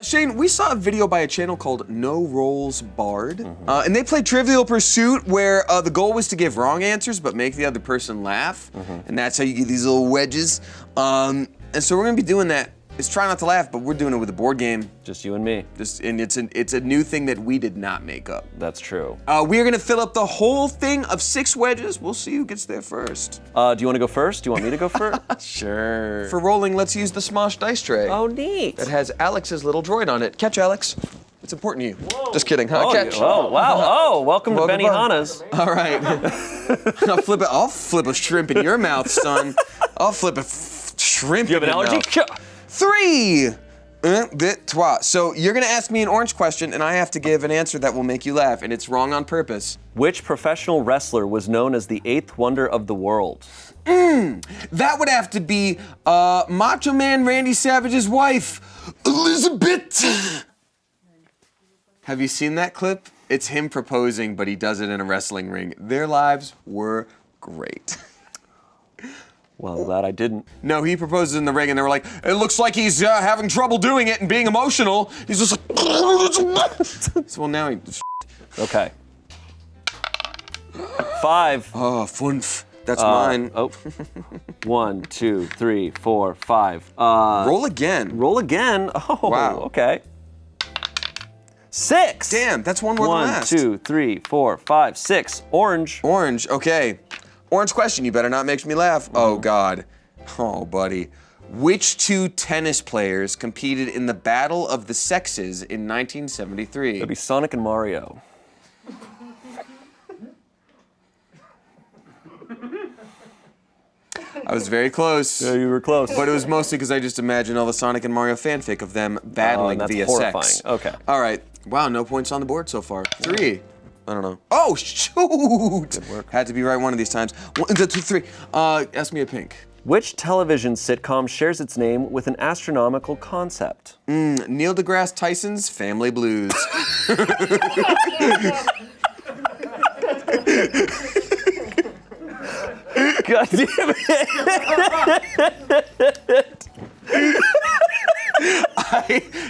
Shane, we saw a video by a channel called No Rolls Barred, and they played Trivial Pursuit where the goal was to give wrong answers but make the other person laugh, and that's how you get these little wedges. And so we're gonna be doing that. It's try not to laugh, but we're doing it with a board game. Just you and me. And it's a new thing that we did not make up. That's true. We are gonna fill up the whole thing of 6 wedges. We'll see who gets there first. Do you want to go first? Do you want me to go first? Sure. For rolling, let's use the Smosh dice tray. Oh, neat. That has Alex's little droid on it. Catch, Alex. It's important to you. Whoa. Just kidding, huh? Oh, Catch. Oh, wow. Oh, welcome to Benihana's. All right. I'll flip a shrimp in your mouth, son. I'll flip a shrimp You have in an your allergy? mouth. 3. So you're gonna ask me an orange question, and I have to give an answer that will make you laugh, and it's wrong on purpose. Which professional wrestler was known as the 8th wonder of the world? That would have to be Macho Man Randy Savage's wife, Elizabeth. Have you seen that clip? It's him proposing, but he does it in a wrestling ring. Their lives were great. Well, I'm glad I didn't. No, he proposes in the ring, and they were like, it looks like he's having trouble doing it and being emotional. He's just like, so, well, now he... Okay. 5. Oh, funf. That's mine. Oh. 1, 2, 3, 4, 5. Roll again. Roll again? Oh, wow. Okay. 6. Damn, that's one more than last. 1, 2, 3, 4, 5, 6. Orange. Orange, okay. Orange question, you better not make me laugh. Oh, God. Oh, buddy. Which 2 tennis players competed in the Battle of the Sexes in 1973? That'd be Sonic and Mario. I was very close. Yeah, you were close. But it was mostly because I just imagined all the Sonic and Mario fanfic of them battling that's via horrifying. sex. Okay. All right. Wow, no points on the board so far. 3. I don't know. Oh, shoot! Good work. Had to be right one of these times. 1, 2, 3. Ask me a pink. Which television sitcom shares its name with an astronomical concept? Neil deGrasse Tyson's Family Blues. God damn it!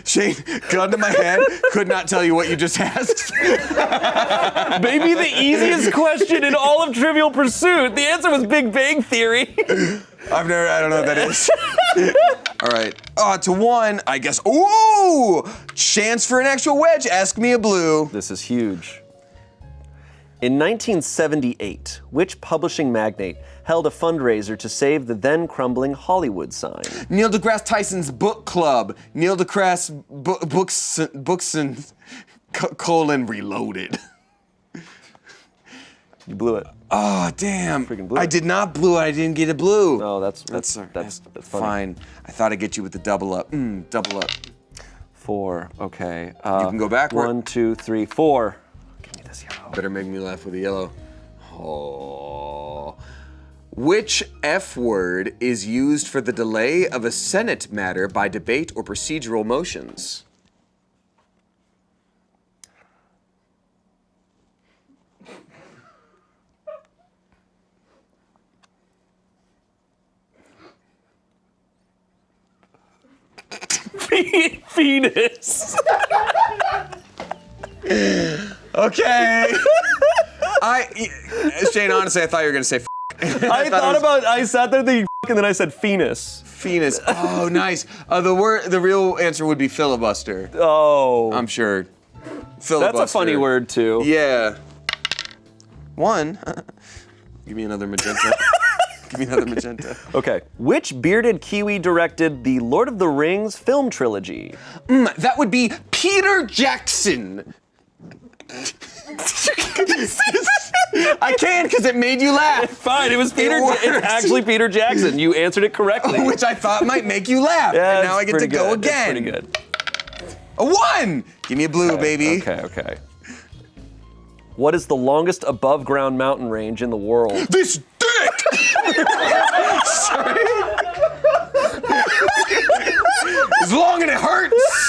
Shane, gun to my head, could not tell you what you just asked. Maybe the easiest question in all of Trivial Pursuit. The answer was Big Bang Theory. I don't know what that is. All right, to 1, I guess. Ooh, chance for an actual wedge. Ask me a blue. This is huge. In 1978, which publishing magnate held a fundraiser to save the then crumbling Hollywood sign? Neil deGrasse Tyson's book club. Neil deGrasse books and colon reloaded. You blew it. Oh, damn. Freaking blew it. I did not blue. I didn't get a blue. Oh, that's funny. Fine. I thought I'd get you with the double up. Double up. 4. Okay. You can go backward. 1, 2, 3, 4. Give me this yellow. Better make me laugh with the yellow. Oh. Which F word is used for the delay of a Senate matter by debate or procedural motions? Penis. Okay. Shane, honestly, I thought you were gonna say. I sat there thinking and then I said penis. Penis. Oh, nice. The real answer would be filibuster. Oh. I'm sure. Filibuster. That's a funny word too. Yeah. 1. Give me another magenta. Give me another magenta. Okay. Which bearded Kiwi directed the Lord of the Rings film trilogy? That would be Peter Jackson. I can because it made you laugh. Fine, it was Peter. It's actually Peter Jackson. You answered it correctly. Which I thought might make you laugh. Yeah, and now I get to go good. again. That's pretty good. A 1. Give me a blue, baby. Okay. What is the longest above ground mountain range in the world? This dick! Sorry. It's long and it hurts.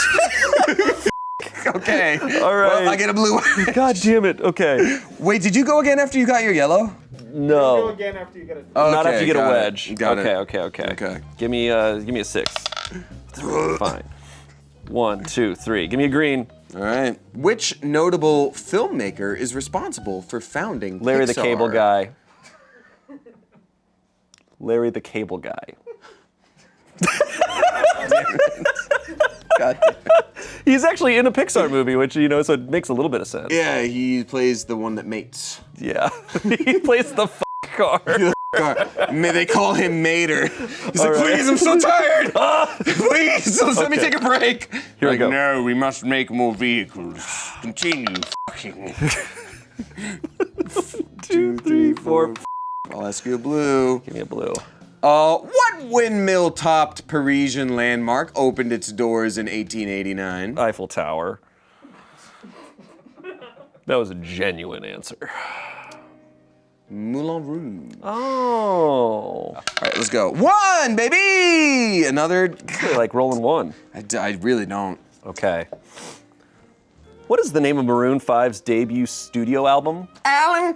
Okay. All right. Well, I get a blue. God damn it. Okay. Wait, did you go again after you got your yellow? No. Go again after you get it. Not after you get a wedge. Got it. Okay. Okay. Give me a 6. Fine. 1, 2, 3. Give me a green. All right. Which notable filmmaker is responsible for founding Larry the Pixar? Cable Guy. Larry the Cable Guy. God damn it. He's actually in a Pixar movie, which, so it makes a little bit of sense. Yeah, he plays the one that mates. Yeah. He plays the car. May they call him Mater. He's like, right. please, I'm so tired. Please, let me take a break. Here we go. No, we must make more vehicles. Continue fucking. 2, 3, 4. I'll ask you a blue. Give me a blue. What windmill-topped Parisian landmark opened its doors in 1889? Eiffel Tower. That was a genuine answer. Moulin Rouge. Oh. All right, let's go. 1, baby! Another. Really like rolling 1. I really don't. Okay. What is the name of Maroon 5's debut studio album? Alan.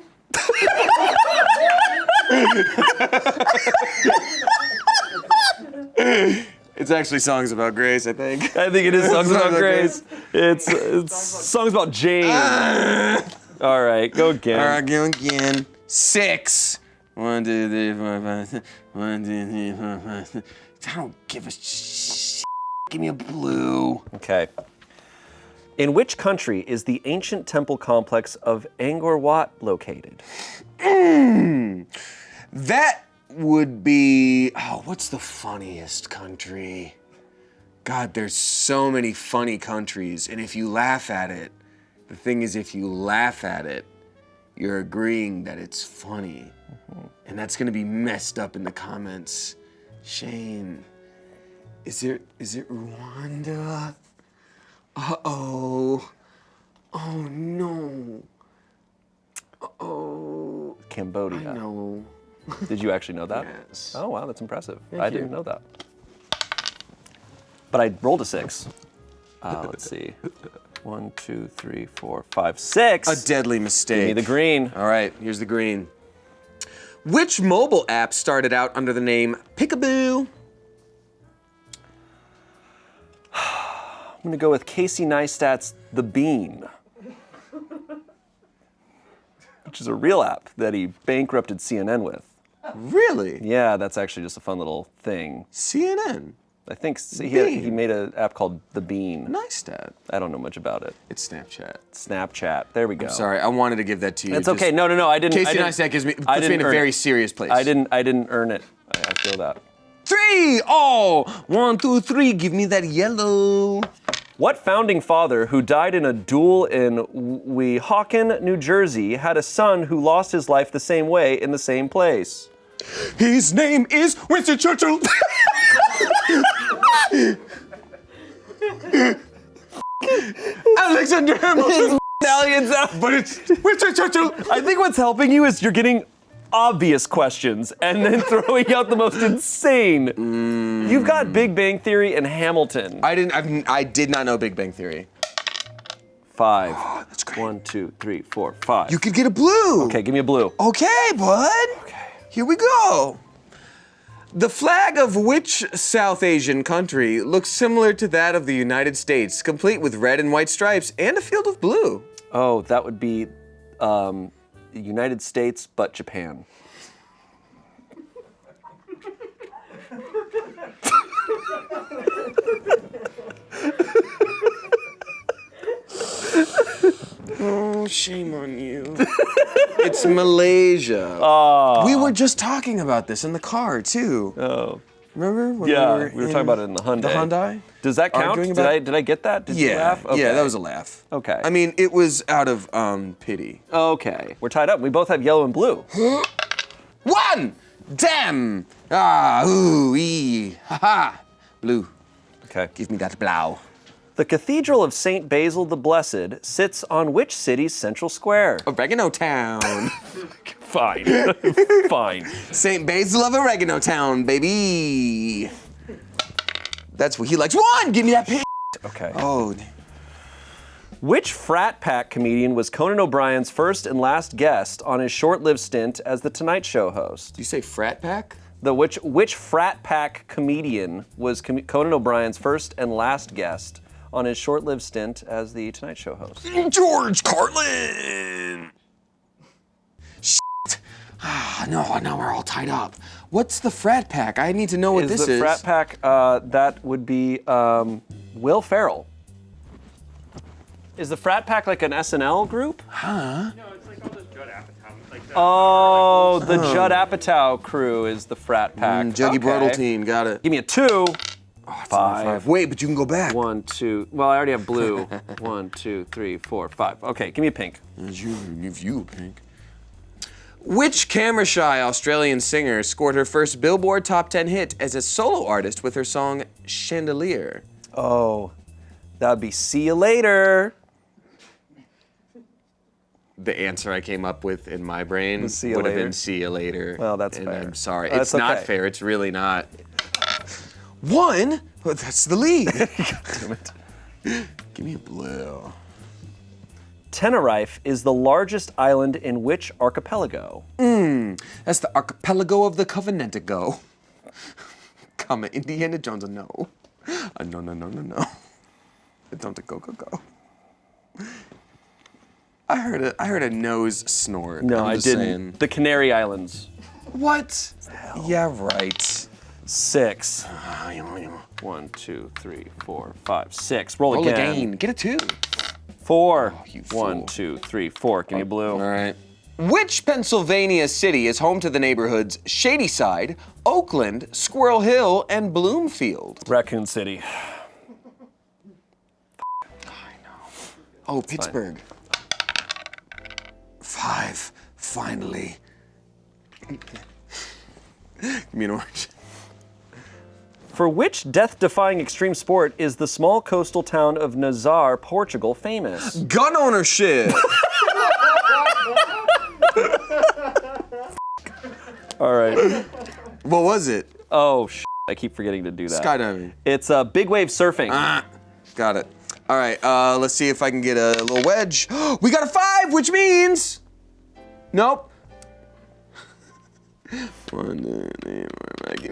It's actually Songs About Grace, I think. I think it is Songs About Grace. It's Songs About Jane. All right, go again. All right, go again. 6. 1, 2, 3, 4, 5. 1, 2, 3, 4, 5. I don't give a shit. Give me a blue. Okay. In which country is the ancient temple complex of Angkor Wat located? That would be. Oh, what's the funniest country? God, there's so many funny countries, and if you laugh at it, the thing is, if you laugh at it, you're agreeing that it's funny. And that's gonna be messed up in the comments. Shane, is it Rwanda? Uh-oh. Oh no. Uh-oh. Cambodia. I know. Did you actually know that? Yes. Oh, wow, that's impressive. Thank I you. didn't know that. But I rolled a 6. Let's see. 1, 2, 3, 4, 5, 6. A deadly mistake. Give me the green. All right, here's the green. Which mobile app started out under the name Peekaboo? I'm gonna go with Casey Neistat's The Bean, which is a real app that he bankrupted CNN with. Really? Yeah, that's actually just a fun little thing. CNN? I think he made an app called The Bean. Nice stat. I don't know much about it. It's Snapchat. Snapchat. There we go. Sorry, I wanted to give that to you. It's okay. No. I didn't. Casey I didn't, Neistat puts I me in a didn't earn very it. serious place. I didn't earn it. I feel that. 3! Oh! 1, 2, 3. Give me that yellow. What founding father who died in a duel in Weehawken, New Jersey, had a son who lost his life the same way in the same place? His name is Winston Churchill. Alexander Hamilton. Italians out. But it's Winston Churchill. I think what's helping you is you're getting obvious questions and then throwing out the most insane. You've got Big Bang Theory and Hamilton. I did not know Big Bang Theory. 5. Oh, that's great. 1, 2, 3, 4, 5. You could get a blue. Okay, give me a blue. Okay, bud. Okay. Here we go. The flag of which South Asian country looks similar to that of the United States, complete with red and white stripes and a field of blue? Oh, that would be the United States, but Japan. Oh, shame on you. It's Malaysia. We were just talking about this in the car, too. Oh. Remember? When We were talking about it in the Hyundai. The Hyundai? Does that count? Arguing Did about- I get that? Did you Yeah, laugh? Okay. yeah, that was a laugh. Okay. I mean, it was out of pity. Okay. We're tied up. We both have yellow and blue. 1! Damn! Ah, ooh, ee, ha-ha. Blue. Okay. Give me that blau. The Cathedral of St. Basil the Blessed sits on which city's central square? Oregano Town. Fine. Fine. St. Basil of Oregano Town, baby. That's what he likes. 1! Give me that pig. Okay. Oh. Which frat pack comedian was Conan O'Brien's first and last guest on his short-lived stint as the Tonight Show host? Do you say frat pack? Which frat pack comedian was Conan O'Brien's first and last guest on his short-lived stint as the Tonight Show host? George Carlin. Shit. No, we're all tied up. What's the frat pack? I need to know what this is. The frat pack, that would be Will Ferrell. Is the frat pack like an SNL group? No, it's like all those Judd Apatow. Like the, Oh, the Judd Apatow crew is the frat pack. Juggy Brodeltein, got it. Give me a 2. Oh, it's only 5. Wait, but you can go back. 1, 2. Well, I already have blue. 1, 2, 3, 4, 5. Okay, give me a pink. Give you a pink. Which camera-shy Australian singer scored her first Billboard Top 10 hit as a solo artist with her song Chandelier? Oh, that would be See You Later. The answer I came up with in my brain See You would have Later? been See You Later. Well, that's and fair. I'm sorry. That's It's not okay. fair. It's really not. 1? Well, that's the lead. Damn it. Give me a blue. Tenerife is the largest island in which archipelago? That's the archipelago of the Covenantigo. Come, Indiana Jones, no. No. Don't go. I heard a nose snort. No, I'm I just didn't. saying. The Canary Islands. What? Yeah, right. 6. 1, 2, 3, 4, 5, 6. Roll Roll again. again. Get a 2. 4. you 1, fool. 2, 3, 4. Give me a blue. All right. Which Pennsylvania city is home to the neighborhoods Shadyside, Oakland, Squirrel Hill, and Bloomfield? Raccoon City. Oh, Pittsburgh. 5. Finally. Give me an orange. For which death-defying extreme sport is the small coastal town of Nazar, Portugal, famous? Gun ownership. All right. What was it? Oh, I keep forgetting to do that. Skydiving. It's big wave surfing. Got it. All right, let's see if I can get a little wedge. We got a 5, which means... Nope. Give me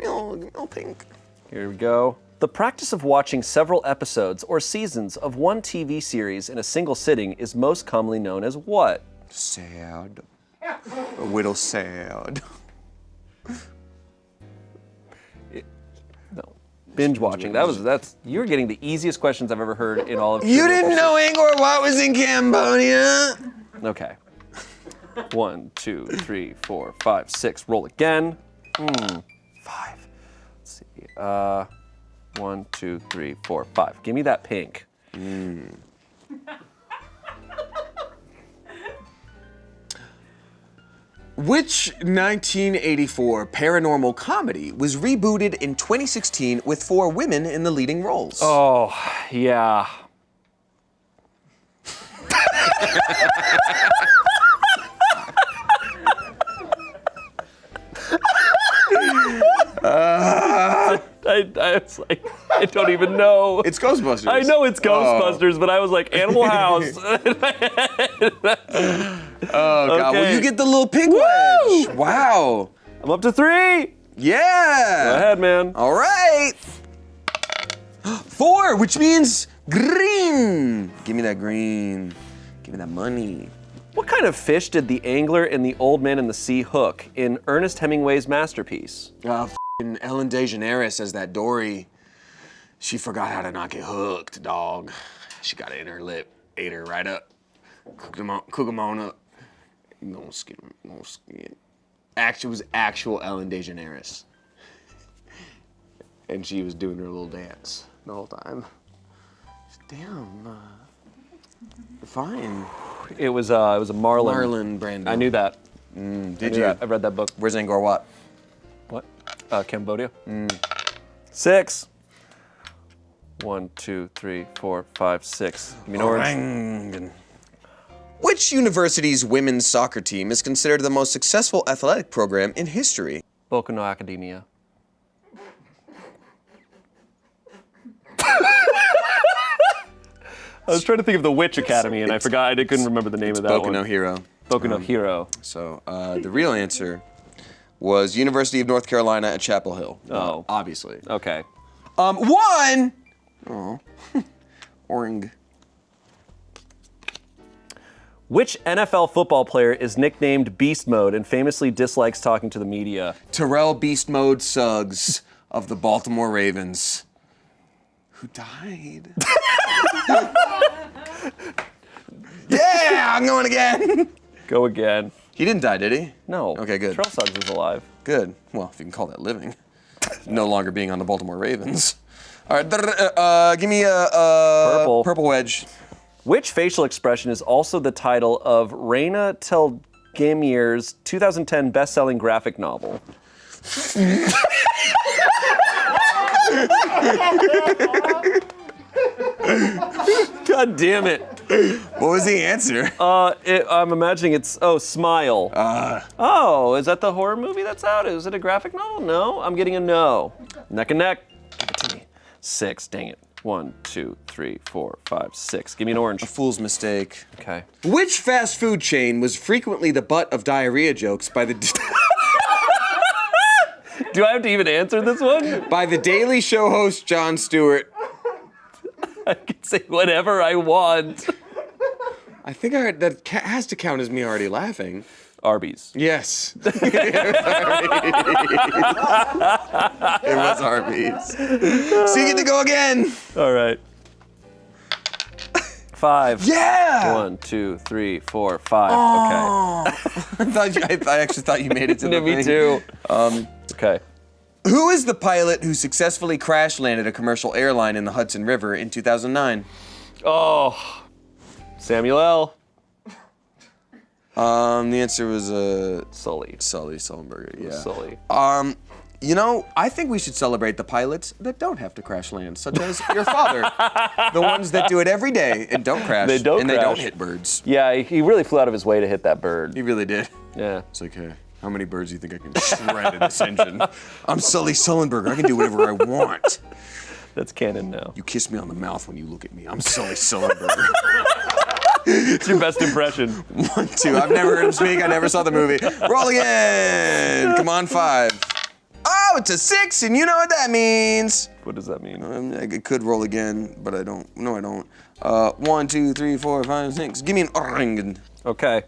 a little pink. Here we go. The practice of watching several episodes or seasons of one TV series in a single sitting is most commonly known as what? Sad. A whittle sad. No. Binge watching. You're getting the easiest questions I've ever heard in all of You Trivial didn't know Angkor Wat was in Cambodia? Pursuit. Okay. 1, 2, 3, 4, 5, 6. Roll again. 5. Let's see. 1, 2, 3, 4, 5. Give me that pink. Which 1984 paranormal comedy was rebooted in 2016 with 4 women in the leading roles? Oh, yeah. I was like, I don't even know. It's Ghostbusters. I know it's Ghostbusters, but I was like, Animal House. Oh, God. Well, you get the little pink wedge. Wow. I'm up to 3. Yeah. Go ahead, man. All right. 4, which means green. Give me that green. Give me that money. What kind of fish did the angler in The Old Man and the Sea hook in Ernest Hemingway's masterpiece? F***ing Ellen DeGeneres as that Dory. She forgot how to not get hooked, dog. She got it in her lip, ate her right up. Cook 'em on up. No skin. It was actual Ellen DeGeneres. And she was doing her little dance the whole time. Damn. Fine. It was a marlin. Marlon Brando. I knew that. Did you? I read that book. Where's Angkor Wat? What? Cambodia. 6. 1, 2, 3, 4, 5, 6. Give me an orange. Which university's women's soccer team is considered the most successful athletic program in history? Boku no Academia. I was trying to think of the Witch Academy, and I forgot. I couldn't remember the name of that Boku one. no Hero. Boku no Hero. So the real answer was University of North Carolina at Chapel Hill. Oh. Obviously. Okay. 1! Oh. Oring. Which NFL football player is nicknamed Beast Mode and famously dislikes talking to the media? Terrell Beast Mode Suggs of the Baltimore Ravens. Who died? Yeah, I'm going again. Go again. He didn't die, did he? No. Okay, good. Terrell Suggs is alive. Good. Well, if you can call that living. No longer being on the Baltimore Ravens. All right, give me a purple wedge. Which facial expression is also the title of Raina Telgemir's 2010 best-selling graphic novel? God damn it. What was the answer? I'm imagining it's, Smile. Oh, is that the horror movie that's out? Is it a graphic novel? No, I'm getting a no. Neck and neck. Give it to me. 6, dang it. 1, 2, 3, 4, 5, 6. Give me an orange. A fool's mistake. Okay. Which fast food chain was frequently the butt of diarrhea jokes by the Do I have to even answer this one? by the Daily Show host Jon Stewart? I can say whatever I want. I think that has to count as me already laughing. Arby's. Yes. It was Arby's. So you get to go again. All right. 5. Yeah. 1, 2, 3, 4, 5. Oh. I actually thought you made it to the Okay. Me thing. too. Okay. Who is the pilot who successfully crash landed a commercial airline in the Hudson River in 2009? Oh. Samuel L. The answer was Sully. Sully Sullenberger. Yeah. Sully. You know, I think we should celebrate the pilots that don't have to crash land, such as your father. The ones that do it every day and don't crash. They don't They don't crash. hit birds. Yeah, he really flew out of his way to hit that bird. He really did. Yeah. It's like, hey, how many birds do you think I can shred in this engine? I'm Sully Sullenberger. I can do whatever I want. That's canon now. You kiss me on the mouth when you look at me. I'm Sully Sullenberger. It's your best impression. 1, 2. I've never heard him speak. I never saw the movie. Roll again. Come on, 5. Oh, it's a 6, and you know what that means. What does that mean? I could roll again, but I don't. No, I don't. 1, 2, 3, 4, 5, 6. Give me an orange. Okay.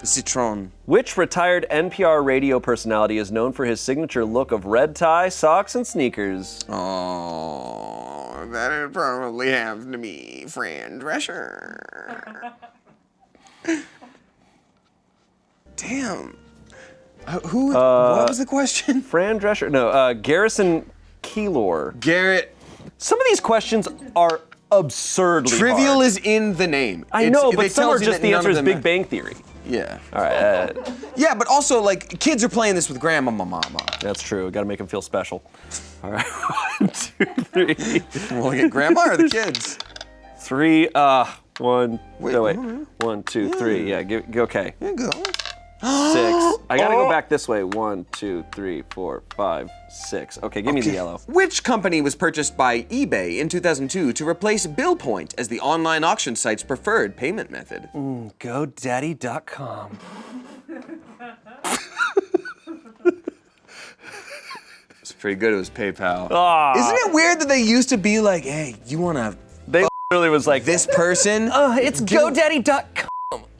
Citron. Which retired NPR radio personality is known for his signature look of red tie, socks, and sneakers? Oh, that'd probably have to be Fran Drescher. Damn. What was the question? Fran Drescher? No, Garrison Keillor. Garrett. Some of these questions are absurdly Trivial hard. is in the name. I know, but it some are tells you just that the none answer of is them Big Bang Theory. Yeah. All right. Yeah, but also, like, kids are playing this with grandma, mama. That's true. Got to make them feel special. All right. 1, 2, 3. We'll get grandma or the kids? 3. 1. Wait, No, wait. all right. 1, 2, 3. Yeah. Okay. Here you go. 6. I gotta go back this way. 1, 2, 3, 4, 5, 6. Okay, give me the yellow. Which company was purchased by eBay in 2002 to replace BillPoint as the online auction site's preferred payment method? GoDaddy.com. It's pretty good. It was PayPal. Ah. Isn't it weird that they used to be like, hey, you want to They really was like, this person? it's GoDaddy.com.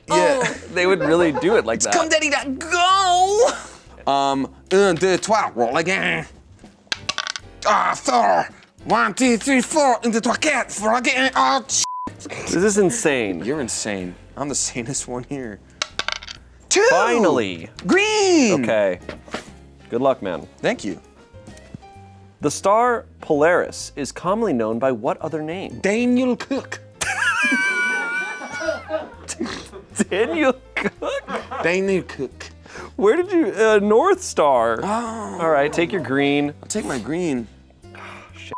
Yeah. They would really do it like that. GoDaddy.go! 1, 2, 3, roll again. 4, 1, 2, 3, 4, 1, 2, 3, 4, again. Oh, This is insane. You're insane. I'm the sanest one here. 2! Finally. Green! Okay. Good luck, man. Thank you. The star Polaris is commonly known by what other name? Daniel Cook. Daniel Cook? Daniel Cook. Where did you, North Star. Oh. All right, take your green. I'll take my green. Shit.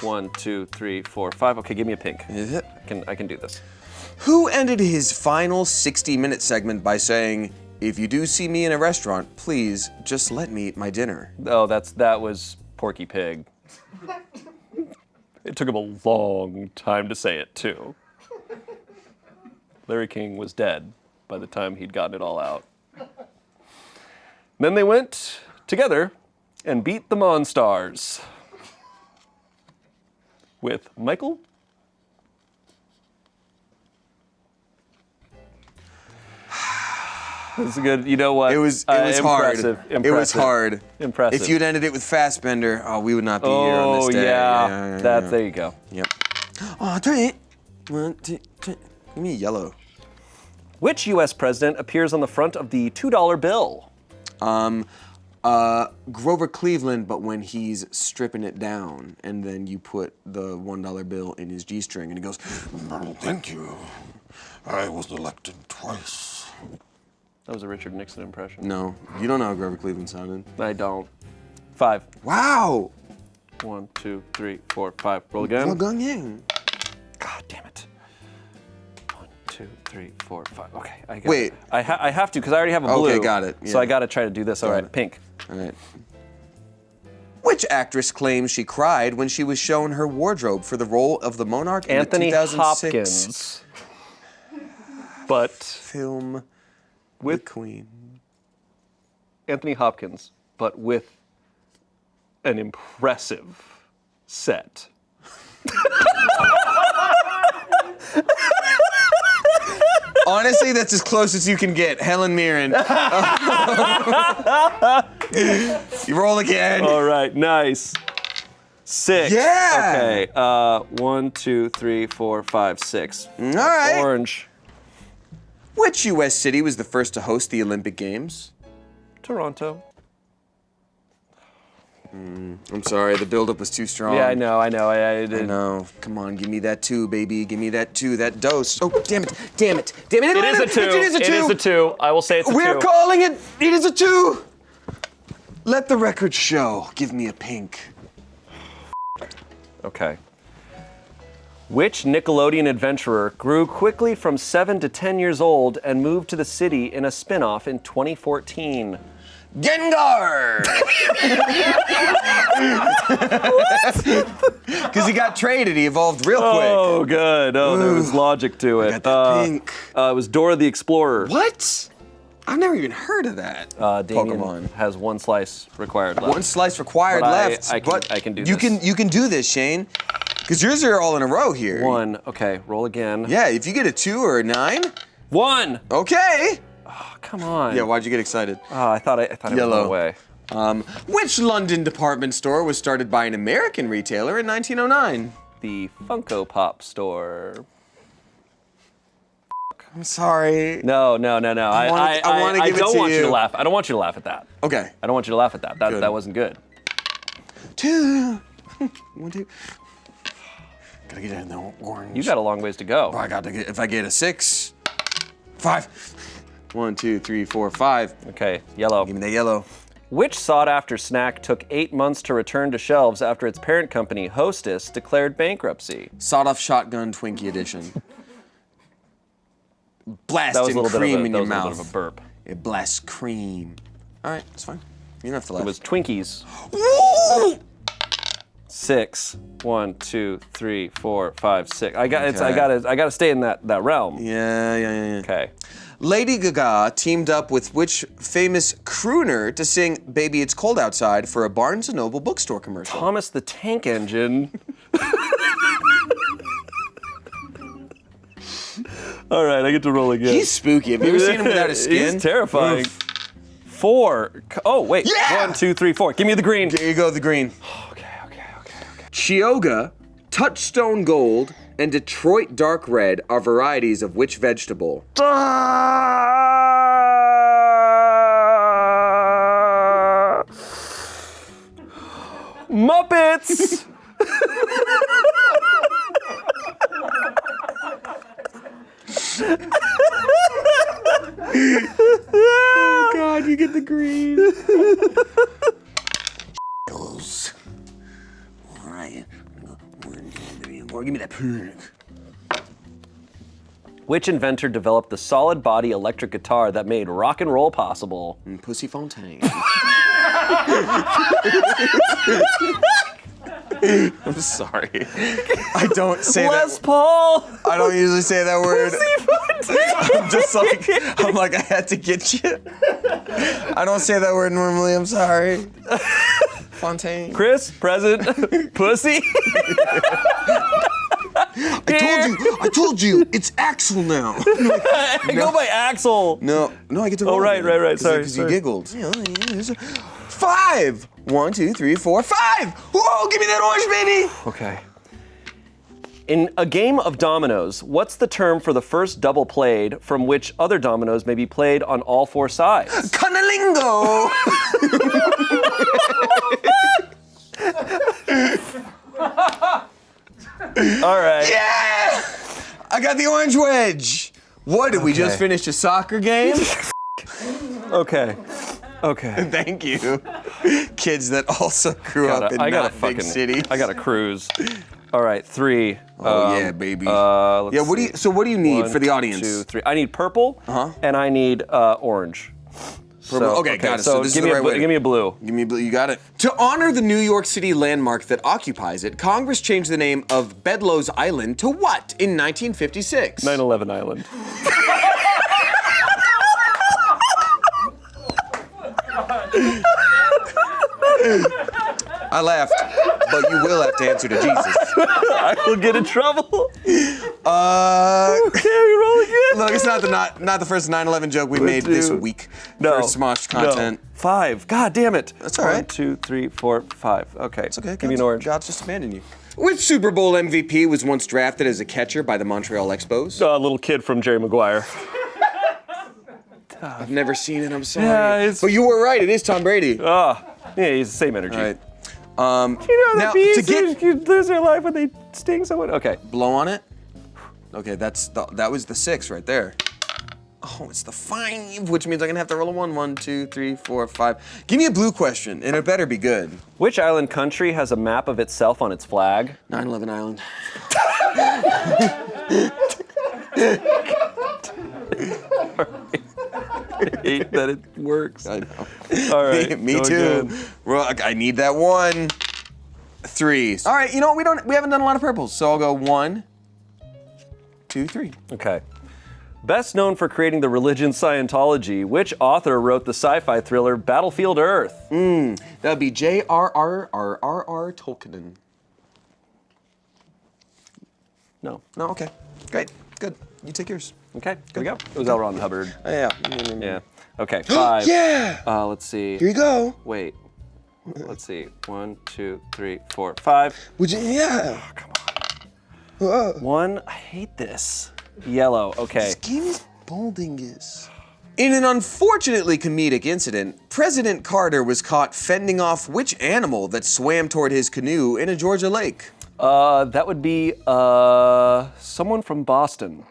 1, 2, 3, 4, 5. Okay, give me a pink. Is it? I can do this. Who ended his final 60-minute segment by saying, if you do see me in a restaurant, please just let me eat my dinner? Oh, that was Porky Pig. It took him a long time to say it, too. Larry King was dead by the time he'd gotten it all out. Then they went together and beat the Monstars. with Michael. This is good. You know what? It was impressive, hard. Impressive. It was hard. Impressive. If you'd ended it with Fassbender, we would not be here on this day. Yeah. There you go. Yep. Oh, try it. 1, 2, 3. Give me yellow. Which U.S. president appears on the front of the $2 bill? Grover Cleveland, but when he's stripping it down, and then you put the $1 bill in his G-string, and he goes, Thank you. I was elected twice. That was a Richard Nixon impression. no, you don't know how Grover Cleveland sounded. I don't. 5. Wow. 1, 2, 3, 4, 5. Roll again. Well, Gung Yang. God damn it. 1, 2, 3, 4, 5. Okay, I got Wait. it. I have to because I already have a blue. Okay, got it. So Yeah. I got to try to do this. All right, it. pink. All right. Which actress claims she cried when she was shown her wardrobe for the role of the Monarch in Anthony the 2006 Hopkins. But film with The Queen? Anthony Hopkins, but with an impressive set. Honestly, that's as close as you can get. Helen Mirren. You roll again. All right, nice. 6. Yeah. Okay. 1, 2, 3, 4, 5, 6. All right. Orange. Which U.S. city was the first to host the Olympic Games? Toronto. I'm sorry, the buildup was too strong. Yeah, I know. I did. I know. Come on, give me that 2, baby. Give me that 2, that dose. Oh, damn it. It It is a 2. It is a 2. It is a 2. I will say it's a 2. We're calling it. It is a 2. Let the record show. Give me a pink. Okay. Which Nickelodeon adventurer grew quickly from 7 to 10 years old and moved to the city in a spin-off in 2014? Gengar! Because he got traded, he evolved real quick. Oh, good. Oh, there was logic to it. got that pink. It was Dora the Explorer. What? I've never even heard of that. Damien Pokemon. has 1 slice required left. 1 slice required But left. I can do you this. You can do this, Shane. Because yours are all in a row here. 1. Okay, roll again. Yeah, if you get a 2 or a 9, 1. okay. Oh, come on. Yeah, why'd you get excited? I thought it Yellow. went away. Which London department store was started by an American retailer in 1909? The Funko Pop store. I'm sorry. No. I wanna give it don't to want you to you. laugh. I don't want you to laugh at that. Okay. I don't want you to laugh at that. Good. That wasn't good. 2. 1, 2. Gotta get it in the orange. You got a long ways to go. Oh, I got to get. If I get a 6, 5. 1, 2, 3, 4, 5. Okay, yellow. Give me that yellow. Which sought-after snack took 8 months to return to shelves after its parent company, Hostess, declared bankruptcy? Sawed-off shotgun Twinkie edition. Blasting That was a little cream bit in of your a mouth. bit of a burp. It blasts cream. All right, it's fine. You don't have to laugh. It was Twinkies. Woo! 6. 1, 2, 3, 4, 5, 6. I got Okay. I gotta stay in that realm. Yeah. Okay. Lady Gaga teamed up with which famous crooner to sing "Baby It's Cold Outside" for a Barnes & Noble bookstore commercial? Thomas the Tank Engine. All right, I get to roll again. He's spooky. Have you ever seen him without his skin? He's terrifying. Oof. 4. Oh, wait. Yeah! 1, 2, 3, 4. Give me the green. There you go, the green. Okay. Chioggia, Touchstone Gold, and Detroit Dark Red are varieties of which vegetable? Muppets! Oh God, you get the green. All right. Give me that pink. Which inventor developed the solid body electric guitar that made rock and roll possible? Pussy Fontaine. I'm sorry. I don't say Les that. Paul! I don't usually say that word. Pussy Fontaine! I'm just like, I had to get you. I don't say that word normally, I'm sorry. Fontaine. Chris, present. Pussy. I told you, it's Axel now. I go by Axel. No, I get to roll. right, again. right. Sorry, Because you sorry. giggled. 5. 1, 2, 3, 4, 5. Whoa, give me that orange, baby. Okay. In a game of dominoes, what's the term for the first double played from which other dominoes may be played on all 4 sides? Cunnilingo. All right. Yeah! I got the orange wedge. What, did we just finish a soccer game? Okay. Thank you. Kids that also grew up in not big city. I got a cruise. All right, 3. Oh yeah, baby. Let's yeah, what do you need 1, for the audience? 2, 3. I need purple, and I need orange. Purple. Okay, got it. So this is the right way. Give me a blue. Give me a blue. You got it. To honor the New York City landmark that occupies it, Congress changed the name of Bedloe's Island to what in 1956? 9/11 Island. I laughed, but you will have to answer to Jesus. I will get in trouble. Okay, you roll again. Look, it's not the first 9/11 joke we've made this week for Smosh content. No. 5. God damn it. That's all right. 1, 2, 3, 4, 5. Okay. It's okay. Give me an orange. God's just abandoned you. Which Super Bowl MVP was once drafted as a catcher by the Montreal Expos? Little kid from Jerry Maguire. I've never seen it. I'm sorry. Yeah, but you were right. It is Tom Brady. Yeah, he's the same energy. All right. You know, now, the bees to get you lose their life when they sting someone. Okay. blow on it. Okay, that was the 6 right there. Oh, it's the 5, which means I'm gonna have to roll a 1. 1, 2, 3, 4, 5. Give me a blue question, and it better be good. Which island country has a map of itself on its flag? 9/11 Island. I hate that it works. I know. All right. Me go too. again. Well, I need that 1. 3. All right, you know what? We haven't done a lot of purples, so I'll go 1, 2, 3. Okay. Best known for creating the religion Scientology, which author wrote the sci-fi thriller Battlefield Earth? That'd be J.R.R.R.R. Tolkien. No. No, okay. Great. Good. You take yours. Okay, here we go. It was L. Ron Hubbard. Yeah. Yeah. Okay, 5. Yeah! Let's see. Here you go. Wait. Let's see. 1, 2, 3, 4, 5. Would you? Yeah. Come on. 1. I hate this. Yellow. Okay. This game is boldingus. In an unfortunately comedic incident, President Carter was caught fending off which animal that swam toward his canoe in a Georgia lake? That would be someone from Boston.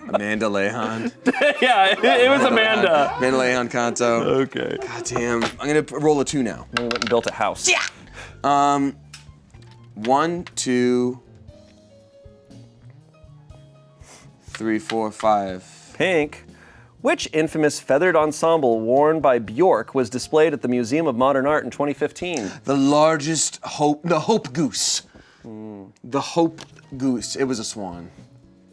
Amanda Lehan. Yeah, it was Amanda. Amanda Lehan Kanto. Okay. God damn. I'm gonna roll a 2 now. We went and built a house. Yeah. 1, 2, 3, 4, 5. Pink. Which infamous feathered ensemble worn by Bjork was displayed at the Museum of Modern Art in 2015? The largest the Hope Goose. The Hope Goose. It was a swan.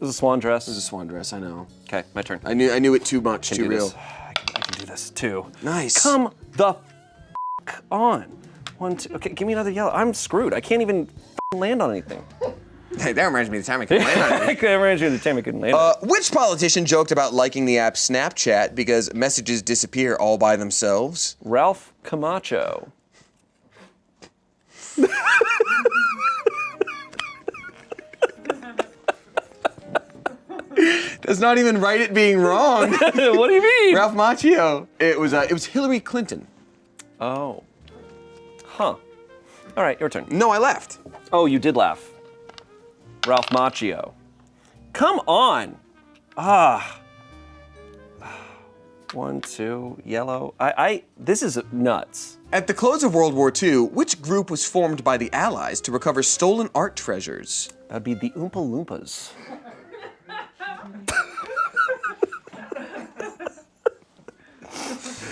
It was a swan dress. It was a swan dress. I know. Okay, my turn. I knew it too much, Can too do real. this. I can do this too. Nice. Come the f on. 1, 2. Okay, give me another yellow. I'm screwed. I can't even land on anything. Hey, that reminds me of the time I couldn't land on it. That reminds me of the time I couldn't land on it. Which politician joked about liking the app Snapchat because messages disappear all by themselves? Ralph Camacho. Does not even write it being wrong. What do you mean? Ralph Macchio. It was Hillary Clinton. Oh. Huh. All right, your turn. No, I left. Oh, you did laugh. Ralph Macchio. Come on. 1, 2, yellow. This is nuts. At the close of World War II, which group was formed by the Allies to recover stolen art treasures? That'd be the Oompa Loompas.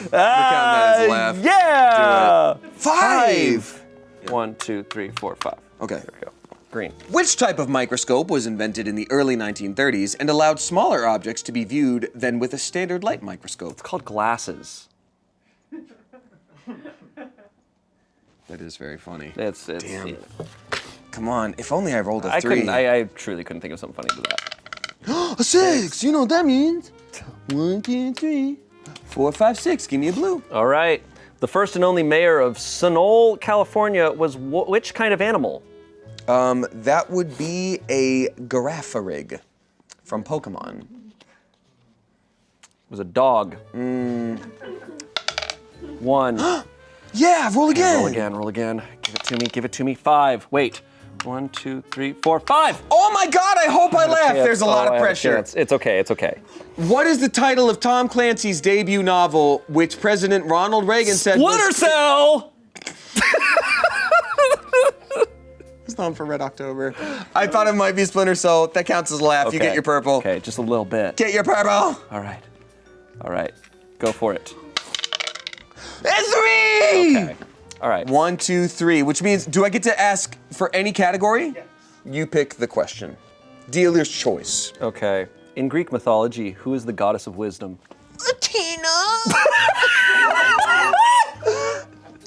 We're counting that as a laugh. Yeah. Do it. 5. 1, 2, 3, 4, 5. Okay. There we go. Green. Which type of microscope was invented in the early 1930s and allowed smaller objects to be viewed than with a standard light microscope? It's called glasses. That is very funny. It's Damn. yeah. Come on, if only I rolled a 3. I truly couldn't think of something funny to that. A 6! You know what that means. 1, 2, 3, 4, 5, 6. Give me a blue. All right. The first and only mayor of Sonoma, California was which kind of animal? That would be a Giraffarig from Pokemon. It was a dog. 1. Yeah, roll again. Roll again. Give it to me. 5. Wait. 1, 2, 3, 4, 5. Oh my God, I hope I laugh. There's a lot of pressure. It's okay. What is the title of Tom Clancy's debut novel, which President Ronald Reagan said Splinter was... Cell! It's not for Red October. I thought it might be Splinter Cell. That counts as a laugh. You get your purple. Okay, just a little bit. Get your purple. All right. Go for it. It's 3! Okay. All right. 1, 2, 3, which means, do I get to ask for any category? Yes. You pick the question. Dealer's choice. Okay. In Greek mythology, who is the goddess of wisdom? Athena!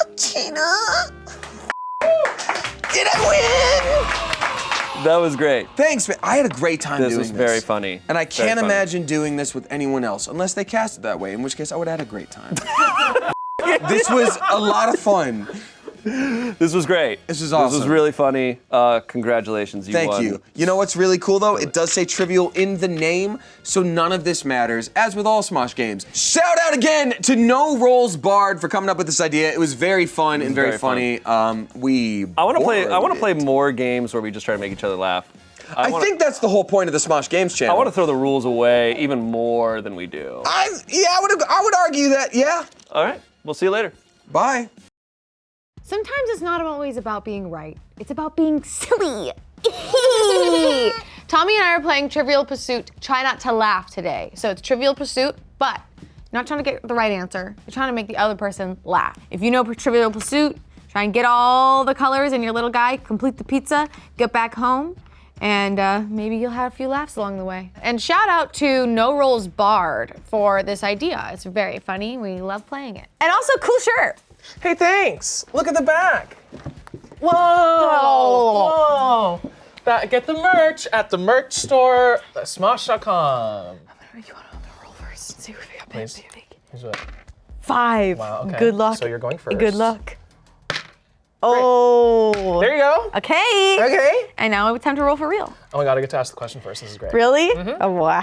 Athena! Did I win? That was great. Thanks, man. I had a great time doing this. This was very funny. And I can't imagine doing this with anyone else, unless they cast it that way, in which case I would have had a great time. This was a lot of fun. This was great. This was awesome. This was really funny. Congratulations, you won. Thank you. You know what's really cool though? It does say trivial in the name, so none of this matters, as with all Smosh games. Shout out again to No Rolls Barred for coming up with this idea. It was very fun and very funny. I want to play more games where we just try to make each other laugh. I think that's the whole point of the Smosh Games channel. I want to throw the rules away even more than we do. I would argue that, yeah. All right. We'll see you later. Bye. Sometimes it's not always about being right. It's about being silly. Tommy and I are playing Trivial Pursuit. Try not to laugh today. So it's Trivial Pursuit, but you're not trying to get the right answer. You're trying to make the other person laugh. If you know Trivial Pursuit, try and get all the colors in your little guy, complete the pizza, get back home, and maybe you'll have a few laughs along the way. And shout out to No Rolls Barred for this idea. It's very funny. We love playing it. And also, cool shirt. Hey, thanks. Look at the back. Whoa. Oh. Whoa. Get the merch at the merch store, smosh.com. You want to roll first? See if we got Please. Here's what. 5. Wow, okay. Good luck. So you're going first. Good luck. Oh. There you go. Okay. Okay. And now it's time to roll for real. Oh my God, I get to ask the question first. This is great. Really? Oh, wow.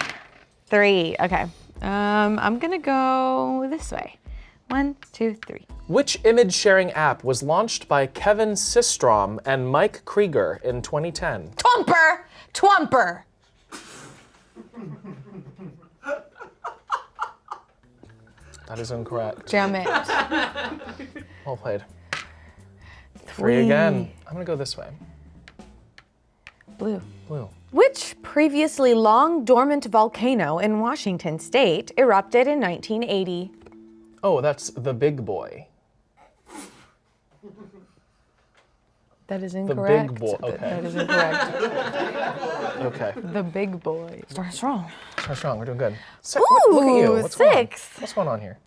3. Okay. I'm gonna go this way. 1, 2, 3. Which image sharing app was launched by Kevin Systrom and Mike Krieger in 2010? Twumper. That is incorrect. Damn it. Well played. 3 again. I'm gonna go this way. Blue. Blue. Which previously long dormant volcano in Washington state erupted in 1980? Oh, that's the Big Boy. That is The incorrect. Big Boy. Okay. That is incorrect. Okay. The Big Boy. That's wrong. That's wrong. We're doing good. Ooh, Look at you. What's going on? 6. What's going on here?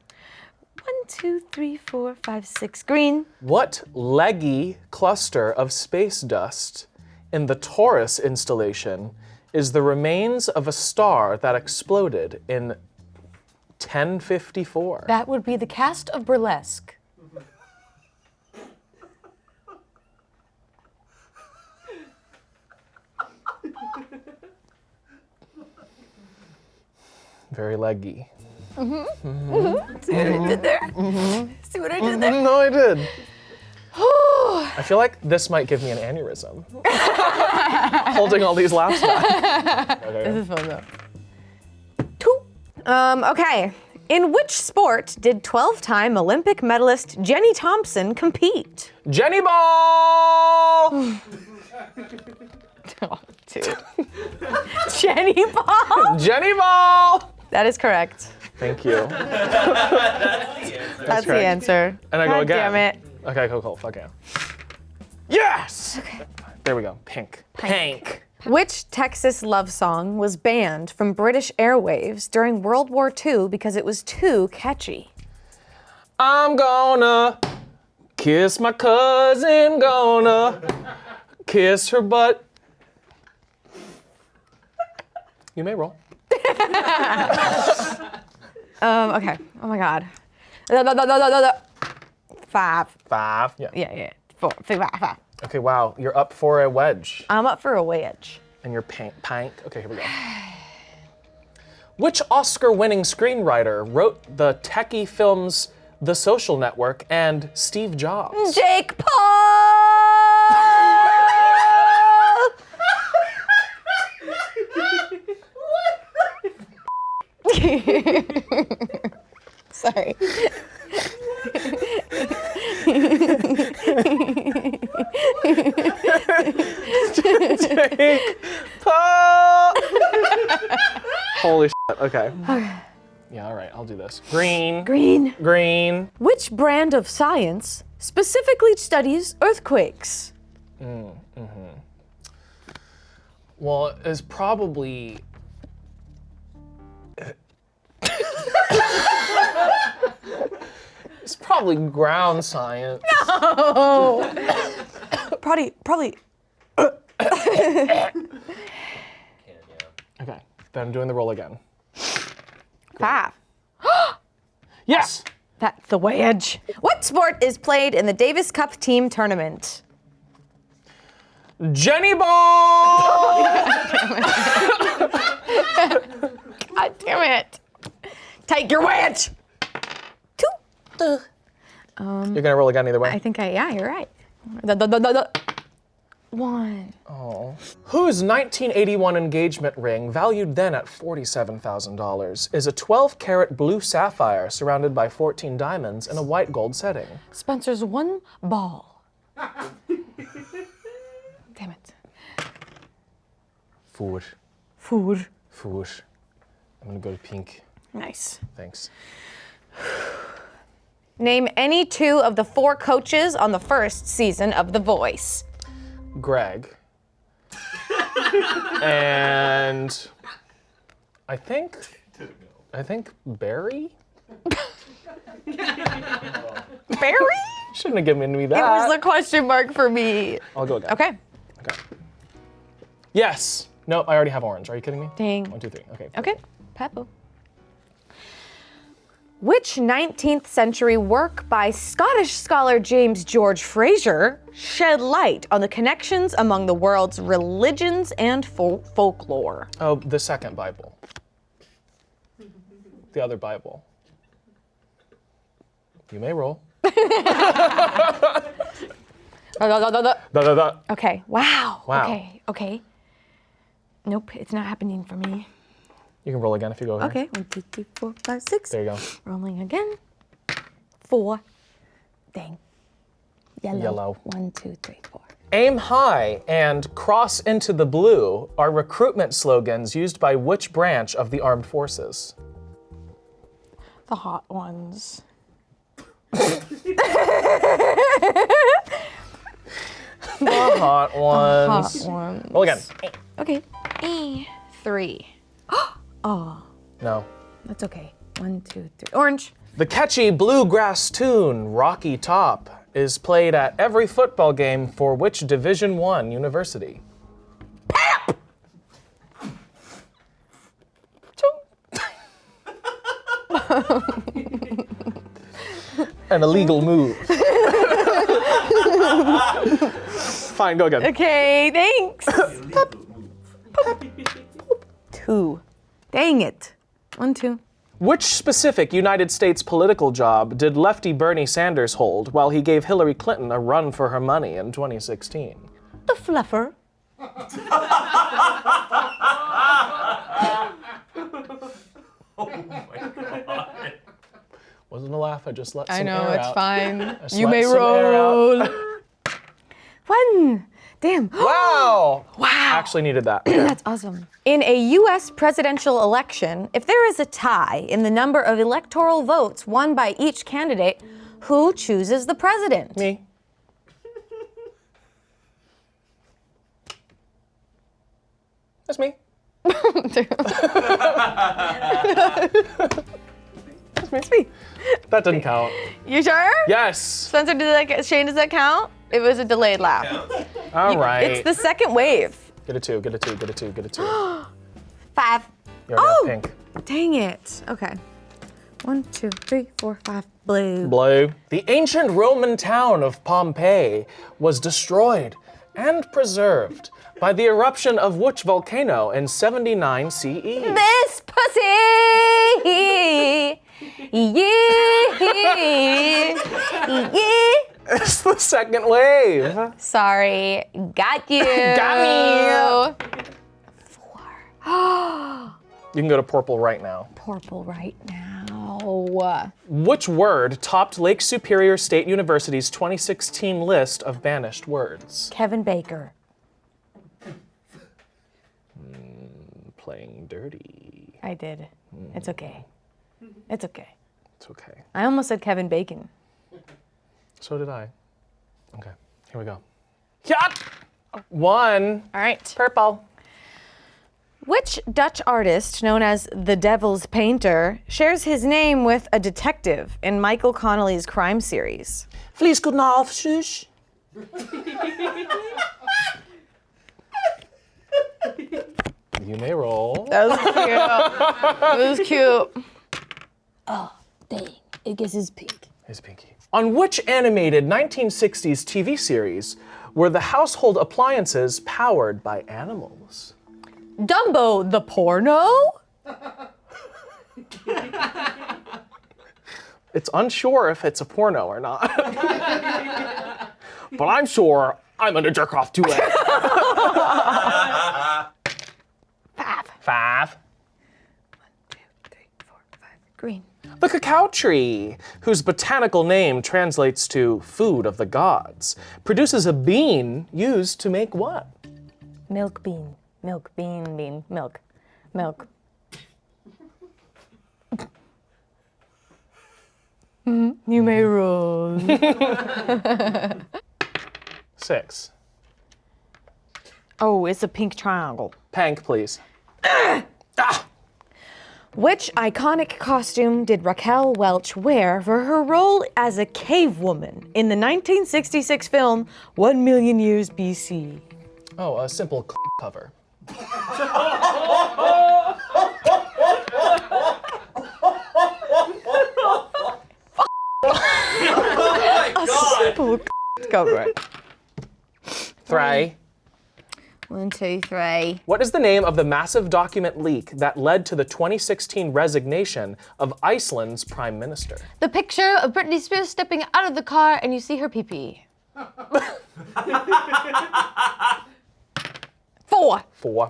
1, 2, 3, 4, 5, 6. Green. What leggy cluster of space dust in the Taurus installation is the remains of a star that exploded in 1054? That would be the cast of Burlesque. Very leggy. See what I did there? See what I did there? No, I did. I feel like this might give me an aneurysm. Holding all these laughs back. This is fun though. 2. Okay. In which sport did 12-time Olympic medalist Jenny Thompson compete? Jenny Ball! Oh, dude. Jenny Ball. Jenny Ball! That is correct. Thank you. That's the correct. answer. And I go God again. Damn it. Okay, cool. Fuck yeah. Yes! There we go. Pink. Pink. Which Texas love song was banned from British airwaves during World War II because it was too catchy? I'm gonna kiss my cousin, gonna kiss her butt. You may roll. Okay. Oh my God. 5. 5. Yeah. Yeah. 4. 5. Okay, wow. You're up for a wedge. I'm up for a wedge. And you're pink. Okay, here we go. Which Oscar-winning screenwriter wrote the techie films The Social Network and Steve Jobs? Jake Paul! Sorry. Jake Paul! Holy shit, okay. Yeah, all right, I'll do this. Green. Green. Which brand of science specifically studies earthquakes? Well, it's probably... It's probably ground science. Oh. Probably. Okay, then I'm doing the roll again. 5. Yes! That's the wedge. What sport is played in the Davis Cup team tournament? Jenny ball! God damn it. Take your wedge. 2. You're gonna roll again either way. I think yeah, you're right. 1. Oh. Whose 1981 engagement ring, valued then at $47,000, is a 12-carat blue sapphire surrounded by 14 diamonds in a white gold setting? Spencer's one ball. Damn it. Four. Food. I'm gonna go to pink. Nice. Thanks. Name any 2 of the 4 coaches on the first season of The Voice. Greg. And I think Barry? Barry? Shouldn't have given me It was that. a question mark for me. I'll go again. Okay. Yes. Nope, I already have orange. Are you kidding me? Dang. 1, 2, 3. Okay. Okay. Peppo. Which 19th century work by Scottish scholar James George Fraser shed light on the connections among the world's religions and folklore? Oh, the second Bible. The other Bible. You may roll. Okay. Wow. Wow. Okay. Nope, it's not happening for me. You can roll again if you go here. Okay. 1, 2, 3, 4, 5, 6. There you go. Rolling again. 4. Dang. Yellow. 1, 2, 3, 4. Aim high and cross into the blue are recruitment slogans used by which branch of the armed forces? The hot ones. The hot ones. Hot ones. Roll again. Okay. 3. Oh, No. that's okay. 1, 2, 3. Orange. The catchy bluegrass tune, Rocky Top, is played at every football game for which Division I university? Pap! An illegal move. Fine, go again. Okay, thanks. 2. Dang it. 1, 2. Which specific United States political job did lefty Bernie Sanders hold while he gave Hillary Clinton a run for her money in 2016? The fluffer. Wasn't a laugh, I just let some I know, air it's out. fine. Just You let may some air out. roll. 1. Damn. Wow! Wow. Actually needed that. That's awesome. In a U.S. presidential election, if there is a tie in the number of electoral votes won by each candidate, who chooses the president? Me. That's me. It's me. That didn't count. You sure? Yes. Spencer, Shane, does that count? It was a delayed laugh. All right. It's the second wave. Get a 2, get a 2, get a 2, get a 2. 5. You already have pink. Dang it. Okay. 1, 2, 3, 4, 5. Blue. Blue. The ancient Roman town of Pompeii was destroyed and preserved by the eruption of which volcano in 79 CE? This pussy. It's the second wave. Sorry. Got you. Got me. 4. You can go to purple right now. Purple right now. Which word topped Lake Superior State University's 2016 list of banished words? Kevin Baker. Playing dirty. I did. It's okay. It's okay. It's okay. I almost said Kevin Bacon. So did I. Okay, here we go. Yeah! 1. All right. Purple. Which Dutch artist, known as the Devil's Painter, shares his name with a detective in Michael Connelly's crime series? Please good night, shush. You may roll. That was cute. It was cute. Oh, dang. I guess it's pink. It's pinky. On which animated 1960s TV series were the household appliances powered by animals? Dumbo the porno? It's unsure if it's a porno or not. But I'm sure I'm gonna jerk off to it. 5. 5. 1, 2, 3, 4, 5. Green. The cacao tree, whose botanical name translates to food of the gods, produces a bean used to make what? Milk bean. Milk bean bean. Milk. Milk. You may roll. 6. Oh, it's a pink triangle. Pank, please. Which iconic costume did Raquel Welch wear for her role as a cave woman in the 1966 film 1 Million Years BC? Oh, a simple cover. Simple cover. 3. 1, 2, 3. What is the name of the massive document leak that led to the 2016 resignation of Iceland's prime minister? The picture of Britney Spears stepping out of the car and you see her pee-pee. 4. 4.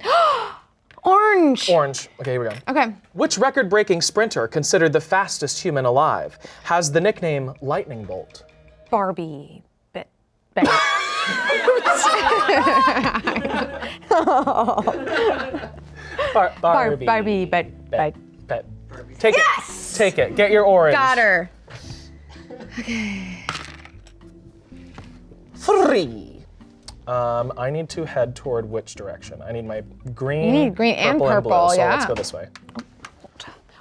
Orange. Orange. Okay, here we go. Okay. Which record-breaking sprinter, considered the fastest human alive, has the nickname Lightning Bolt? Barbie. Barbie. Bet. Take it. Take it. Get your orange. Got her. 3. I need to head toward which direction? I need my green. You need green and blue, purple, so yeah. let's go this way.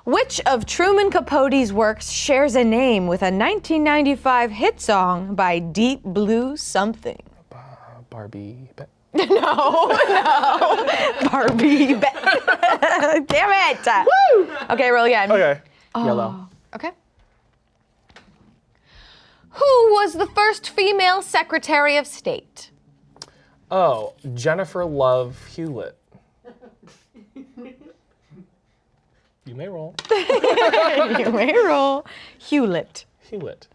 Which of Truman Capote's works shares a name with a 1995 hit song by Deep Blue Something? Barbie. No. Barbie. Damn it. Woo! Okay, roll again. Okay. Yellow. Okay. Who was the first female Secretary of State? Oh, Jennifer Love Hewlett. You may roll. You may roll. Hewlett. Hewlett.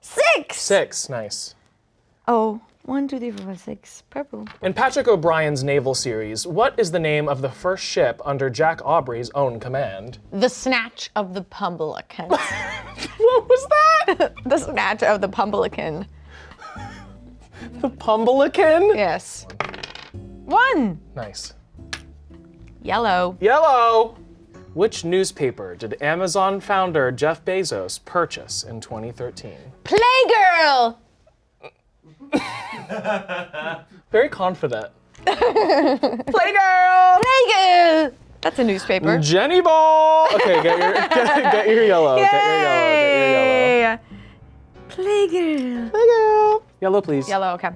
6. 6. Nice. Oh, 1, 2, 3, 4, 5, 6. Purple. In Patrick O'Brien's naval series, what is the name of the first ship under Jack Aubrey's own command? The Snatch of the Pumblican. What was that? The Snatch of the Pumblican. The Pumblican? Yes. 1. Nice. Yellow. Yellow! Which newspaper did Amazon founder Jeff Bezos purchase in 2013? Playgirl. Very confident. Playgirl. Playgirl. That's a newspaper. Jenny Ball. Okay, get your yellow. Get your yellow. Playgirl. Playgirl. Yellow, please. Yellow, okay.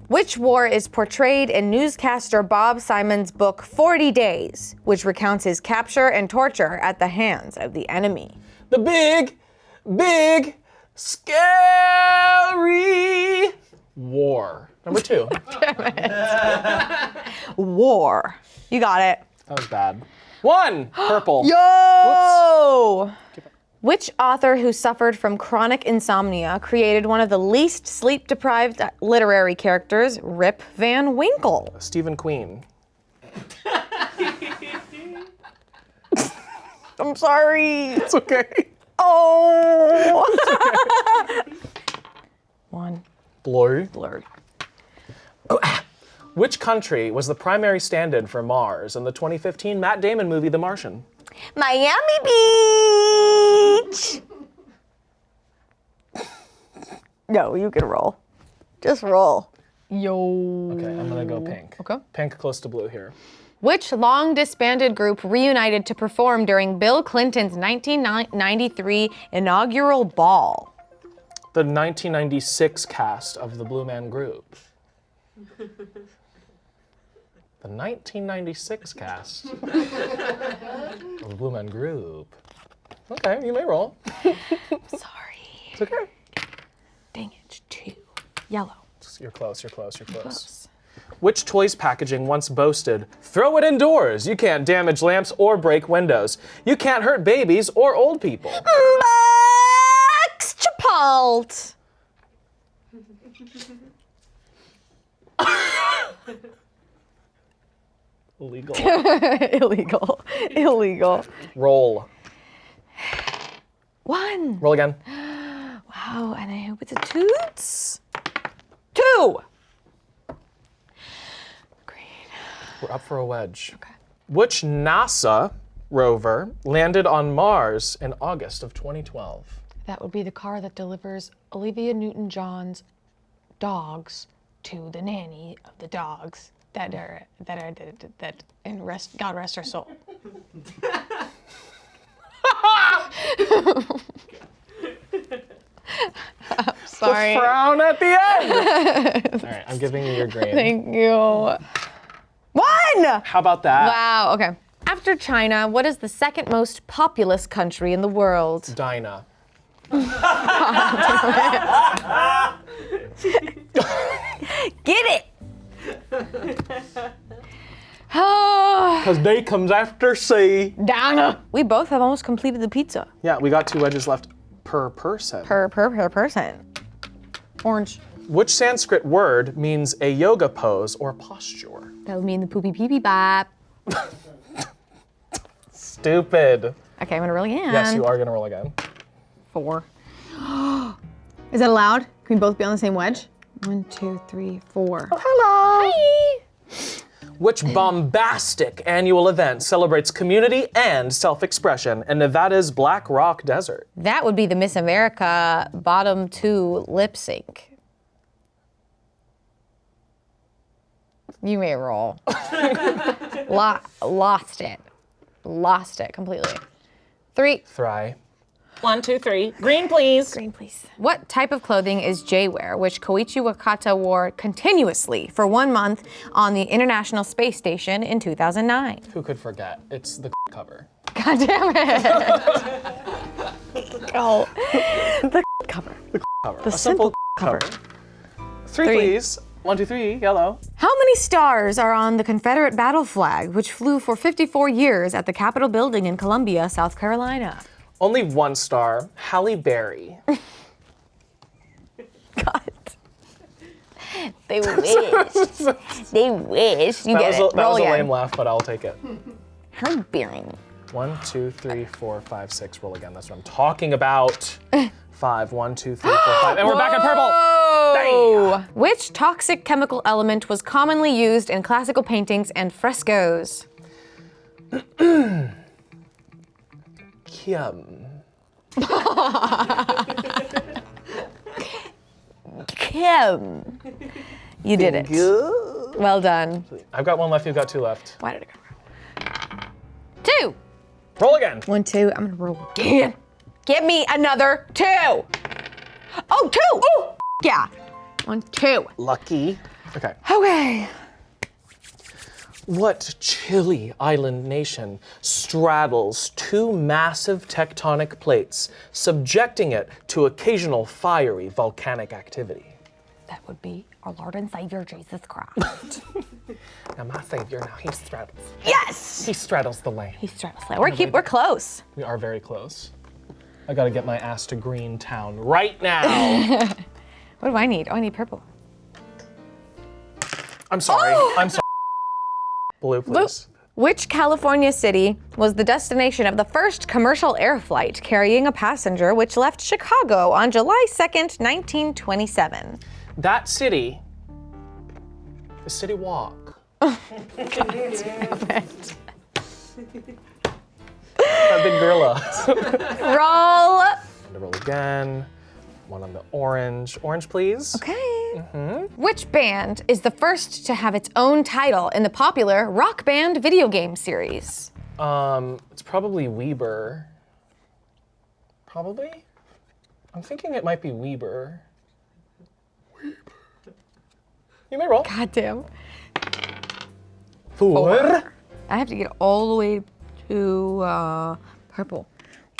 Which war is portrayed in newscaster Bob Simon's book 40 Days, which recounts his capture and torture at the hands of the enemy? The big, scary war. Number 2. War. You got it. That was bad. 1. Purple. Yo! Which author who suffered from chronic insomnia created one of the least sleep-deprived literary characters, Rip Van Winkle? Stephen Queen. I'm sorry. It's okay. Oh! 1. Blue. Blurred. Which country was the primary stand-in for Mars in the 2015 Matt Damon movie The Martian? Miami Beach! No, you can roll. Just roll. Yo. Okay, I'm gonna go pink. Okay. Pink close to blue here. Which long disbanded group reunited to perform during Bill Clinton's 1993 inaugural ball? The 1996 cast of the Blue Man Group. The 1996 cast of the Blue Man Group. Okay, you may roll. Sorry. It's okay. Dang it. 2. Yellow. You're close. Which toy's packaging once boasted, "Throw it indoors. You can't damage lamps or break windows. You can't hurt babies or old people." Max Chipolt. Illegal. Illegal. Roll. 1. Roll again. Wow, and I hope it's a toots. 2. Green. We're up for a wedge. Okay. Which NASA rover landed on Mars in August of 2012? That would be the car that delivers Olivia Newton-John's dogs to the nanny of the dogs that and God rest her soul. Sorry. The frown at the end. All right, I'm giving you your green. Thank you. 1. How about that? Wow. Okay. After China, what is the second most populous country in the world? Dinah. Get it. Oh, Because day comes after C. Donna. We both have almost completed the pizza. Yeah, we got 2 wedges left per person. Per person. Orange. Which Sanskrit word means a yoga pose or posture? That would mean the poopy pee pee bop. Stupid. Okay, I'm gonna roll again. Yes, you are gonna roll again. 4. Is that allowed? Can we both be on the same wedge? 1, 2, 3, 4. Oh, hello. Hi. Which bombastic annual event celebrates community and self-expression in Nevada's Black Rock Desert? That would be the Miss America bottom 2 lip sync. You may roll. Lost it. Lost it completely. 3. Thry. 1, 2, 3. Green, please. Green, please. What type of clothing is J-wear, which Koichi Wakata wore continuously for 1 month on the International Space Station in 2009? Who could forget? It's the cover. God damn it. Oh. The cover. Cover. The A simple cover. 3, 3. please. 1, 2, 3. Yellow. How many stars are on the Confederate battle flag, which flew for 54 years at the Capitol building in Columbia, South Carolina? Only 1 star. Halle Berry. God. They wish. They wish. You get it. That Roll was a again. lame laugh, but I'll take it. Her bearing. 1, 2, 3, 4, 5, 6. Roll again. That's what I'm talking about. 5. 1, 2, 3, 4, 5. And we're back at purple. Whoa! Which toxic chemical element was commonly used in classical paintings and frescoes? Kim. Kim. You did it. Well done. I've got one left, you've got two left. Why did it go? 2. Roll again. 1, 2. I'm gonna roll again. Give me another 2. Oh, 2. Oh, yeah. 1, 2. Lucky. Okay. Okay. What chilly island nation straddles two massive tectonic plates, subjecting it to occasional fiery volcanic activity? That would be our Lord and Savior Jesus Christ. Now my savior, now he straddles. Yes. He straddles the land. He's trying to slay. We're close. We are very close. I gotta get my ass to Greentown right now. What do I need? Oh, I need purple. I'm sorry. I'm sorry. Blue, please. Which California city was the destination of the first commercial air flight carrying a passenger which left Chicago on July 2nd, 1927? That city is City Walk. God damn it. That big gorilla. Roll. And roll again. One on the orange. Orange, please. Okay. Which band is the first to have its own title in the popular Rock Band video game series? It's probably Weber. Probably? I'm thinking it might be Weber. You may roll. God damn. 4. I have to get all the way to purple.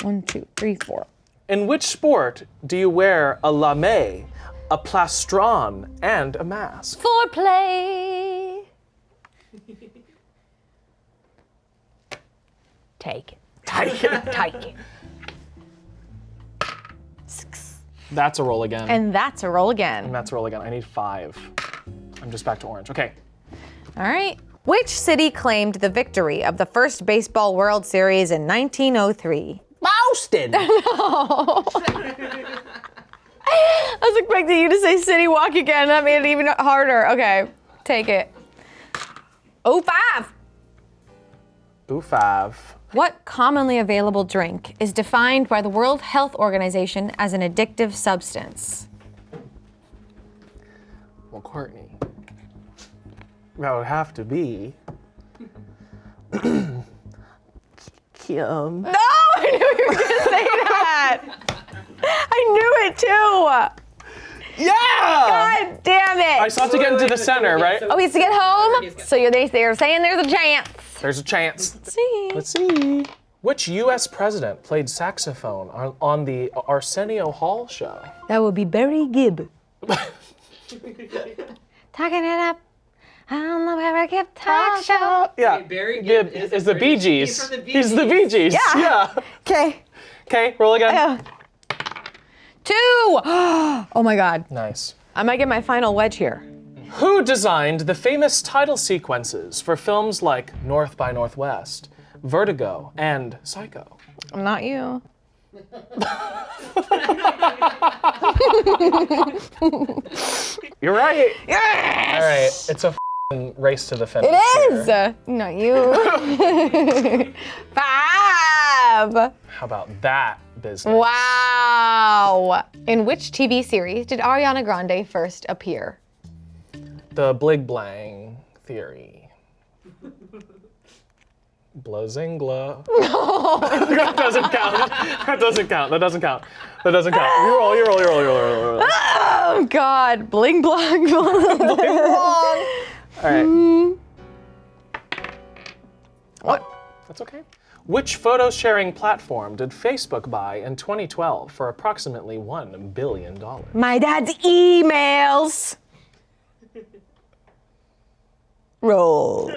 1, 2, 3, 4. In which sport do you wear a lame, a plastron, and a mask? Foreplay. Take it. Take it. Take it. 6. That's a roll again. And that's a roll again. And that's a roll again. I need 5. I'm just back to orange. Okay. All right. Which city claimed the victory of the first Baseball World Series in 1903? Boston! I was expecting you to say City Walk again. That made it even harder. Okay, take it. 05. Ooh, 5. What commonly available drink is defined by the World Health Organization as an addictive substance? Well, Courtney, that would have to be Kim. No, I knew you were gonna say that. I knew it too. Yeah! God damn it. I still have to get into the center, right? Oh, he has to get home? So they're saying there's a chance. There's a chance. Let's see. Let's see. Which U.S. president played saxophone on the Arsenio Hall show? That would be Barry Gibb. Talking it up. On the Barry Gibb talk show. Yeah. Barry Gibb is the Bee Gees. He's from the Bee He's the Bee Gees. Yeah. Okay. Okay, roll again. 2. Oh my God. Nice. I might get my final wedge here. Who designed the famous title sequences for films like North by Northwest, Vertigo, and Psycho? Not you. You're right. Yes! All right, it's a race to the finish. It here. is. Not you. 5. How about that business? Wow. In which TV series did Ariana Grande first appear? The Blig Blang theory. Blazingla. No. That doesn't count. That doesn't count. That doesn't count. That doesn't count. You roll, you roll, you roll, you roll, you roll. Oh God, bling blong. Bling blong. All right. What? That's okay. Which photo sharing platform did Facebook buy in 2012 for approximately $1 billion? My dad's emails. Roll.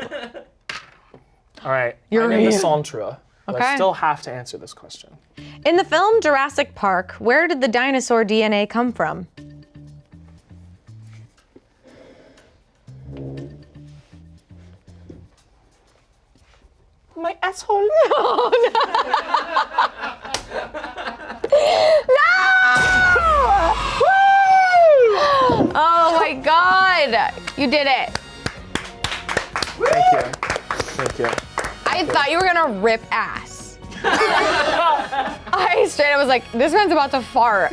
All right. You're I'm in the in. Santra, but Okay. I still have to answer this question. In the film Jurassic Park, where did the dinosaur DNA come from? My asshole. Oh my God! You did it. Thank you. Thank you. I thought you were gonna rip ass. I straight up was like, this man's about to fart.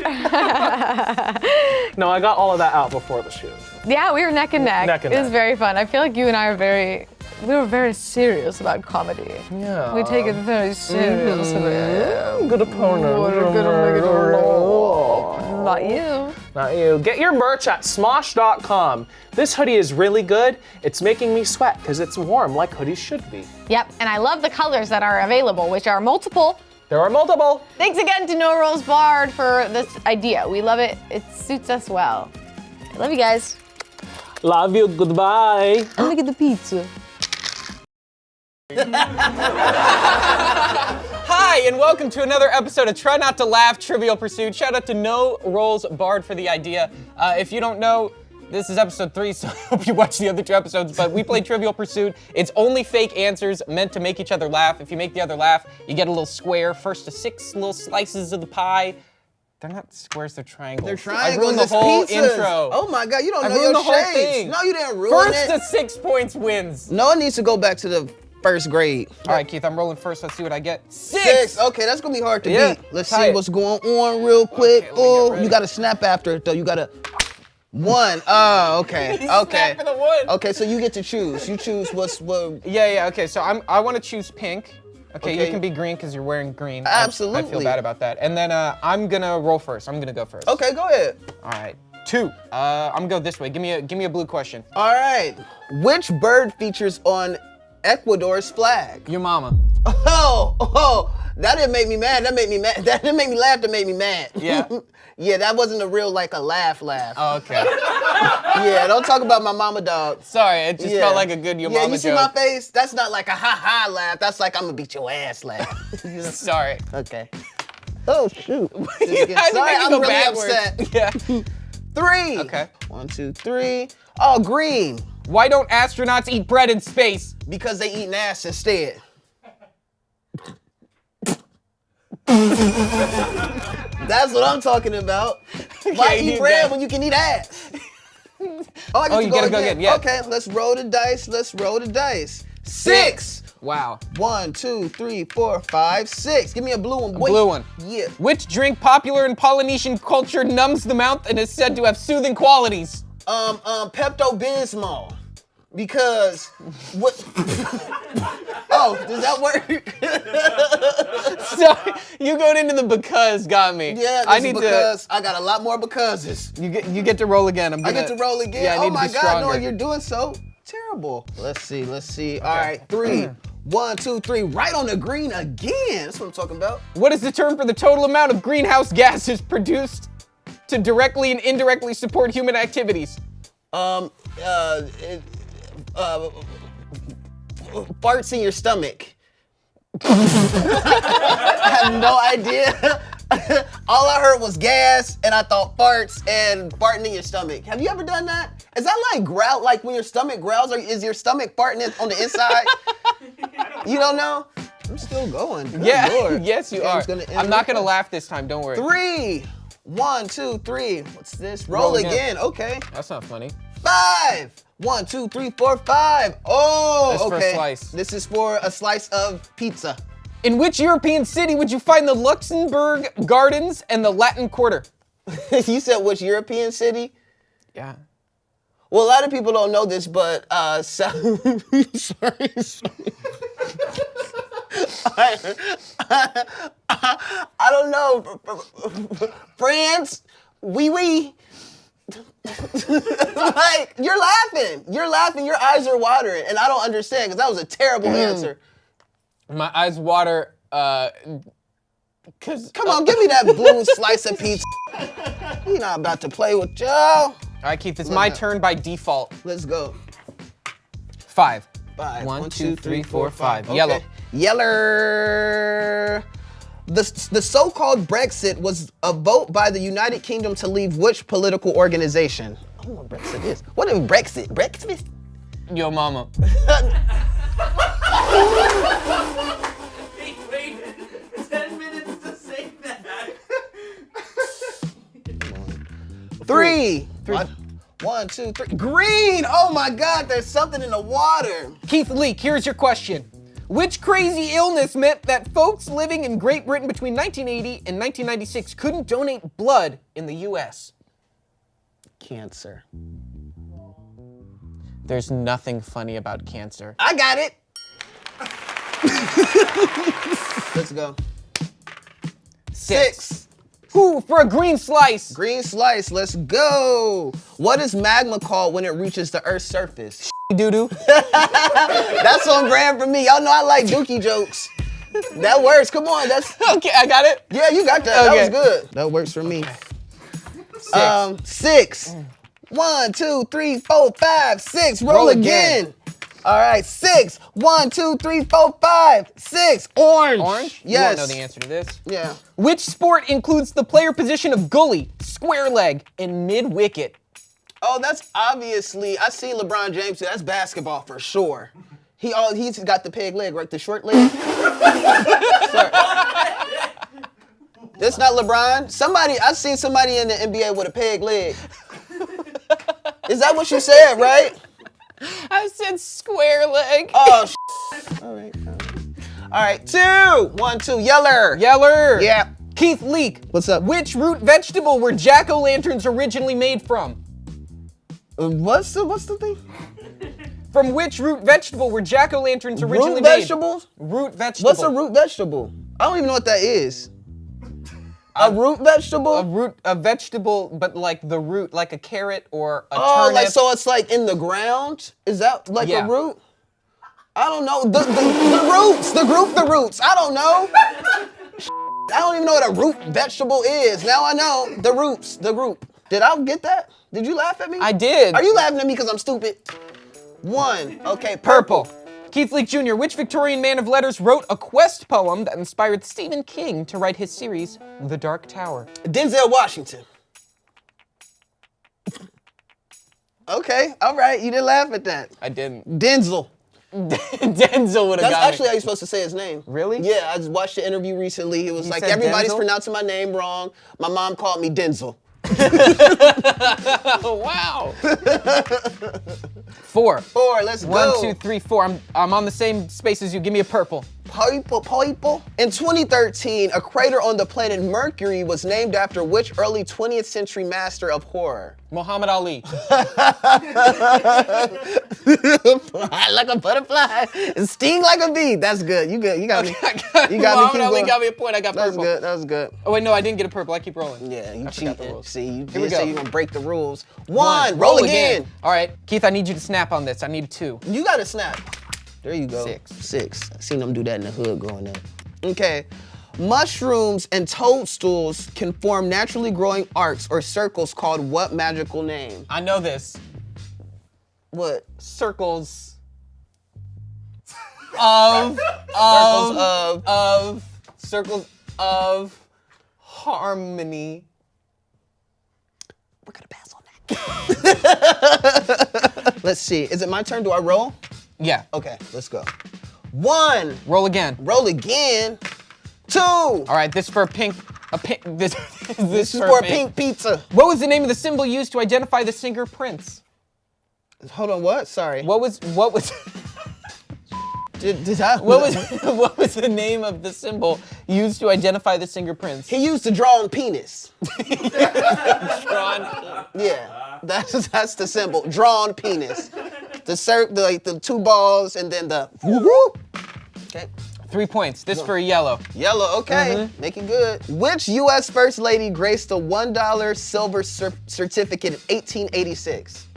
No, I got all of that out before the shoot. Yeah, we were neck and neck. Neck and It was neck. very fun. I feel like you and I are we were very serious about comedy. Yeah. We take it very seriously. Good opponent. We're gonna make it a Not you. Not you. Get your merch at smosh.com. This hoodie is really good. It's making me sweat because it's warm like hoodies should be. Yep, and I love the colors that are available, which are multiple. There are multiple. Thanks again to No Rules Barred for this idea. We love it. It suits us well. I love you guys. Love you. Goodbye. Let me get the pizza. Hi, and welcome to another episode of Try Not to Laugh, Trivial Pursuit. Shout out to No Rolls Barred for the idea. If you don't know, this is episode 3, so I hope you watch the other 2 episodes, but we play Trivial Pursuit. It's only fake answers meant to make each other laugh. If you make the other laugh, you get a little square. First to 6 little slices of the pie. They're not squares, they're triangles. They're triangles. I ruined the It's whole pizzas. intro. Oh my God, you don't I know ruined your the whole shades. thing. No, you didn't ruin First it. to 6 points wins. No, it needs to go back to the first grade. All right, Keith, I'm rolling first. Let's see what I get. 6. 6. Okay, that's gonna be hard to Yeah, beat. Let's tie see it. what's going on real quick. Okay, let me get Oh, ready. you gotta snap after it though. You gotta 1. Oh, okay. Okay. Snap for the 1. Okay, so you get to choose. You choose what. Yeah. Okay. So I want to choose pink. Okay, Okay. you can be green because you're wearing green. I feel Absolutely. bad about that. And then I'm gonna roll first. I'm gonna go first. Okay, go ahead. All right. 2. I'm gonna go this way. Give me a blue question. All right. Which bird features on Ecuador's flag? Your mama. Oh, that didn't make me mad. That made me mad. That didn't make me laugh. That made me mad. Yeah. Yeah, that wasn't a real like a laugh. Oh, okay. Yeah, don't talk about my mama dog. Sorry, it just Yeah. felt like a good your Yeah, mama you see joke. my face? That's not like a ha-ha laugh. That's like I'm gonna beat your ass laugh. Sorry. Okay. Oh, shoot. You guys Sorry, make me I'm go really backwards. upset. Yeah. 3. Okay. 1, 2, 3. Oh, green. Why don't astronauts eat bread in space? Because they eat ass instead. That's what I'm talking about. Why you eat bread got- when you can eat ass? Oh, I get Oh, to you go gotta go again, yeah. Okay, let's roll the dice. Let's roll the dice. 6. Wow. 1, 2, 3, 4, 5, 6. Give me a blue one, boy. Blue one. Yeah. Which drink popular in Polynesian culture numbs the mouth and is said to have soothing qualities? Pepto-Bismol. Because what? Oh, does that work? Sorry, you going into the because got me. Yeah, I this need is because I got a lot more becauses. to. You get to roll again. I get to roll again. Yeah, I need oh my to be God, no, stronger. you're doing so terrible. Let's see. All right, 3. 1, 2, 3. Right on the green again. That's what I'm talking about. What is the term for the total amount of greenhouse gases produced to directly and indirectly support human activities? Farts in your stomach. I have no idea. All I heard was gas, and I thought farts and farting in your stomach. Have you ever done that? Is that like growl? Like when your stomach growls, or is your stomach farting on the inside? You don't know? I'm still going. Good Yeah, Lord. yes you Game's are. gonna end I'm not real gonna fast. laugh this time. Don't worry. 3. 1, 2, 3. What's this? Roll Roll again. again. Okay. That's not funny. 5. 1, 2, 3, 4, 5. Oh, That's for a okay. slice. This is for a slice of pizza. In which European city would you find the Luxembourg Gardens and the Latin Quarter? You said which European city? Yeah. Well, a lot of people don't know this, but sorry. I don't know. France, oui. Like, you're laughing. Your eyes are watering, and I don't understand because that was a terrible answer. My eyes water, cause. Come on, give me that blue slice of pizza. You're not about to play with y'all. All right, Keith, it's my turn by default. Let's go. 5. 5. 1, 2, 3, 4, 5. Okay. Yellow. Yeller. The so-called Brexit was a vote by the United Kingdom to leave which political organization? I don't know what Brexit is. What is Brexit? Brexit? Yo, mama. Wait, 10 minutes to say that. 3. 1, 2, 3. Green! Oh my God, there's something in the water. Keith Leak, here's your question. Which crazy illness meant that folks living in Great Britain between 1980 and 1996 couldn't donate blood in the US? Cancer. There's nothing funny about cancer. I got it. Let's go. 6. Who for a green slice? Green slice, let's go. What is magma called when it reaches the Earth's surface? Doo-doo. That's on brand for me. Y'all know I like dookie jokes. That works, come on, that's... Okay, I got it. Yeah, you got that, Okay. that was good. That works for me. 6. 1, 2, 3, 4, 5, 6. Roll again. All right, 6. 1, 2, 3, 4, 5, 6. Orange. Orange? Yes. You won't know the answer to this. Yeah. Which sport includes the player position of goalie, square leg, and mid-wicket? Oh, that's obviously, I see LeBron James, that's basketball for sure. He's got the peg leg, right? The short leg? Sorry. This not LeBron? I've seen somebody in the NBA with a peg leg. Is that what you said, right? I said square leg. Oh, all right. All right, 2. 1, 2, Yeller. Yeller. Yeah. Keith Leak. What's up? Which root vegetable were jack-o'-lanterns originally made from? What's the thing? From which root vegetable were jack-o'-lanterns originally Root made? vegetables? Root vegetable. What's a root vegetable? I don't even know what that is. A root vegetable? A vegetable, but like the root, like a carrot or a Oh, turnip. like so it's like in the ground? Is that like Yeah. a root? I don't know. The roots. The roots. I don't know. I don't even know what a root vegetable is. Now I know. The roots. The group. Did I get that? Did you laugh at me? I did. Are you laughing at me because I'm stupid? 1. Okay, Purple. Keith Leak Jr., which Victorian man of letters wrote a quest poem that inspired Stephen King to write his series, The Dark Tower? Denzel Washington. Okay, all right. You didn't laugh at that. I didn't. Denzel. Denzel would have That's got actually how you're supposed to say his name. Really? Yeah, I just watched the interview recently. It was You like, said everybody's Denzel? pronouncing my name wrong. My mom called me Denzel. Oh, wow. 4. 4, let's go. 1, 2, 3, 4. I'm on the same space as you. Give me a purple. Purple. In 2013, a crater on the planet Mercury was named after which early 20th century master of horror? Muhammad Ali. Like a butterfly, and sting like a bee. That's good. You good. You got me. You got me. Muhammad Keep Ali going. got me a point. I got That's purple. good. That was good. Oh, wait, no, I didn't get a purple. I keep rolling. Yeah, you I forgot the cheated. rules. See, you Here we did say go. you're gonna break the rules. 1. Roll again. All right, Keith, I need you to snap on this. I need a 2. You got to snap. There you go. 6. 6. I seen them do that in the hood growing up. Okay. Mushrooms and toadstools can form naturally growing arcs or circles called what magical name? I know this. What? Circles circles of harmony. We're gonna pass on that. Let's see. Is it my turn? Do I roll? Yeah. Okay, let's go. 1. Roll again. Roll again. 2. All right, this for pink. This This is for a pink pizza. What was the name of the symbol used to identify the singer Prince? Hold on, what? Sorry. What was Did I? what was the name of the symbol used to identify the singer Prince? He used to draw on penis. Drawn. Yeah, that's the symbol. Drawn penis. The 2 balls and then the whoop. Okay. 3 points. This for a yellow. Yellow, okay. Make it good. Which U.S. First Lady graced a $1 silver certificate in 1886?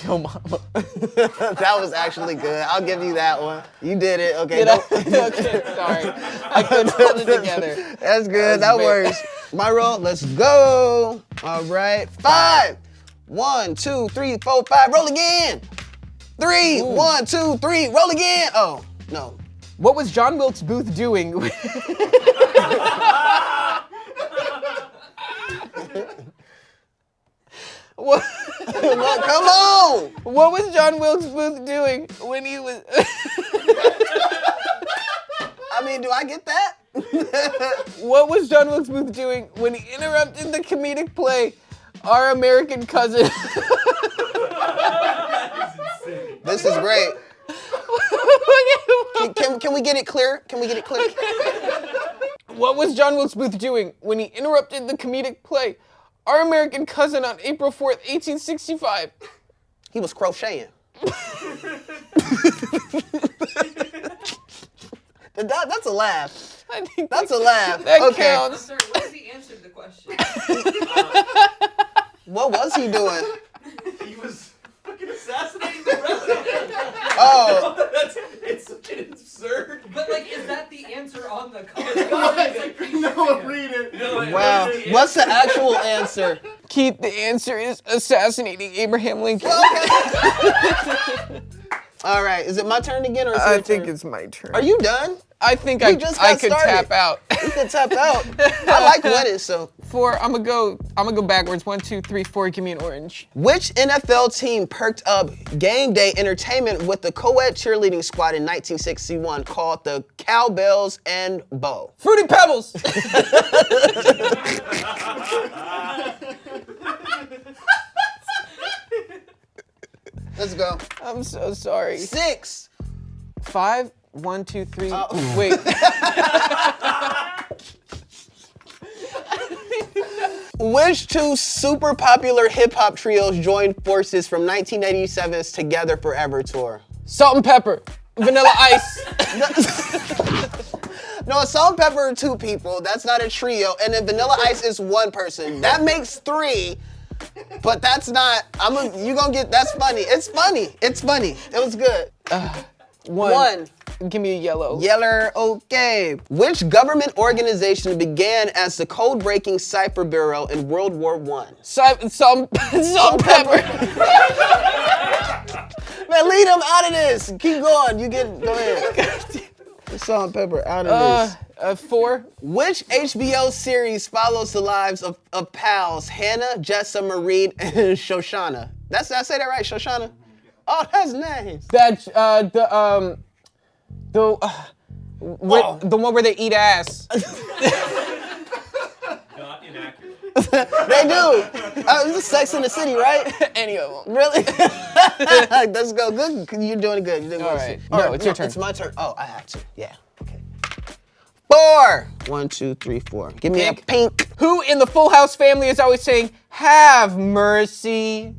Yo, mama. That was actually good. I'll give you that one. You did it. Okay. Okay, sorry. I couldn't hold it together. That's good. That works. My roll. Let's go. All right. 5. 1, 2, 3, 4, 5. Roll again. 3. Ooh. 1, 2, 3. Roll again. Oh, no. What was John Wilkes Booth doing? What? Come on. What was John Wilkes Booth doing when he was? I mean, do I get that? What was John Wilkes Booth doing when he interrupted the comedic play, Our American Cousin? This is great. Can we get it clear? Can we get it clear? What was John Wilkes Booth doing when he interrupted the comedic play Our American Cousin on April 4th, 1865? He was crocheting. That's a laugh. I think That's a laugh. that Okay. counts. Sir, what is the answer to the question? What was he doing? He was fucking assassinating the president. Oh. It's such an absurd. But like, is that the answer on the card? No, read it. No, Wow. What's the actual answer? Keith, the answer is assassinating Abraham Lincoln. All right. Is it my turn again, or is it I your think turn? it's my turn. Are you done? I think We I just got could started. tap out. You can tap out. I like winning, so. 4. I'm gonna go backwards. 1, 2, 3, 4. Give me an orange. Which NFL team perked up game day entertainment with the co-ed cheerleading squad in 1961 called the Cowbells and Bow? Fruity Pebbles. Let's go. I'm so sorry. 6. 5. 1, 2, 3. Wait. Which two super popular hip hop trios joined forces from 1987's Together Forever tour? Salt and pepper. Vanilla Ice. No, Salt and Pepper are 2 people. That's not a trio. And then Vanilla Ice is 1 person. That makes 3. But that's not. You gonna get. That's funny. It's funny. It's funny. It was good. 1. Give me a yellow. Yeller, okay. Which government organization began as the code-breaking Cipher Bureau in World War I? Salt and pepper. Man, lead them out of this. Keep going. Go ahead. Salt and Pepper out of this. 4. Which HBO series follows the lives of pals Hannah, Jessa, Marie, and Shoshana? Did I say that right, Shoshana? Oh, that's nice. That's the one where they eat ass. Not inaccurate. They do. This is Sex in the City, right? Any of them. Really? Let's go. Good. You're doing good. You're doing All good. right. All No, it's your turn. It's my turn. Oh, I have to. Yeah. Okay. 4. 1, 2, 3, 4. Give me a pink. Who in the Full House family is always saying, "Have mercy"?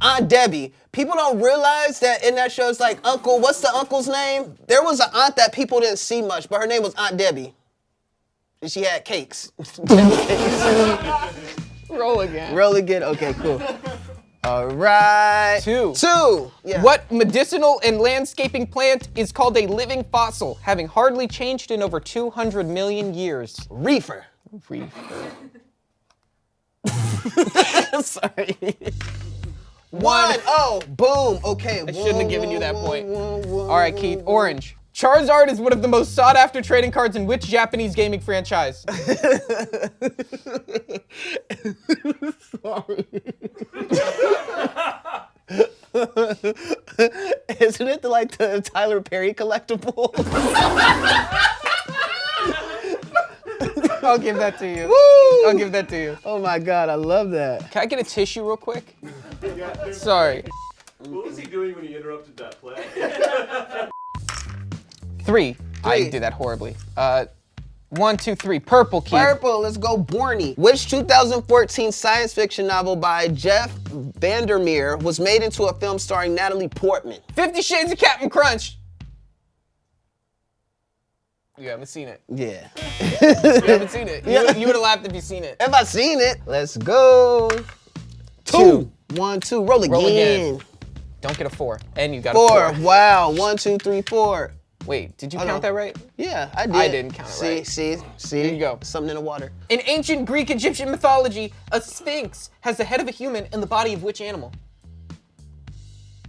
Aunt Debbie. People don't realize that in that show it's like Uncle. What's the uncle's name? There was an aunt that people didn't see much, but her name was Aunt Debbie. And she had cakes. Roll again. Roll again. Okay, cool. All right. 2. 2. Yeah. What medicinal and landscaping plant is called a living fossil, having hardly changed in over 200 million years? Reefer. Sorry. 1. Oh, boom. Okay. I shouldn't have given you that point. All right, Keith. Orange. Charizard is one of the most sought-after trading cards in which Japanese gaming franchise? Sorry. Isn't it like the Tyler Perry collectible? I'll give that to you. Woo! I'll give that to you. Oh my God, I love that. Can I get a tissue real quick? Sorry. What was he doing when he interrupted that play? 3. I did that horribly. 1, 2, 3. Purple, Keith. Purple, let's go Borny. Which 2014 science fiction novel by Jeff Vandermeer was made into a film starring Natalie Portman? 50 Shades of Captain Crunch. You haven't seen it. Yeah. You haven't seen it. You would have laughed if you seen it. Have I seen it? Let's go. 2. 1, 2. Roll again. Roll again. Don't get a 4. And you got 4. a 4. Wow. 1, 2, 3, 4. Wait, did you Hold on. count that right? Yeah, I did. I didn't count it see, right. See. There you go. Something in the water. In ancient Greek Egyptian mythology, a sphinx has the head of a human and the body of which animal?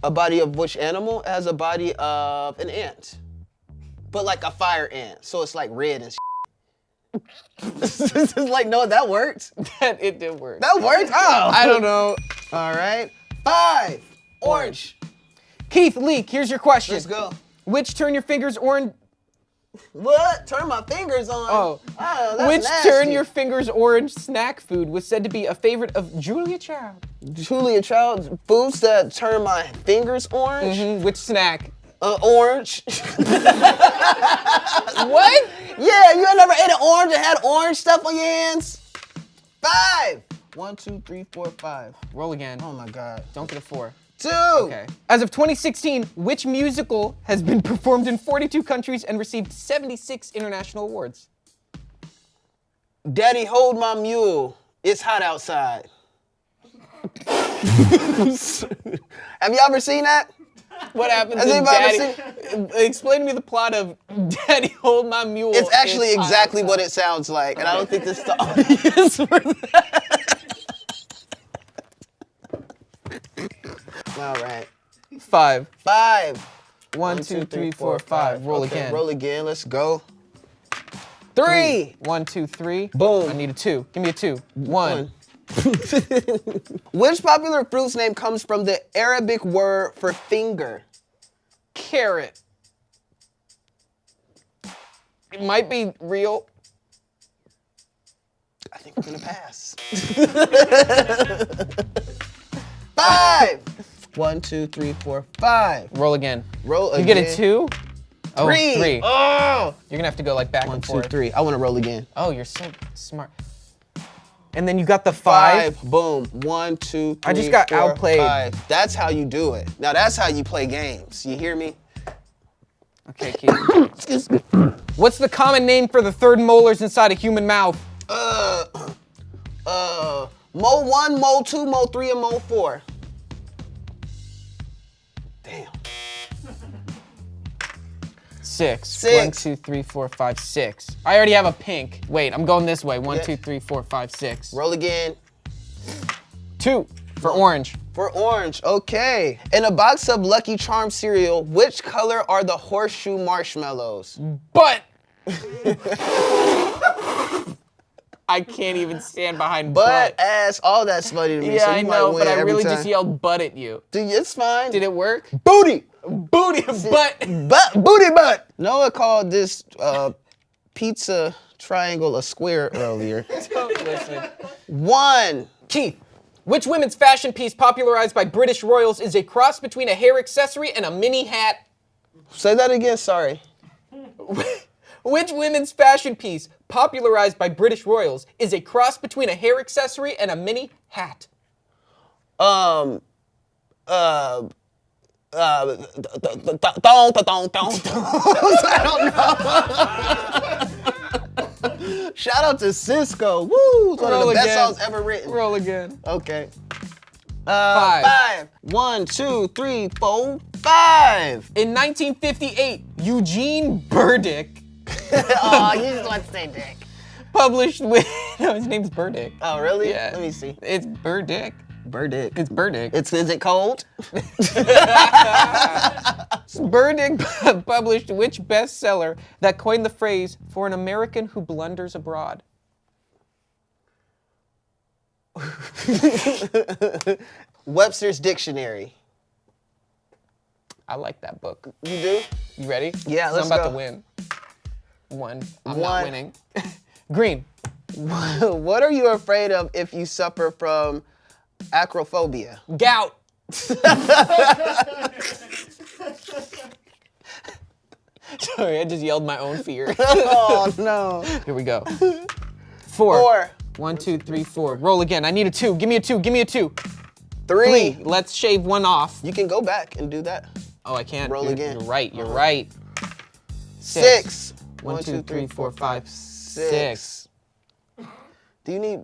A body of which animal? It has a body of an ant. But like a fire ant. So it's like red and It's like, no, that worked. It did work. That worked? Oh. I don't know. All right. 5. Orange. Keith, Leek, here's your question. Let's go. Which turn your fingers orange? What? Turn my fingers on. Oh. That's Which nasty. turn your fingers orange snack food was said to be a favorite of Julia Child? Julia Child, foods that turn my fingers orange. Which snack? Orange. What? Yeah, you ain't never ate an orange and had orange stuff on your hands? 5. 1, 2, 3, 4, 5. Roll again. Oh my God. Don't get a 4. 2. Okay. As of 2016, which musical has been performed in 42 countries and received 76 international awards? Daddy, hold my mule. It's hot outside. Have you ever seen that? What happens Has in anybody Daddy? Explain to me the plot of Daddy Hold My Mule. It's actually exactly what it sounds like, and I don't think this is the audience for that. All right. 5. 5. 1, 2, 3, 4, 5. Roll Okay, again. roll again. Let's go. 3. 1, 2, 3. Boom. I need a 2. Give me a 2. 1. Which popular fruit's name comes from the Arabic word for finger? Carrot. It might be real. I think we're gonna pass. 5. 1, 2, 3, 4, 5. Roll again. Roll You again. get a 2? 3. Oh, 3. Oh. You're gonna have to go like back 1, and 2, forth. 3. I want to roll again. Oh, you're so smart. And then you got the 5. Boom. 1, 2, 3. I just got 4, outplayed. 5. That's how you do it. Now that's how you play games. You hear me? Okay, Keith. What's the common name for the third molars inside a human mouth? Mole 1, Mole 2, Mole 3, and Mole 4. Damn. 6. 6. 1, 2, 3, 4, 5, 6. I already have a pink. Wait, I'm going this way. 1, Yeah. 2, 3, 4, 5, 6. Roll again. 2 for orange. For orange, okay. In a box of Lucky Charms cereal, which color are the horseshoe marshmallows? But I can't even stand behind Butt, ass, all that's funny to me. Yeah, so you I might know, win but I every really time. just yelled butt at you. Dude, it's fine. Did it work? Booty! Booty butt. Booty butt! Noah called this pizza triangle a square earlier. Don't listen. 1. Keith, which women's fashion piece popularized by British royals is a cross between a hair accessory and a mini hat? Say that again, sorry. Which women's fashion piece popularized by British royals is a cross between a hair accessory and a mini hat? Thong. I don't know. Shout out to Cisco. Woo! It's one of the best songs ever written. Roll again. Okay. 5. 5. 1, 2, 3, 4, 5. In 1958, Eugene Burdick Oh, you just want to say dick. published with... No, his name's Burdick. Oh, really? Yeah. Let me see. It's Burdick. Burdick. It's Burdick. Is it cold? Burdick published which bestseller that coined the phrase "for an American who blunders abroad"? Webster's Dictionary. I like that book. You do? You ready? Yeah, 'Cause let's I'm about go. to win. 1. I'm One. not winning. Green. What are you afraid of if you suffer from acrophobia? Gout. Sorry, I just yelled my own fear. Oh, no. Here we go. 4. 4. 1, 2, 3, 4. Roll again. I need a 2. Give me a 2. Give me a 2. 3. 3. Let's shave 1 off. You can go back and do that. Oh, I can't. Roll again. You're right. You're right. 6. 1, 2, 3, 4, 5, 6. Do you need...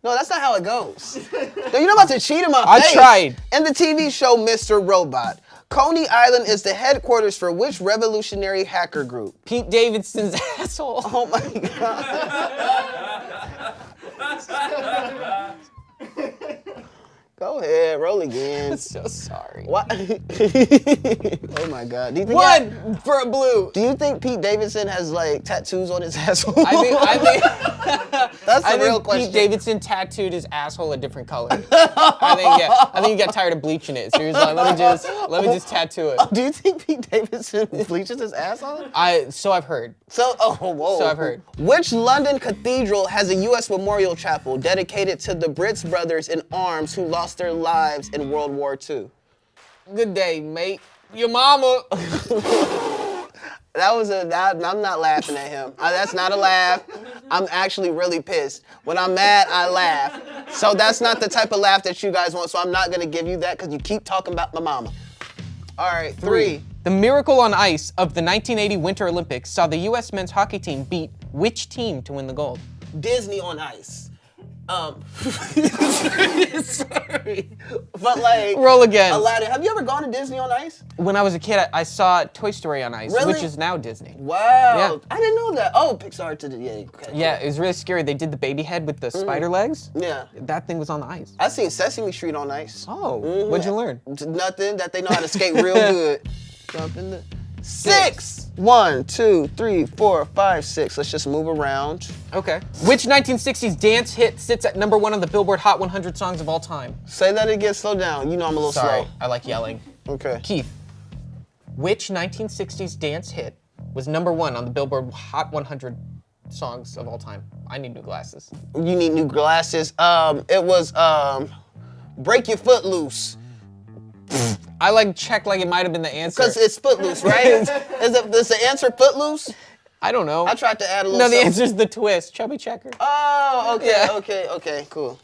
No, that's not how it goes. No, you're not about to cheat in my I face. tried. In the TV show Mr. Robot, Coney Island is the headquarters for which revolutionary hacker group? Pete Davidson's asshole. Oh my God. Go ahead, roll again. I'm so sorry. What? Oh my God. Do you think 1 for a blue. Do you think Pete Davidson has like tattoos on his asshole? I think That's the I real think question. Pete Davidson tattooed his asshole a different color. I think he got tired of bleaching it. So he was like, let me just tattoo it. Do you think Pete Davidson bleaches his asshole? So I've heard. Whoa. So I've heard. Which London cathedral has a U.S. memorial chapel dedicated to the Brits brothers in arms who lost their lives in World War II? Good day, mate. Your mama. I'm not laughing at him. That's not a laugh. I'm actually really pissed. When I'm mad, I laugh. So that's not the type of laugh that you guys want, so I'm not gonna give you that because you keep talking about my mama. All right, 3. The Miracle on Ice of the 1980 Winter Olympics saw the U.S. men's hockey team beat which team to win the gold? Disney on Ice. Sorry. But like, Roll again. Aladdin. Have you ever gone to Disney on Ice? When I was a kid, I saw Toy Story on Ice, Really? which is now Disney. Wow. Yeah. I didn't know that. Oh, Pixar did it. Yeah. Okay, Yeah, it was really scary. They did the baby head with the spider legs. Yeah. That thing was on the ice. I seen Sesame Street on Ice. Oh, what'd you learn? Nothing. That they know how to skate real good. Jump in the 6. 1, 2, 3, 4, 5, 6. Let's just move around. Okay. Which 1960s dance hit sits at #1 on the Billboard Hot 100 songs of all time? Say that again. Slow down. You know I'm a little Sorry, slow. I like yelling. Okay. Keith, which 1960s dance hit was #1 on the Billboard Hot 100 songs of all time? I need new glasses. You need new glasses. It was Break Your Foot Loose. I like checked like it might have been the answer. Because it's Footloose, right? Is the answer Footloose? I don't know. I tried to add a little No, the something. answer's the twist. Chubby Checker. Oh, okay, Yeah. okay, cool.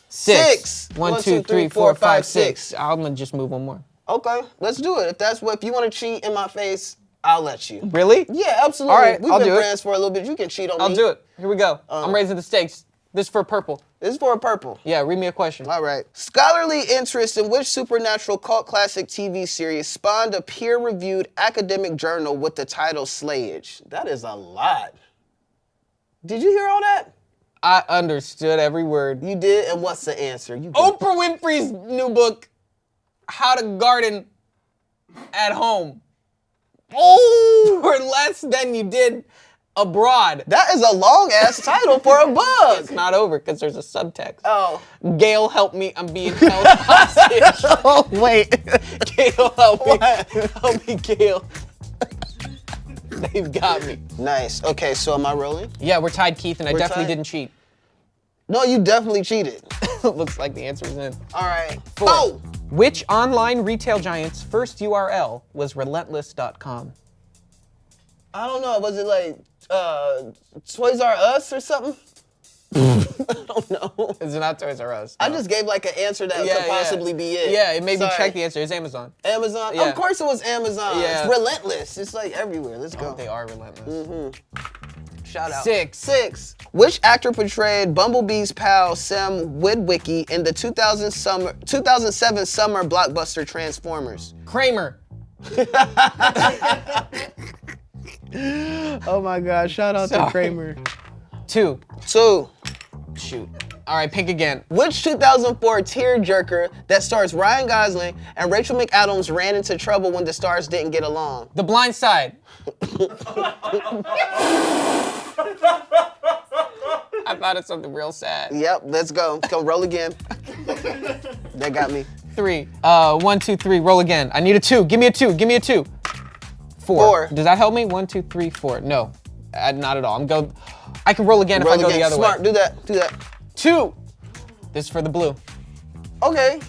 6. 1, 1, 2, 3, 4, 5, 6. I'm gonna just move one more. Okay, let's do it. If you want to cheat in my face, I'll let you. Really? Yeah, absolutely. All right, We've I'll been do it. friends for a little bit. You can cheat on me. I'll do it. Here we go. I'm raising the stakes. This is for purple. This is for a purple. Yeah, read me a question. All right. Scholarly interest in which supernatural cult classic TV series spawned a peer-reviewed academic journal with the title Slayage? That is a lot. Did you hear all that? I understood every word. You did, and what's the answer? You Oprah Winfrey's new book, How to Garden at Home. Oh, for less than you did abroad. That is a long-ass title for a book. It's not over because there's a subtext. Oh. Gail, help me. I'm being held hostage. Oh, wait. Gail, help me. What? Help me, Gail. They've got me. Nice. Okay, so am I rolling? Yeah, we're tied, Keith, and I We're definitely tied? didn't cheat. No, you definitely cheated. Looks like the answer's in. All right. 4. Oh! Which online retail giant's first URL was relentless.com? I don't know. Was it like Toys R Us or something? I don't know. It's not Toys R Us. I no. just gave like an answer that could possibly be it. Yeah, it made me Sorry. check the answer. It's Amazon. Amazon? Yeah. Of course it was Amazon. Yeah. It's relentless. It's like everywhere. Let's go. They are relentless. Shout out. 6. Which actor portrayed Bumblebee's pal Sam Witwicky in the 2007 summer blockbuster Transformers? Kramer. Oh my God! Shout out Sorry. to Kramer. 2. 2. Shoot. All right, pick again. Which 2004 tearjerker that stars Ryan Gosling and Rachel McAdams ran into trouble when the stars didn't get along? The Blind Side. I thought it's something real sad. Yep, let's go. Go roll again. That got me. 3. 1, 2, 3. Roll again. I need a 2. Give me a 2. Give me a 2. 4. Does that help me? 1, 2, 3, 4. No, not at all. I can roll again Roll if I go again. the other Smart. way. Do that. Do that. 2. This is for the blue. Okay.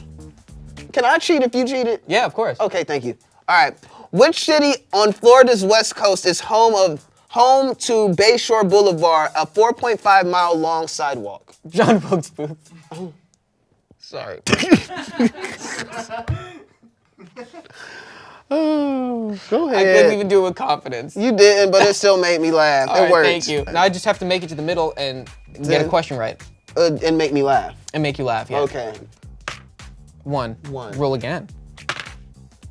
Can I cheat if you cheated? Yeah, of course. Okay, thank you. All right. Which city on Florida's west coast is home to Bayshore Boulevard, a 4.5-mile long sidewalk? John Wilkes Booth. Sorry. Go I ahead. couldn't even do it with confidence. You didn't, but it still made me laugh. All It right, worked. thank you. Now I just have to make it to the middle and get a Then- question right. And make me laugh. And make you laugh, yeah. Okay. 1. 1. Roll again.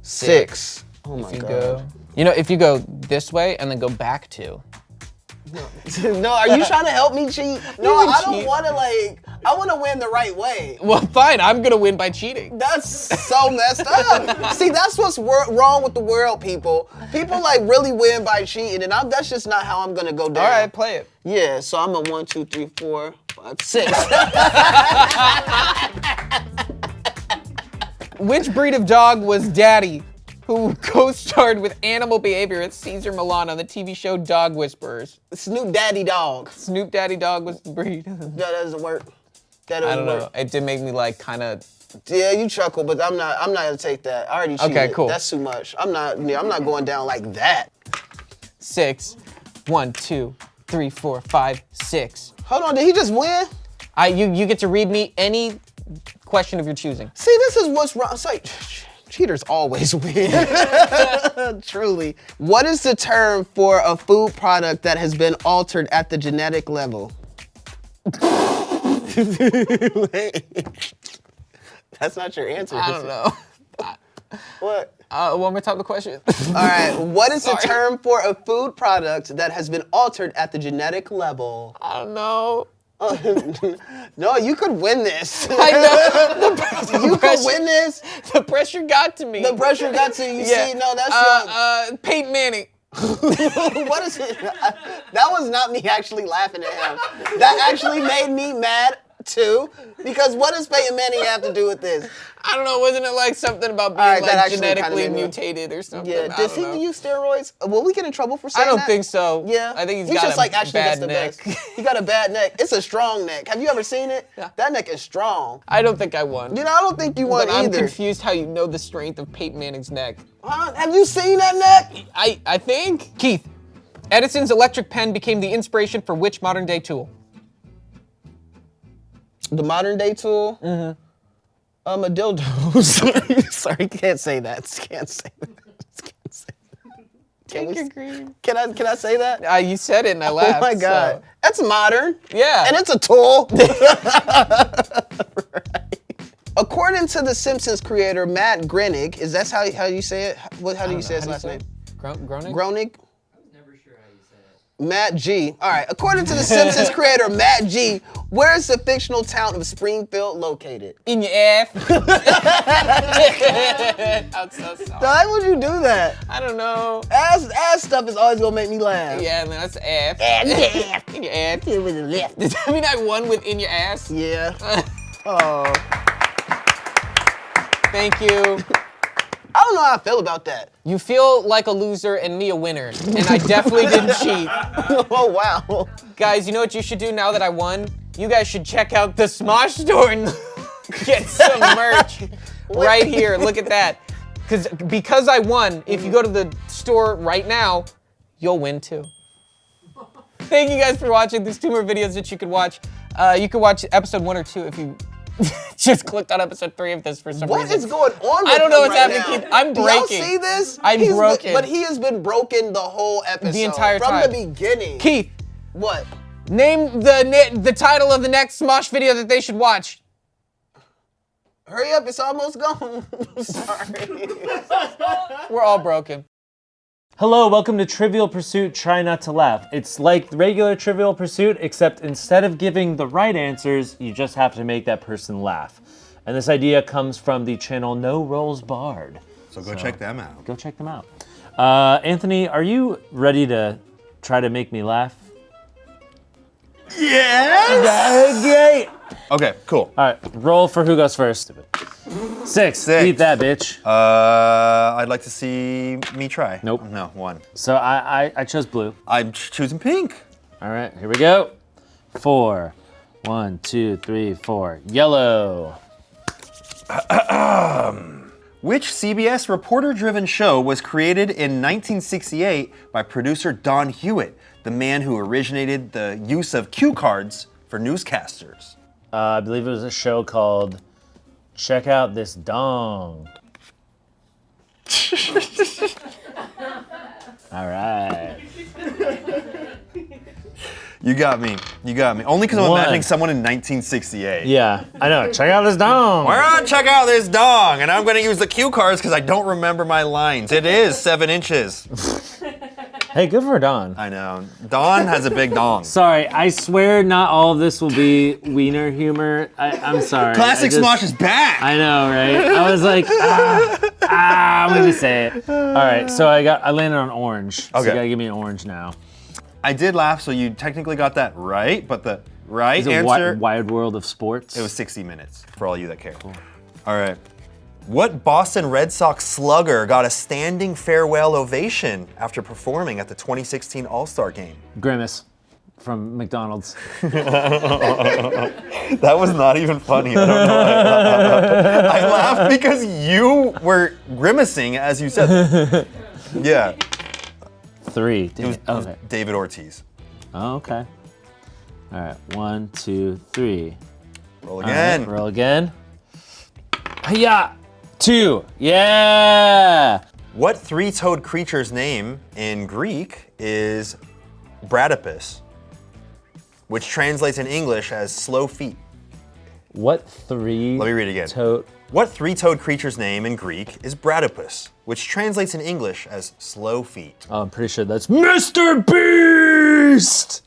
6. Oh my You God. go. You know, if you go this way and then go back 2. No, are you trying to help me cheat? No, You I don't cheat. want to I want to win the right way. Well, fine. I'm gonna win by cheating. That's so messed up. See, that's what's wrong with the world, people. People like really win by cheating, and that's just not how I'm gonna go down. All right, play it. Yeah, so I'm a 1, 2, 3, 4, 5, 6. Which breed of dog was Daddy, who co-starred with Animal Behaviorist Caesar Milan on the TV show Dog Whisperers? Snoop Daddy Dog. Snoop Daddy Dog was the breed. No, that doesn't work. That I doesn't don't work. know. It did make me like kind of Yeah, you chuckle, but I'm not gonna take that. I already cheated. Okay, cool. That's too much. I'm not going down like that. 6. 1, 2, 3, 4, 5, 6. Hold on, did he just win? You get to read me any question of your choosing. See, this is what's wrong. It's like, cheaters always win. Truly. What is the term for a food product that has been altered at the genetic level? That's not your answer. I don't know. What? One more time the question. All right. What is the term for a food product that has been altered at the genetic level? I don't know. No, you could win this. I know. You could win this. The pressure got to me. The pressure got to you. Yeah. See, no, that's your. Peyton Manning. What is it? That was not me actually laughing at him. That actually made me mad too. Because what does Peyton Manning have to do with this? I don't know. Wasn't it like something about being Alright, that like actually kinda genetically made me- mutated or something? Yeah. I Does don't know. he use steroids? Will we get in trouble for saying I don't that? think so. Yeah. I think he's got just a like actually bad gets the neck. best. He got a bad neck. It's a strong neck. Have you ever seen it? Yeah. That neck is strong. I don't think I won. You know, I don't think you won But I'm either. confused how you know the strength of Peyton Manning's neck. Huh? Have you seen that neck? I think. Keith, Edison's electric pen became the inspiration for which modern day tool? The modern day tool? Mm-hmm. A dildo. Sorry, can't say that. Can't say that. Can't say that. Can I say that? You said it and I laughed. Oh my God. so- That's modern. Yeah. And it's a tool. Right. According to The Simpsons creator Matt Groening, is that how you say it? How do you say his last name? Groening? Groening? Matt G. All right. According to The Simpsons creator Matt G, where is the fictional town of Springfield located? In your ass. I'm so sorry. Why would you do that? I don't know. Ass stuff is always gonna make me laugh. Yeah, and that's ass. Ass. In your ass. It was left. Does that mean I won with in your ass? Yeah. Oh. Thank you. I don't know how I feel about that. You feel like a loser and me a winner, and I definitely didn't cheat. Oh wow. Guys, you know what you should do now that I won? You guys should check out the Smosh store and get some merch right here. Look at that. Because I won, if you go to the store right now, you'll win too. Thank you guys for watching. There's 2 more videos that you could watch. You could watch episode 1 or 2 if you just clicked on episode 3 of this for some reason. What is going on with I don't know him what's right happening, now? Keith. I'm Do breaking. y'all see this? I'm broken. But he has been broken the whole episode. The entire from time. the beginning. Keith, What? name the title of the next Smosh video that they should watch. Hurry up, it's almost gone. Sorry. We're all broken. Hello, welcome to Trivial Pursuit, Try Not to Laugh. It's like regular Trivial Pursuit, except instead of giving the right answers, you just have to make that person laugh. And this idea comes from the channel No Rolls Barred. So go check them out. Go check them out. Anthony, are you ready to try to make me laugh? Yes! Great! Okay, cool. All right, roll for who goes first. 6. Beat that, bitch. I'd like to see me try. Nope. No, 1. So I chose blue. I'm choosing pink. All right, here we go. 4. 1, 2, 3, 4. Yellow. Which CBS reporter-driven show was created in 1968 by producer Don Hewitt, the man who originated the use of cue cards for newscasters? I believe it was a show called Check Out This Dong. All right. You got me. You got me. Only because I'm One. imagining someone in 1968. Yeah, I know. Check out this dong. We're on Check Out This Dong, and I'm going to use the cue cards because I don't remember my lines. It is 7 inches. Hey, good for Don. I know. Don has a big dong. Sorry, I swear not all of this will be wiener humor. I'm sorry. Classic Smosh is back. I know, right? I was like, I'm gonna say it. All right, so I landed on orange. So Okay. you gotta give me an orange now. I did laugh, so you technically got that right, but the right Is it answer, Wide World of Sports? it was 60 minutes for all you that care. All right. What Boston Red Sox slugger got a standing farewell ovation after performing at the 2016 All-Star Game? Grimace. from McDonald's. That was not even funny. I don't know. I laughed because you were grimacing as you said that. Yeah. 3. It was Okay. David Ortiz. Oh, okay. All right. 1, 2, 3. Roll again. All right, roll again. Hiya! 2. Yeah! What three-toed creature's name in Greek is Bradipus, which translates in English as slow feet? What 3? Let me read it again. What three-toed creature's name in Greek is Bradipus, which translates in English as slow feet? Oh, I'm pretty sure that's Mr. Beast!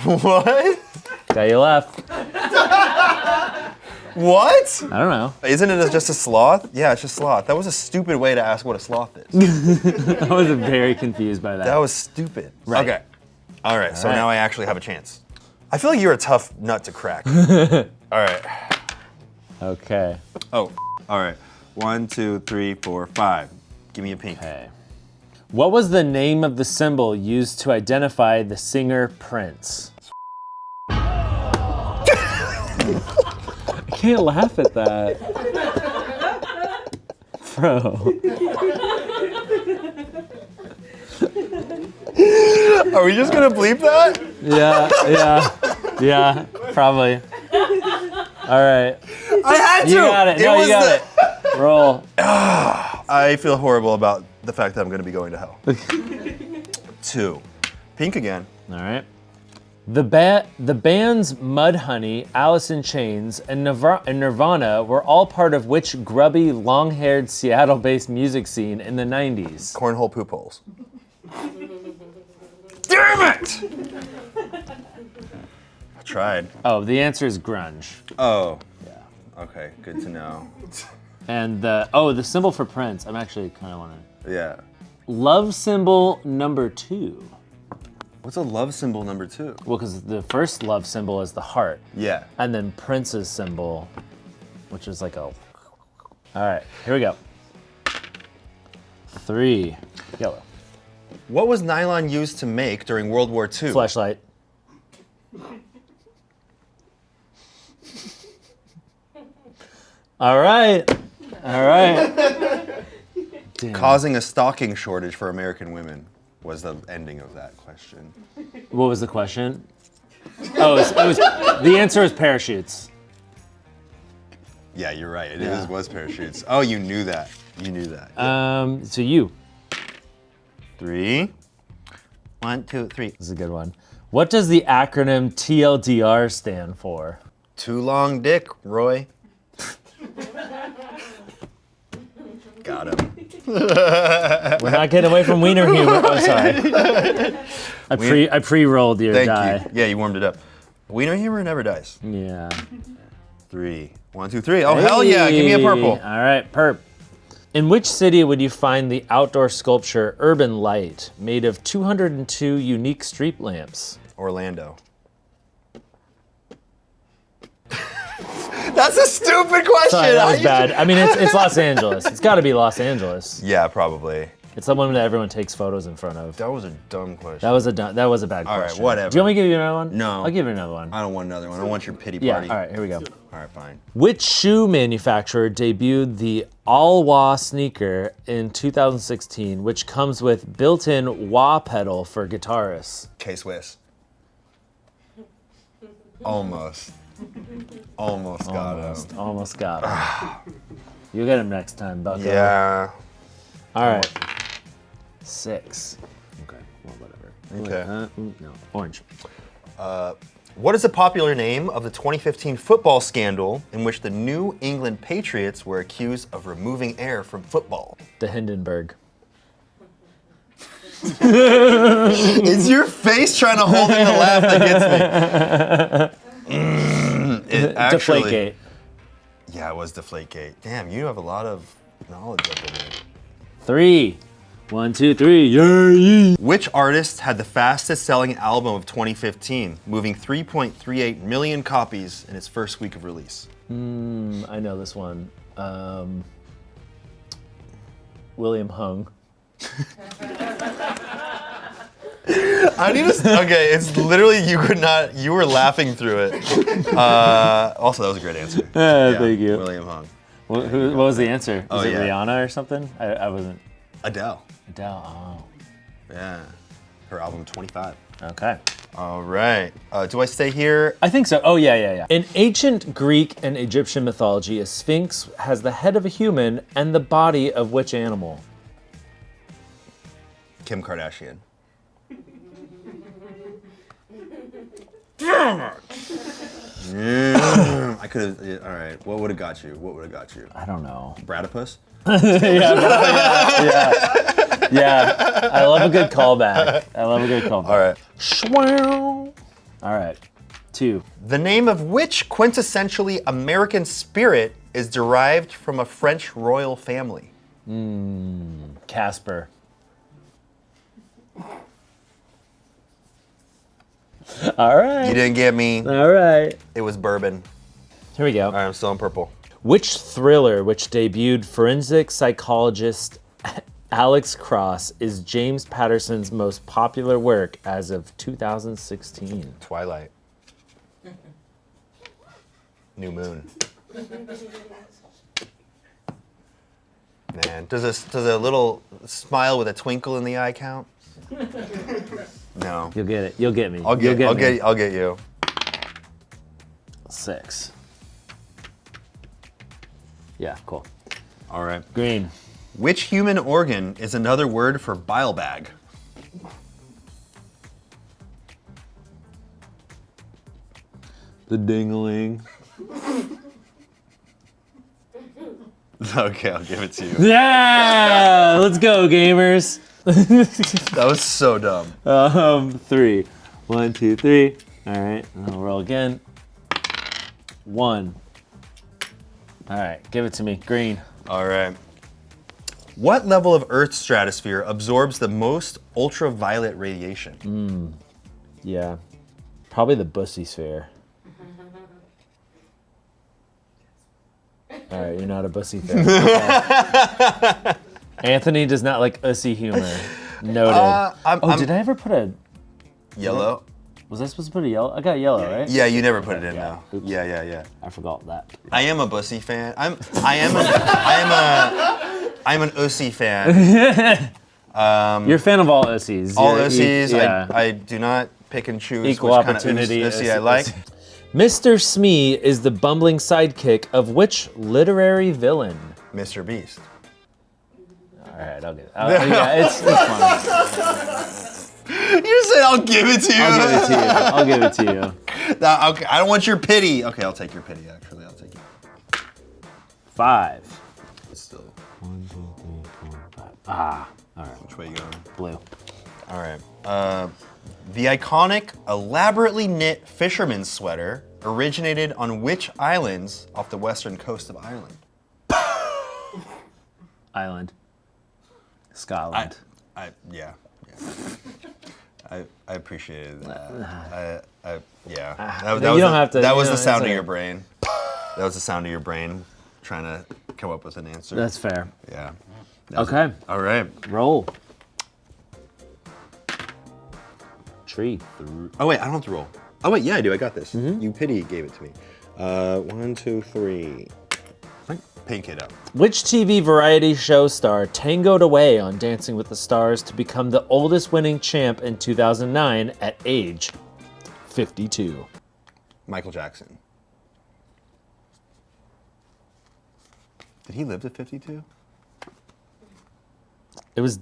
What? Got you left. What? I don't know. Isn't it just a sloth? Yeah, it's just sloth. That was a stupid way to ask what a sloth is. I was very confused by that. That was stupid. Right. Okay. All right, so right. now I actually have a chance. I feel like you're a tough nut to crack. All right. Okay. Oh, all right. 1, 2, 3, 4, 5. Give me a pink. Okay. What was the name of the symbol used to identify the singer Prince? I can't laugh at that. Bro. Are we just gonna bleep that? Yeah, probably. All right. I had to. You got it. No, you got it. Roll. I feel horrible about the fact that I'm gonna be going to hell. 2. Pink again. All right. The bands Mudhoney, Alice in Chains, and Nirvana were all part of which grubby, long-haired, Seattle-based music scene in the 90s? Cornhole poop holes. Damn it! I tried. Oh, the answer is grunge. Oh. Yeah. Okay, good to know. And the symbol for Prince, I'm actually kind of wondering. Yeah. Love symbol number 2. What's a love symbol number 2? Well, because the first love symbol is the heart. Yeah. And then Prince's symbol, which is like a... All right, here we go. 3. Yellow. What was nylon used to make during World War II? Fleshlight. All right. Damn. Causing a stocking shortage for American women was the ending of that question. What was the question? Oh, it was the answer is parachutes. Yeah, you're right. It Yeah. was parachutes. Oh, you knew that. You knew that. So you. 3. 1, 2, 3. This is a good one. What does the acronym TLDR stand for? Too long dick, Roy. Got him. We're not getting away from wiener humor. Oh, sorry. I pre-rolled your Thank die. you. Yeah, you warmed it up. Wiener humor never dies. Yeah. 3. 1, 2, 3. Oh, hell yeah. Give me a purple. All right, perp. In which city would you find the outdoor sculpture Urban Light, made of 202 unique street lamps? Orlando. That's a stupid question. Sorry, that was bad. I mean, it's Los Angeles. It's got to be Los Angeles. Yeah, probably. It's the one that everyone takes photos in front of. That was a dumb question. That was a bad All right, question. whatever. Do you want me to give you another one? No. I'll give you another one. I don't want another one. I want your pity Yeah, party. all right, here we go. All right, fine. Which shoe manufacturer debuted the All-Wah sneaker in 2016, which comes with built-in wah pedal for guitarists? K-Swiss. Almost. Almost got him. Almost got him. You'll get him next time, Bucko. Yeah. All right. 6. Okay, well, whatever. Okay. No, orange. What is the popular name of the 2015 football scandal in which the New England Patriots were accused of removing air from football? The Hindenburg. It's your face trying to hold in the laugh that gets me. Deflategate. Yeah, it was Deflategate. Damn, you have a lot of knowledge up in there. 3. 1, 2, 3. Yay! Which artist had the fastest selling album of 2015, moving 3.38 million copies in its first week of release? I know this one. William Hung. I need to. Okay, it's literally you were laughing through it. Also, that was a great answer. Thank you. William Hung. What was the answer? Was it yeah. Rihanna or something? I wasn't. Adele. Adele. Oh. Yeah. Her album 25. Okay. All right. Do I stay here? I think so. Oh, yeah. In ancient Greek and Egyptian mythology, a sphinx has the head of a human and the body of which animal? Kim Kardashian. I could have. All right. What would have got you? I don't know. Bradipus? Yeah. I love a good callback. All right. All right. 2. The name of which quintessentially American spirit is derived from a French royal family? Casper. All right. You didn't get me. All right. It was bourbon. Here we go. All right, I'm still in purple. Which thriller, which debuted forensic psychologist Alex Cross, is James Patterson's most popular work as of 2016? Twilight. New Moon. Man, does a little smile with a twinkle in the eye count? No. You'll get it. You'll get me. I'll get you. 6. Yeah, cool. All right. Green. Which human organ is another word for bile bag? The ding-a-ling. Okay, I'll give it to you. Yeah! Let's go, gamers. That was so dumb. 3. 1, 2, 3. All right, and I'll roll again. 1. All right, give it to me. Green. All right. What level of Earth's stratosphere absorbs the most ultraviolet radiation? Yeah. Probably the bussy sphere. All right, you're not a bussy fan. Okay. Anthony does not like ussy humor. Noted. Did I ever put a Yellow? Was I supposed to put a yellow? I got yellow, right? Yeah, you never put it in Yeah. though. Oops. Yeah. I forgot that. I am a bussy fan. I'm an ussy fan. You're a fan of all ussies. All You're- ussies. yeah. I do not pick and choose Equal which kind of opportunity ussy I like. Mr. Smee is the bumbling sidekick of which literary villain? Mr. Beast. All right, I'll get it. Yeah, it's fun. You said I'll give it to you. I'll give it to you. Okay, I don't want your pity. Okay, I'll take your pity. Actually, I'll take it. 5. It's still. 1, 2, 3, 4, 5. Ah, all right. Which way you going? Blue. All right. The iconic, elaborately knit fisherman's sweater originated on which islands off the western coast of Ireland? Island. Scotland. Yeah. I appreciated that. Yeah. You don't have to. That was you the know, sound of it's your okay. brain. That was the sound of your brain trying to come up with an answer. That's fair. Yeah. Okay. All right. Roll. Tree. Oh wait, I don't have to roll. Oh wait, yeah, I do. I got this. You pity gave it to me. 1, 2, 3. Pink it up. Which TV variety show star tangoed away on Dancing with the Stars to become the oldest winning champ in 2009 at age 52? Michael Jackson. Did he live to 52? It was.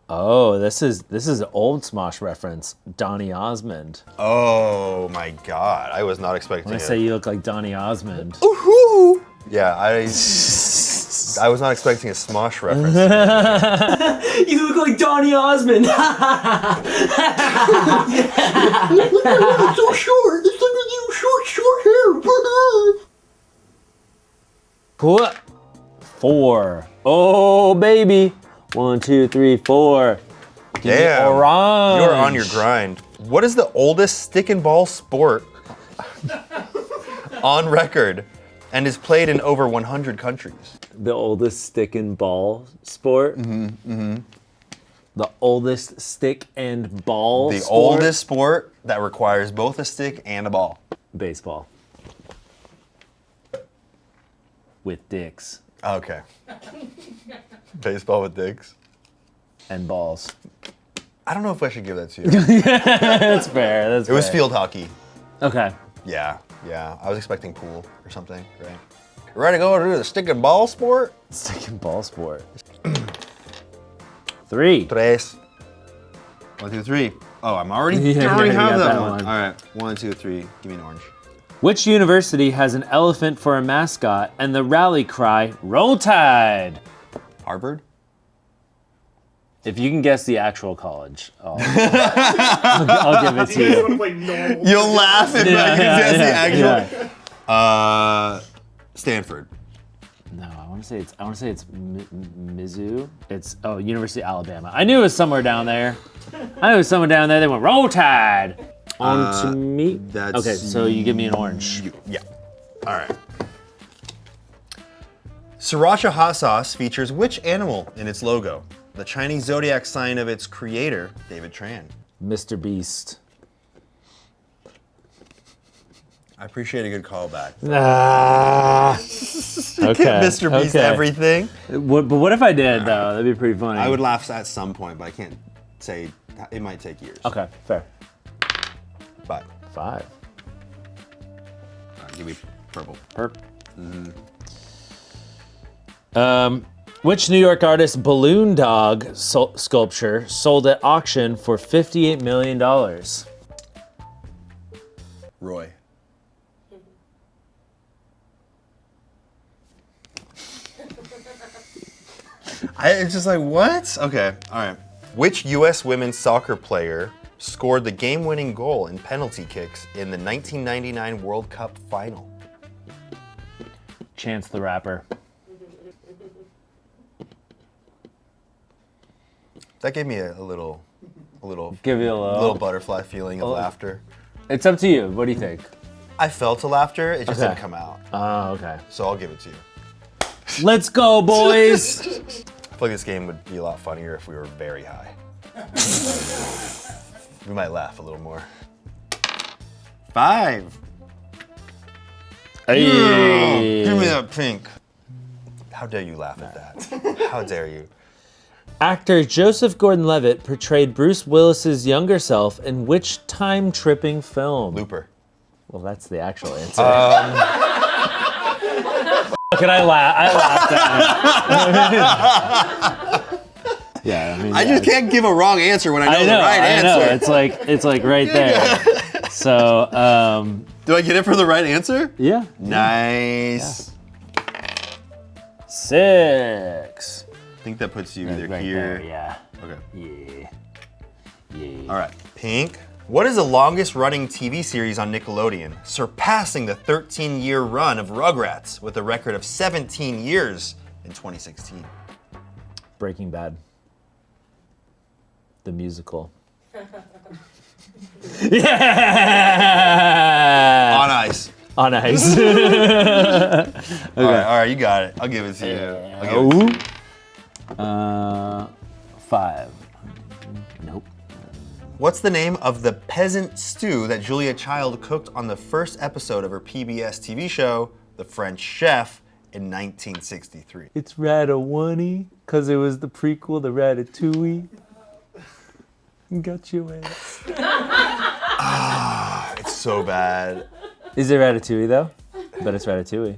Oh, this is an old Smosh reference. Donny Osmond. Oh my God! I was not expecting When I it. say you look like Donny Osmond. Yeah, I was not expecting a Smosh reference. You look like Donny Osmond. It's so short. It's like you short hair. What? 4. Oh, baby. 1, 2, 3, 4. Give me Damn, orange. you're on your grind. What is the oldest stick and ball sport on record and is played in over 100 countries? The oldest stick and ball sport. The oldest stick and ball The sport? oldest sport that requires both a stick and a ball. Baseball. With dicks Okay. Baseball with dicks. and balls. I don't know if I should give that to you. That's fair. That's It was fair. field hockey. Okay. Yeah. I was expecting pool or something, right? Ready to go do the stick and ball sport? Stick and ball sport. 3. Tres. 1, 2, 3. Oh, I already Yeah, have you got that that one. one. All right. 1, 2, 3. Give me an orange. Which university has an elephant for a mascot and the rally cry, Roll Tide? Harvard? If you can guess the actual college, I'll give it to you. You'll laugh if I can guess the actual. yeah. Stanford. No, I want to say it's Mizzou. It's University of Alabama. I knew it was somewhere down there. They went Roll Tide. On to me. that's Okay, so you give me an orange. Yeah. All right. Sriracha hot sauce features which animal in its logo? The Chinese zodiac sign of its creator, David Tran. Mr. Beast. I appreciate a good callback. Okay. Mr. Beast okay. everything. But what if I did though? That'd be pretty funny. I would laugh at some point, but I can't say it might take years. Okay, fair. But 5. give me purple. Which New York artist balloon dog sculpture sold at auction for $58 million? Roy. It's just like, what? Okay, all right. Which U.S. women's soccer player scored the game-winning goal in penalty kicks in the 1999 World Cup final? Chance the Rapper. That gave me a little Give you a little butterfly feeling of laughter. It's up to you. What do you think? I felt a laughter, it just Okay. didn't come out. Oh, okay. So I'll give it to you. Let's go, boys. I feel like this game would be a lot funnier if we were very high. We might laugh a little more. 5. Hey. Give me that pink. How dare you laugh at that? How dare you? Actor Joseph Gordon-Levitt portrayed Bruce Willis's younger self in which time-tripping film? Looper. Well, that's the actual answer. Can I laugh? I laughed at it. Yeah, I mean, I just can't give a wrong answer when I know the right answer. It's like right there. So, Do I get it for the right answer? yeah. Nice. 6. I think that puts you either Right here. there, yeah. Okay. Yeah. All right. Pink. What is the longest running TV series on Nickelodeon, surpassing the 13-year run of Rugrats with a record of 17 years in 2016? Breaking Bad. The musical. Yeah! On ice. On ice. All right, you got it. I'll give it to you. I'll give it to you. 5. Nope. What's the name of the peasant stew that Julia Child cooked on the first episode of her PBS TV show, The French Chef, in 1963? It's Ratatouille, because it was the prequel to Ratatouille. Got your ass. It's so bad. Is it Ratatouille, though? But it's Ratatouille.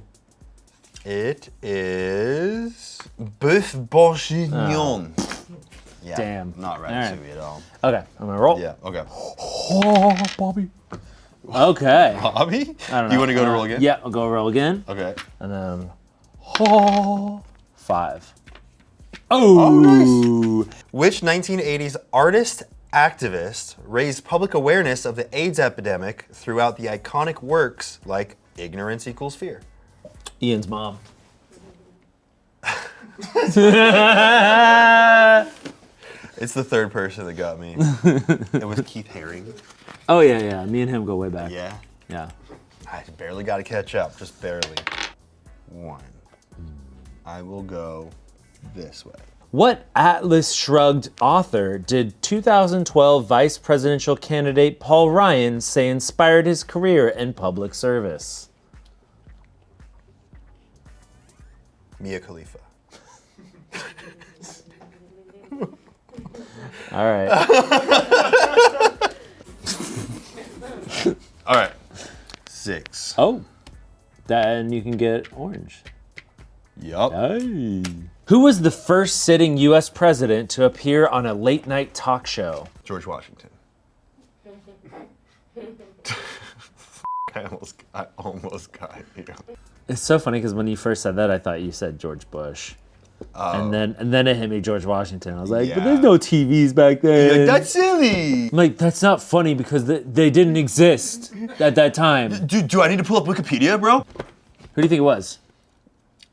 It is Boeuf Bourguignon. Yeah, Damn. not Ratatouille at all. Okay, I'm gonna roll. Yeah, okay. Oh, Bobby. Okay. Bobby? I don't know. Do you want to go to roll again? Yeah, I'll go roll again. Okay. And then, 5. Oh! Which 1980s artist activist raised public awareness of the AIDS epidemic throughout the iconic works like Ignorance Equals Fear? Ian's mom. It's the third person that got me. It was Keith Haring. Oh, yeah. Me and him go way back. Yeah. Yeah. I barely got to catch up, just barely. 1. I will go this way. What Atlas Shrugged author did 2012 vice presidential candidate Paul Ryan say inspired his career in public service? Mia Khalifa. All right. All right. 6. Oh, then you can get orange. Yup. Hey. Who was the first sitting U.S. president to appear on a late-night talk show? George Washington. I almost got you. It's so funny because when you first said that, I thought you said George Bush. And then it hit me George Washington. I was like, but there's no TVs back then. You're like, that's silly. I'm like, that's not funny because they didn't exist at that time. Do I need to pull up Wikipedia, bro? Who do you think it was?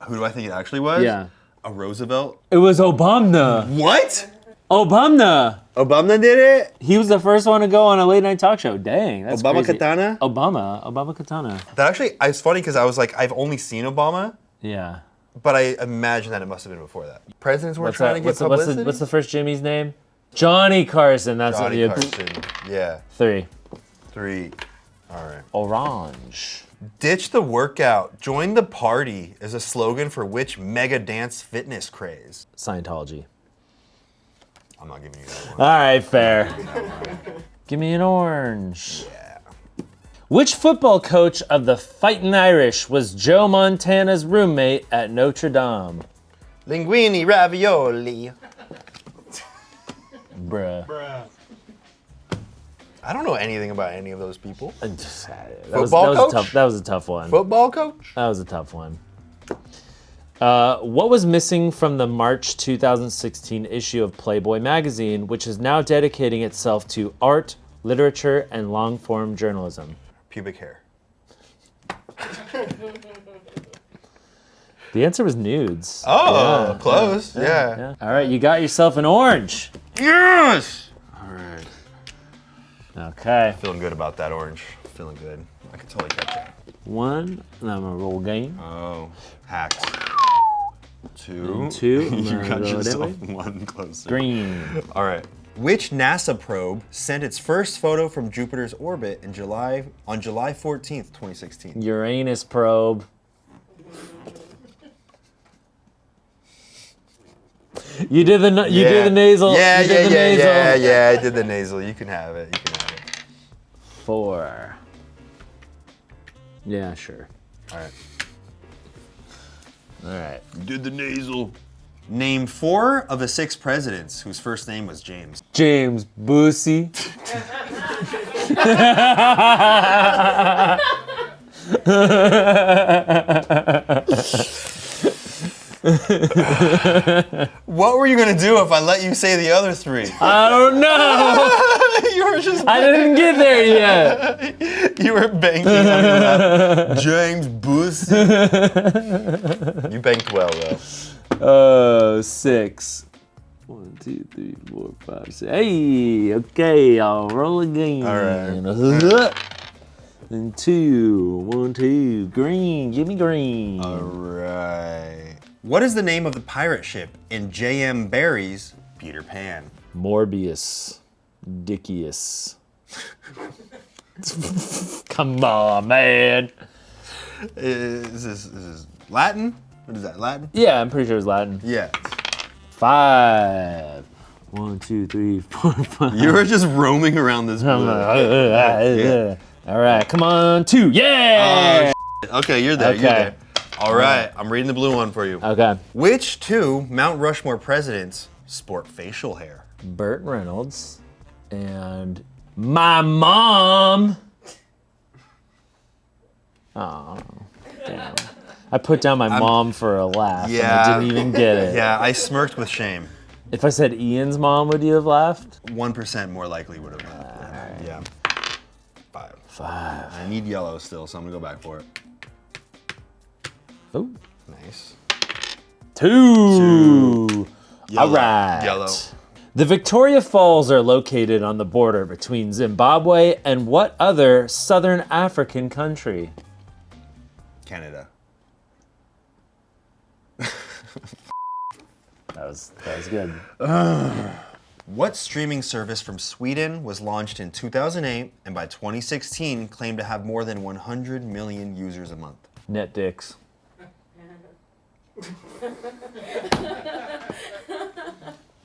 Who do I think it actually was? Yeah. A Roosevelt? It was Obama. What? Obama. Obama did it? He was the first one to go on a late night talk show. Dang, that's Obama crazy. Katana? Obama Katana. That actually, it's funny because I was like, I've only seen Obama, Yeah. but I imagine that it must have been before that. Presidents weren't trying to get publicity? What's the first Jimmy's name? Johnny Carson. That's Johnny what Carson. Yeah. 3. 3. All right. Orange. Ditch the workout, join the party is a slogan for which mega dance fitness craze? Scientology. I'm not giving you that one. All right, fair. Give me an orange. Yeah. Which football coach of the Fightin' Irish was Joe Montana's roommate at Notre Dame? Linguini ravioli. Bruh. I don't know anything about any of those people. That Football coach? That was a tough one. Football coach? That was a tough one. What was missing from the March 2016 issue of Playboy magazine, which is now dedicating itself to art, literature, and long-form journalism? Pubic hair. The answer was nudes. Oh, Yeah, close. yeah, Yeah. yeah. All right, you got yourself an orange. Yes! All right. Okay. Feeling good about that orange. Feeling good. I can totally catch it. 1, and I'm gonna roll game. Oh, hacks. 2. And 2, I'm You gonna got roll it yourself that way. one closer. Green. All right. Which NASA probe sent its first photo from Jupiter's orbit on July 14th, 2016? Uranus probe. You did the nasal. Yeah, you did the nasal. yeah. I did the nasal. You can have it. 4. Yeah, sure. All right. All right. Did the nasal. Name 4 of the 6 presidents whose first name was James. James Bussy. What were you gonna do if I let you say the other 3? I don't know. You were just. I didn't get there yet. You were banking on that. James Bussy. You banked well though. 6. 1, 2, 3, 4, 5, 6. Hey, okay, I'll roll again. All right. And 2, 1, 2, green. Give me green. All right. What is the name of the pirate ship in J.M. Barrie's Peter Pan? Morbius. Dickius. Come on, man. Is this Latin? What is that, Latin? Yeah, I'm pretty sure it's Latin. Yeah. 5. 1, 2, 3, 4, 5. You were just roaming around this blue. All right, come on, 2. Yeah! Okay, you're there. Okay. You're there. All right, I'm reading the blue one for you. Okay. Which 2 Mount Rushmore presidents sport facial hair? Burt Reynolds and my mom. Oh, damn. I put down my mom for a laugh and I didn't even get it. Yeah, I smirked with shame. If I said Ian's mom, would you have laughed? 1% more likely would have laughed. Yeah. 5. I need yellow still, so I'm gonna go back for it. Oh. Nice. 2. Yellow. All right. Yellow. The Victoria Falls are located on the border between Zimbabwe and what other southern African country? Canada. That was good. What streaming service from Sweden was launched in 2008 and by 2016 claimed to have more than 100 million users a month? Net dicks.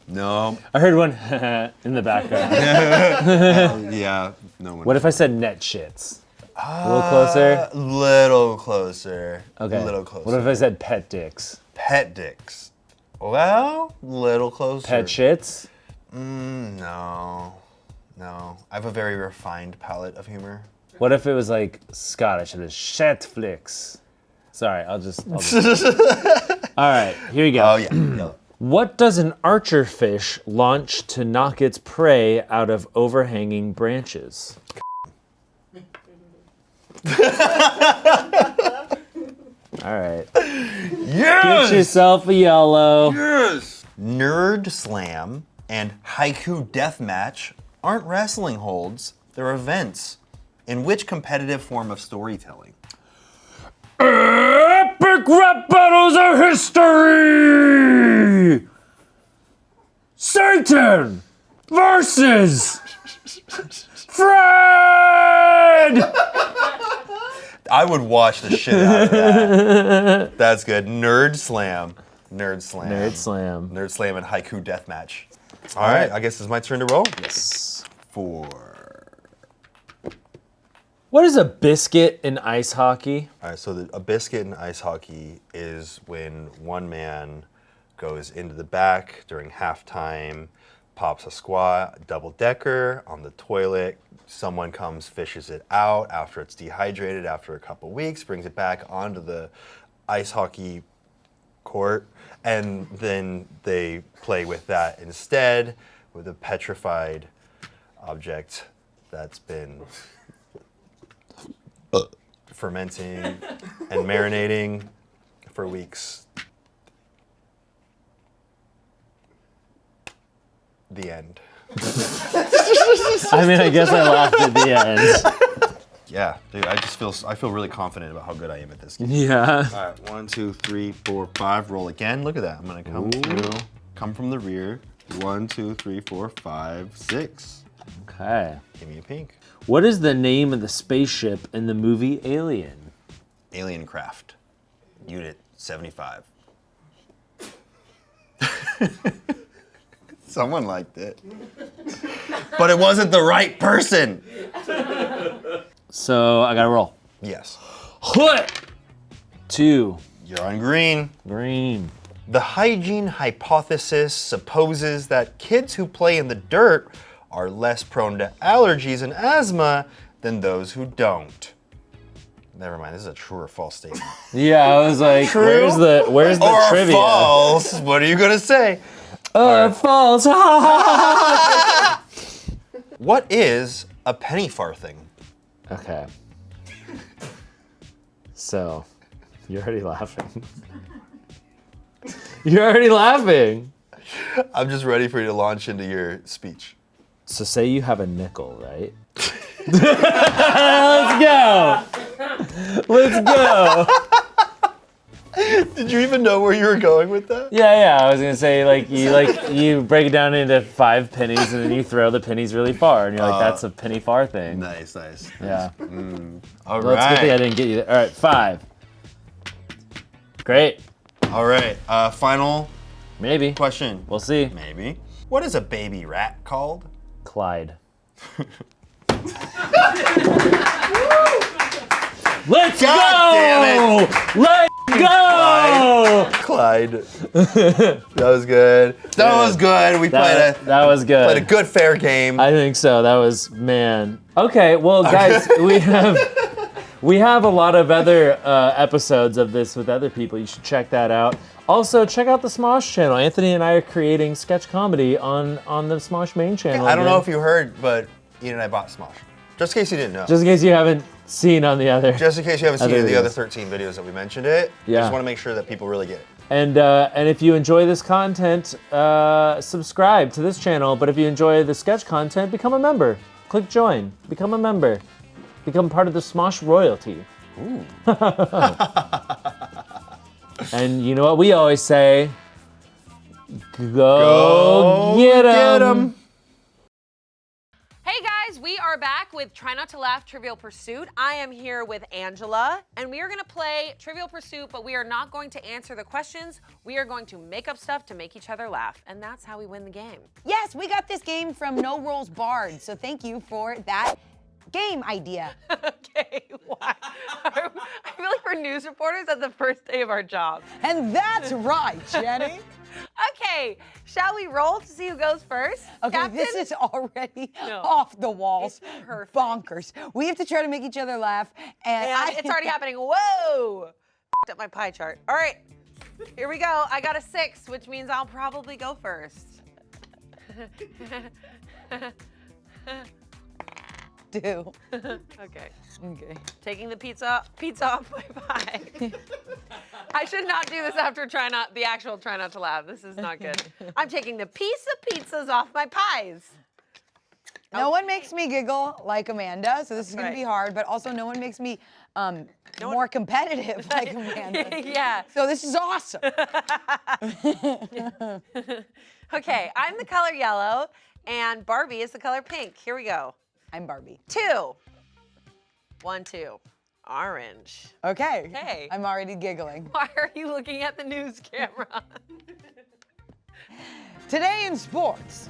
No. I heard one in the background. Yeah, no one. What if I said net shits? A little closer? Little closer. Okay. Little closer. What if I said pet dicks? Pet dicks. Well, little closer. Pet shits? No. No. I have a very refined palette of humor. What if it was like Scottish? It is Shetflix. Sorry, I'll just. All right, here you go. Oh, yeah. Yeah. What does an archer fish launch to knock its prey out of overhanging branches? All right. Yes! Get yourself a yellow. Yes! Nerd Slam and Haiku Deathmatch aren't wrestling holds, they're events. In which competitive form of storytelling? Epic rap battles of history! Satan versus Fred! I would watch the shit out of that. That's good. Nerd Slam. Nerd Slam. Nerd Slam. Nerd Slam and Haiku Deathmatch. All right, I guess it's my turn to roll. Yes. 4. What is a biscuit in ice hockey? All right, so a biscuit in ice hockey is when one man goes into the back during halftime, pops a squat, double-decker on the toilet. Someone comes, fishes it out after it's dehydrated after a couple weeks, brings it back onto the ice hockey court, and then they play with that instead with a petrified object that's been fermenting and marinating for weeks. The end. I mean, I guess I laughed at the end. Yeah, dude, I feel really confident about how good I am at this game. Yeah. All right, 1, 2, 3, 4, 5. Roll again. Look at that. I'm gonna come through, come from the rear. 1, 2, 3, 4, 5, 6. Okay. Give me a pink. What is the name of the spaceship in the movie Alien? Alien Craft. Unit 75. Someone liked it. But it wasn't the right person. So I gotta roll. Yes. 2. You're on green. Green. The hygiene hypothesis supposes that kids who play in the dirt are less prone to allergies and asthma than those who don't. Never mind, this is a true or false statement. Yeah, I was like, True where's the or trivia? false? What are you gonna say? False. What is a penny farthing? Okay. So, you're already laughing. You're already laughing. I'm just ready for you to launch into your speech. So say you have a nickel, right? Let's go. Let's go. Did you even know where you were going with that? Yeah. I was gonna say you break it down into 5 pennies and then you throw the pennies really far and you're like, that's a penny far thing. Nice. Yeah. All Well, it's a good thing I didn't get you there. All right, 5. Great. All right. Final Maybe. question. We'll see. Maybe. What is a baby rat called? Clyde. Let's God go! damn it. Let's go! Clyde. That was good. That was good. We That was good. played a good fair game. I think so. That was, man. Okay, well, guys, we have a lot of other episodes of this with other people. You should check that out. Also, check out the Smosh channel. Anthony and I are creating sketch comedy on the Smosh main channel. I don't know again. if you heard, but Ian and I bought Smosh. Just in case you didn't know. Just in case you haven't seen on the other. Just in case you haven't seen Other the other videos. 13 videos that we mentioned it. Yeah. Just want to make sure that people really get it. And if you enjoy this content, subscribe to this channel. But if you enjoy the sketch content, become a member. Click join. Become a member. Become part of the Smosh royalty. Ooh. And you know what we always say? Go get 'em. Hey guys, we are back with Try Not to Laugh Trivial Pursuit. I am here with Angela, and we are gonna play Trivial Pursuit, but we are not going to answer the questions. We are going to make up stuff to make each other laugh, and that's how we win the game. Yes, we got this game from No Rolls Barred, so thank you for that game idea. Okay, why? I feel like we're news reporters at the first day of our job. And that's right, Jenny. Okay, shall we roll to see who goes first? Okay, Captain? this is already off the walls. It's perfect. Bonkers. We have to try to make each other laugh, and It's already happening. Whoa! Up my pie chart. All right, here we go. I got a 6, which means I'll probably go first. 2. Okay. Okay. Taking the pizza off my pie. I should not do this after the actual Try Not to Laugh. This is not good. I'm taking the piece of pizzas off my pies. No one makes me giggle like Amanda, so this is going right. to be hard, but also no one makes me more competitive like Amanda. Yeah. So this is awesome. Okay, I'm the color yellow, and Barbie is the color pink. Here we go. I'm Barbie. 2. 1, 2. Orange. Okay. Okay. I'm already giggling. Why are you looking at the news camera? Today in sports,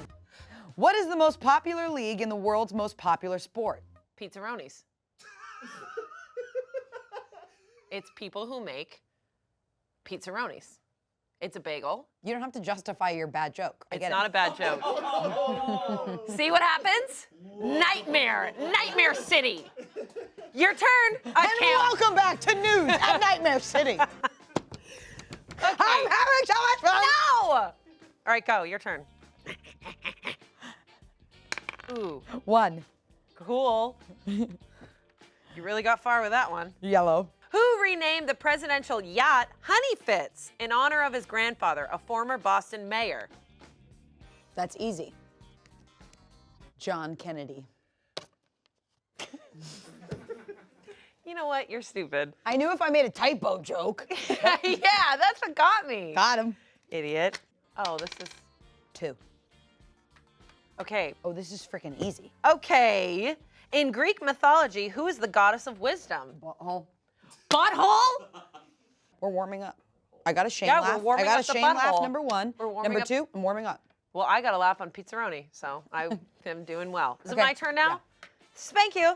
what is the most popular league in the world's most popular sport? Pizzaronis. It's people who make pizzaronis. It's a bagel. You don't have to justify your bad joke. I It's get not it. a bad joke. See what happens? Nightmare. Nightmare City. Your turn. I And can't. welcome back to News at Nightmare City. I'm having so much fun. No! All right, go. Your turn. Ooh, 1. cool. You really got far with that one. Yellow. Who renamed the presidential yacht Honey Fitz in honor of his grandfather, a former Boston mayor? That's easy. John Kennedy. You know what? You're stupid. I knew if I made a typo joke. Yeah, that's what got me. Got him. Idiot. Oh, this is 2. okay. Oh, this is freaking easy. Okay. In Greek mythology, who is the goddess of wisdom? Butthole. Butthole? We're warming up. I got a Shane Yeah, laugh. we're warming I got up a the Shane laugh, butthole. number 1. We're warming Number up- 2, I'm warming up. Well, I got a laugh on pizzaroni, so I am doing well. Is Okay. it my turn now? Spank you.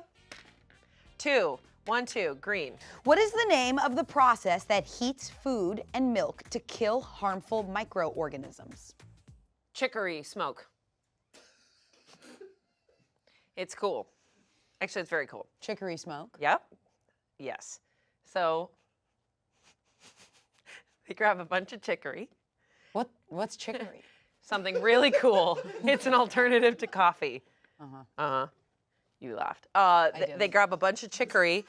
2. 1, 2. Green. What is the name of the process that heats food and milk to kill harmful microorganisms? Chicory smoke. It's cool. Actually, it's very cool. Chicory smoke. Yep. Yes. So they grab a bunch of chicory, What's chicory? something really cool. It's an alternative to coffee. Uh-huh. You laughed. They grab a bunch of chicory.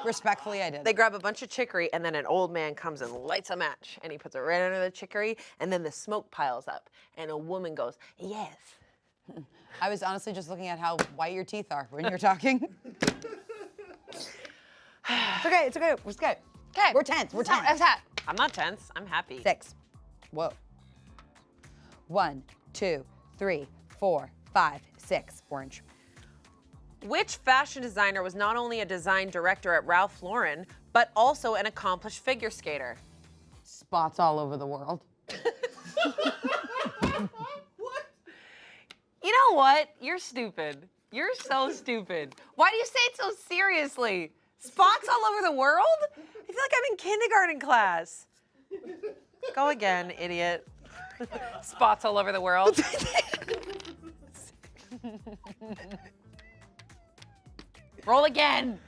Respectfully, I did. They grab a bunch of chicory, and then an old man comes and lights a match, and he puts it right under the chicory, and then the smoke piles up, and a woman goes, yes. I was honestly just looking at how white your teeth are when you're talking. It's okay. It's okay. It's okay. Okay. We're tense. We're tense. I'm not tense. I'm happy. 6. Whoa. 1, 2, 3, 4, 5, 6. Orange. Which fashion designer was not only a design director at Ralph Lauren, but also an accomplished figure skater? Spots all over the world. You know what? You're stupid. You're so stupid. Why do you say it so seriously? Spots all over the world? I feel like I'm in kindergarten class. Go again, idiot. Spots all over the world. Roll again.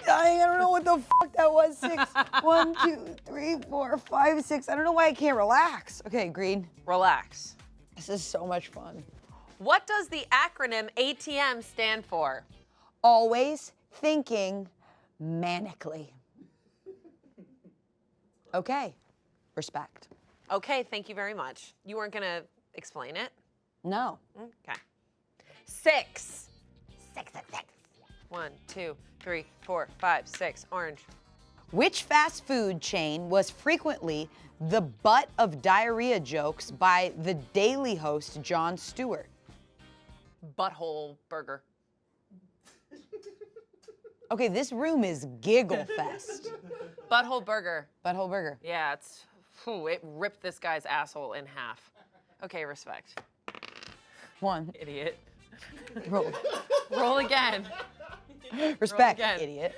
I don't know what the fuck that was. 6. 1, 2, 3, 4, 5, 6. I don't know why I can't relax. Okay, green. Relax. This is so much fun. What does the acronym ATM stand for? Always thinking manically. Okay. Respect. Okay, thank you very much. You weren't gonna explain it? No. Okay. 6. 6. 1, 2, 3, 4, 5, 6. Orange. Which fast food chain was frequently the butt of diarrhea jokes by the Daily host Jon Stewart? Butthole burger. Okay, this room is giggle fest. Butthole burger. Butthole burger. Yeah, it ripped this guy's asshole in half. Okay, respect. 1. Idiot. Roll. Roll again. Respect, Roll again. idiot.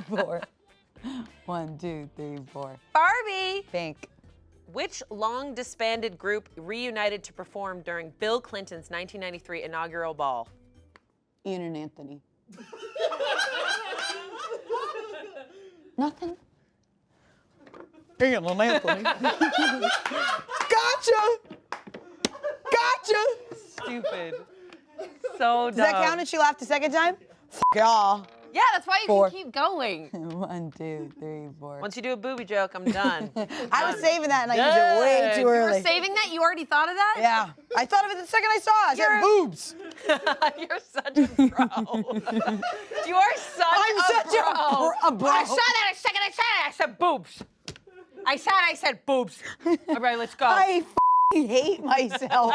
4. 1, 2, 3, 4. Barbie! Pink. Which long disbanded group reunited to perform during Bill Clinton's 1993 inaugural ball? Ian and Anthony. Nothing. Ian and Anthony. Gotcha! Gotcha! Stupid. So dumb. Does that count if she laughed a second time? F y'all. Yeah, that's why you 4. can keep going. 1, 2, 3, 4. Once you do a booby joke, I'm done. I was saving that and I used it way too You early. were saving that? You already thought of that? Yeah. I thought of it the second I saw it. I said boobs. You're such a pro. You are such a bro. I saw that a second I said it. I said boobs. I said boobs. All right, let's go. I hate myself.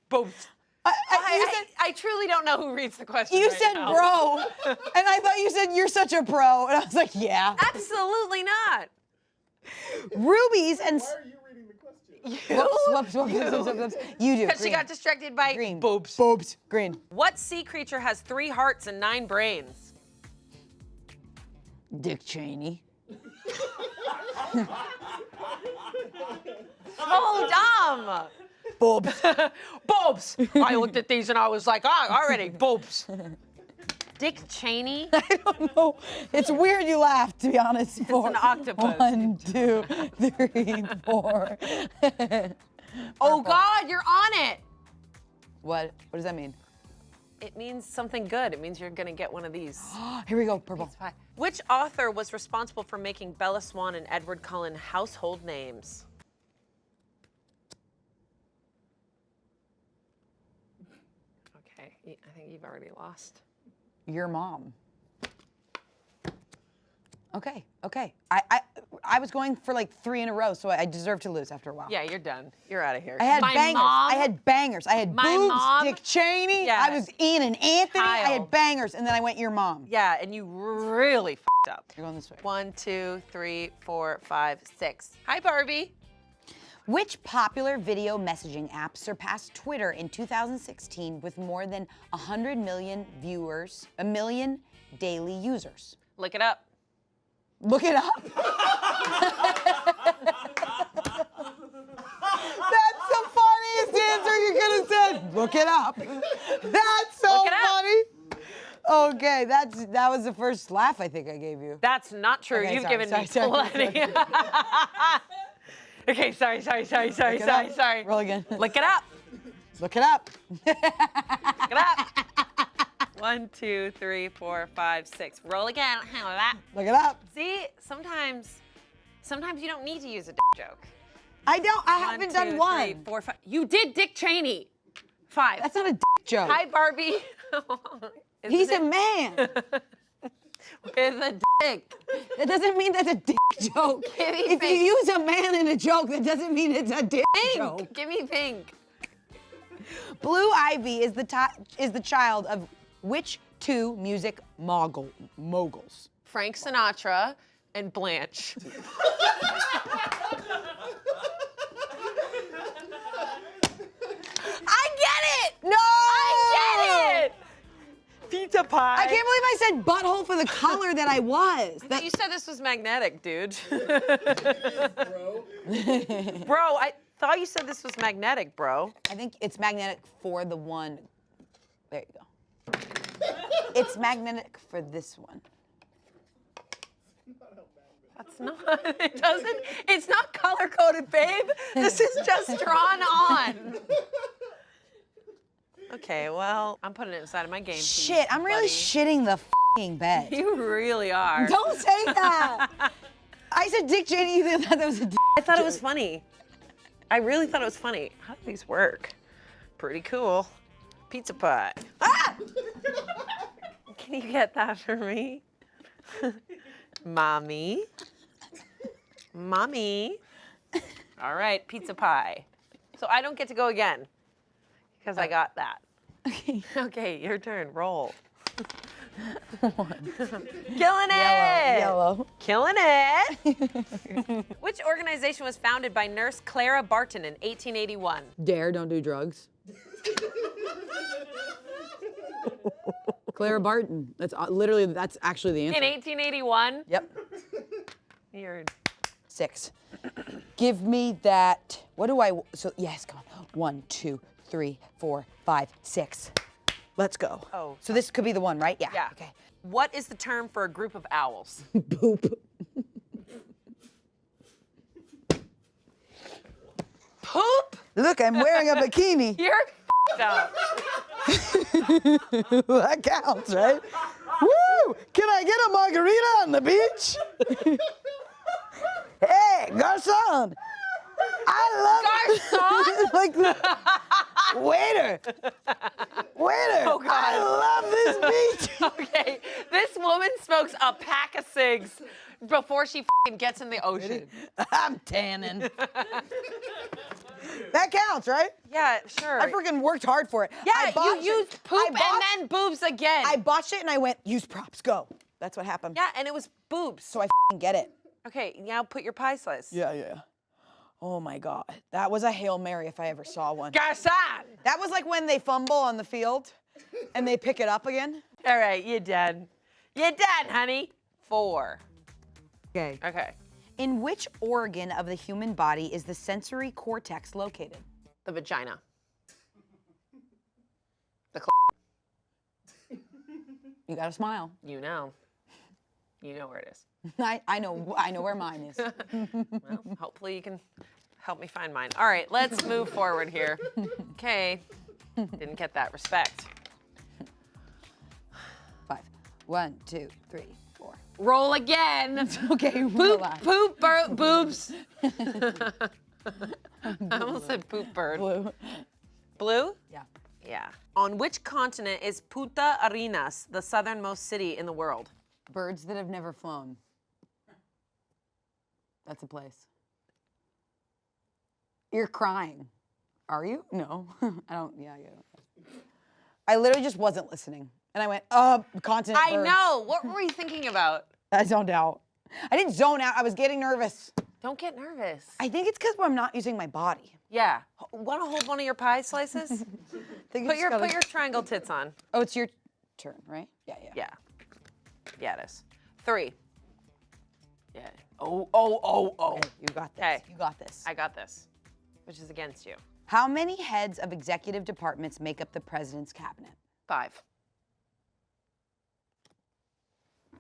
Boobs. I truly don't know who reads the question. You right said now. bro, and I thought you said you're such a pro, and I was like, yeah. Absolutely not. Rubies and. Why are you reading the question? Whoops. You do. Because she Green. got distracted by Green. boobs. Boobs. Green. What sea creature has 3 hearts and 9 brains? Dick Cheney. So dumb. Boobs. Boobs. I looked at these and I was like, already, boobs. Dick Cheney? I don't know. It's weird you laughed, to be honest. It's an octopus. 1, 2, 3, 4. Oh God, you're on it. What? What does that mean? It means something good. It means you're gonna get one of these. Here we go. Purple. Which author was responsible for making Bella Swan and Edward Cullen household names? Okay, I think you've already lost. Your mom. Okay. I was going for like 3 in a row, so I deserve to lose after a while. Yeah, you're done. You're out of here. I had My bangers. mom- I had bangers. I had My boobs, mom- Dick Cheney. Yeah. I was Ian and Anthony. I Kyle. had bangers, and then I went your mom. Yeah, and you really f***ed up. You're going this way. 1, 2, 3, 4, 5, 6. Hi, Barbie. Which popular video messaging app surpassed Twitter in 2016 with more than 100 million viewers, a million daily users? Look it up. Look it up. That's the funniest answer you could have said. Look it up. That's so Look it up. funny. Okay, that was the first laugh I think I gave you. That's not true. Okay, You've sorry, given me sorry. plenty. Okay, sorry. Roll again. Look it up. Look it up. Look it up. 1, 2, 3, 4, 5, 6. Roll again. How that? Look it up. See, sometimes you don't need to use a dick joke. I don't. I 1, haven't 2, done one. 3, 4, 5. You did Dick Cheney. 5. That's not a joke. Hi, Barbie. He's a man. With a dick. That doesn't mean that's a dick joke. Give me If you pink. use a man in a joke, that doesn't mean it's a dick joke. Pink. Give me pink. Blue Ivy is the child of which 2 music moguls? Frank Sinatra and Blanche. I get it! No! I get it! Pizza pie. I can't believe I said butthole for the color that I was. You said this was magnetic, dude. Bro. Bro, I thought you said this was magnetic, bro. I think it's magnetic for the one. There you go. It's magnetic for this one. That's not, it doesn't, it's not color coded, babe. This is just drawn on. Okay, well, I'm putting it inside of my game. Shit, I'm really buddy. shitting the f***ing bed. You really are. Don't say that. I said Dick Cheney, you thought that was a dick I thought it was funny. I really thought it was funny. How do these work? Pretty cool. Pizza pie. Ah! Can you get that for me? Mommy. Mommy. All right, pizza pie. So I don't get to go again because I got that. Okay. Okay, your turn. Roll. Killing it. Yellow. Killing it. Which organization was founded by nurse Clara Barton in 1881? Dare, don't do drugs. Clara Barton. That's actually the answer. In 1881? Yep. You're 6. Give me that. What do I? So yes, come on. 1, 2, 3, 4, 5, 6. Let's go. Oh. So this could be the one, right? Yeah. Yeah. Okay. What is the term for a group of owls? Boop. Poop? Look, I'm wearing a bikini. You're f***ed up. That counts, right? Woo! Can I get a margarita on the beach? Hey, garçon! I love Garçon? like the waiter. Oh, God. I love this beach. Okay, this woman smokes a pack of cigs before she f***ing gets in the ocean. I'm tanning. That counts, right? Yeah, sure. I freaking worked hard for it. Yeah, I you botched used it. poop I and botched- then boobs again. I botched it and I went, use props, go. That's what happened. Yeah, and it was boobs. So I f***ing get it. Okay, now put your pie slice. Yeah. Oh my God. That was a Hail Mary if I ever saw one. Garçon! That was like when they fumble on the field and they pick it up again. All right, you're done. You're done, honey. 4. Okay. Okay. In which organ of the human body is the sensory cortex located? The vagina. The You gotta smile. You know. You know where it is. I know where mine is. Well, hopefully you can help me find mine. All right, let's move forward here. Okay. Didn't get that. Respect. 5. 1, 2, 3, 4. Roll again. Okay, Poop, relax. poop, boobs. I almost said poop bird. Blue. Blue? Yeah. Yeah. On which continent is Punta Arenas, the southernmost city in the world? Birds that have never flown. That's a place. You're crying. Are you? No. I don't. Yeah. I literally just wasn't listening. And I went, continent I birds. know. What were you thinking about? I zoned out. I didn't zone out. I was getting nervous. Don't get nervous. I think it's because I'm not using my body. Yeah. Want to hold one of your pie slices? Put your triangle tits on. Oh, it's your turn, right? Yeah. Yeah. Yeah, it is. 3. Yeah. Oh. Okay, you got this. Okay. You got this. I got this. Which is against you. How many heads of executive departments make up the president's cabinet? 5.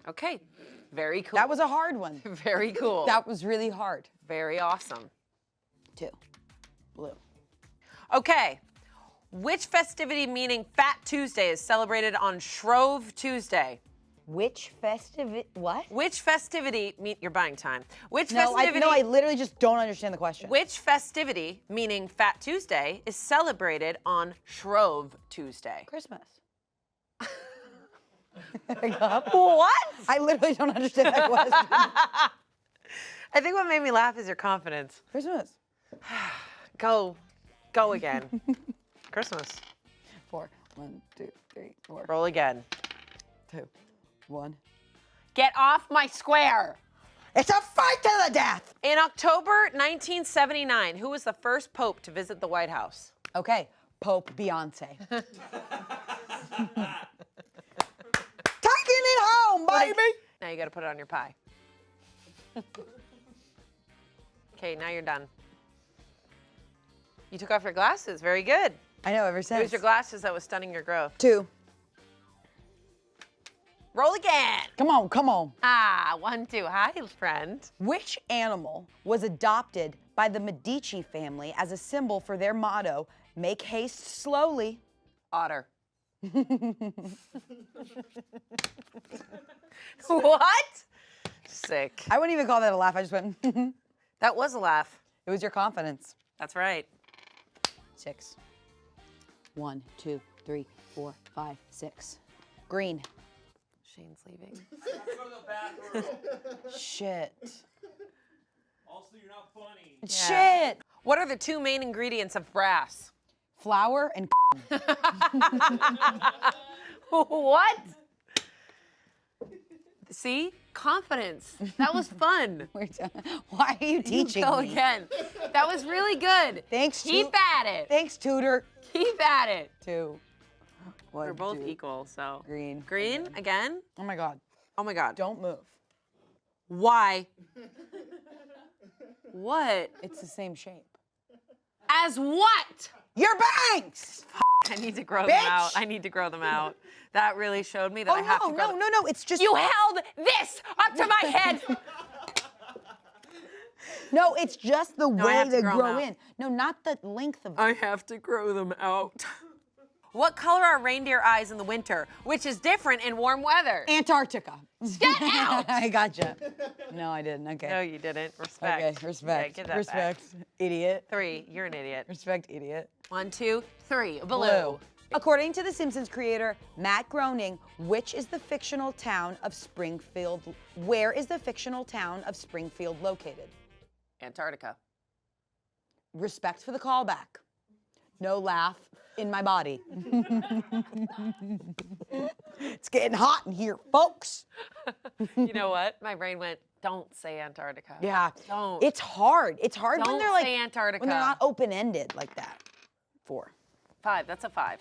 Okay. Very cool. That was a hard one. very cool. That was really hard. Very awesome. 2. Blue. Okay. Which festivity meaning Fat Tuesday is celebrated on Shrove Tuesday? Which festivity? What? Which festivity you're buying time. Which No, festivity? I literally just don't understand the question. Which festivity, meaning Fat Tuesday, is celebrated on Shrove Tuesday? Christmas. What? I literally don't understand that question. I think what made me laugh is your confidence. Christmas. Go again. Christmas. 4. 1, 2, 3, 4. Roll again. 2. 1. Get off my square. It's a fight to the death. In October 1979, who was the first pope to visit the White House? Okay, Pope Beyonce. Taking it home, baby. Now you got to put it on your pie. Okay, now you're done. You took off your glasses. Very good. I know, ever It since. was your glasses that was stunning your growth. 2. Roll again. Come on, come on. 1, 2. Hi, friend. Which animal was adopted by the Medici family as a symbol for their motto, make haste slowly? Otter. What? Sick. I wouldn't even call that a laugh. I just went, That was a laugh. it was your confidence. That's right. 6. 1, 2, 3, 4, 5, 6. Green. Shane's leaving. Shit. Also, you're not funny. Shit. What are the two main ingredients of brass? Flour and What? See? Confidence. That was fun. Why are you teaching Go me? again. That was really good. Thanks, Keep at it. Thanks, tutor. Keep at it. 2. We're both equal, so. Green. Green again? Oh my God. Oh my God. Don't move. Why? What? It's the same shape. As what? Your bangs! I need to grow Bitch! them out. I need to grow them out. That really showed me that I have to grow them. No, it's just. You held this up to my head. No, it's just the I way have to they grow grow them in. No, not the length of I have to grow them out. What color are reindeer eyes in the winter, which is different in warm weather? Antarctica. Get out! I gotcha. No, I didn't. Okay. No, you didn't. Respect. Okay, respect. Okay, get that Respect. back. Idiot. 3. You're an idiot. Respect, idiot. 1, 2, 3. Blue. Blue. According to The Simpsons creator Matt Groening, which is the fictional town of Springfield? Where is the fictional town of Springfield located? Antarctica. Respect for the callback. No laugh in my body. It's getting hot in here, folks. You know what? My brain went, don't say Antarctica. Yeah. Don't. It's hard. It's hard when Don't they're like say Antarctica. when they're not open-ended like that. 4. 5. That's a 5.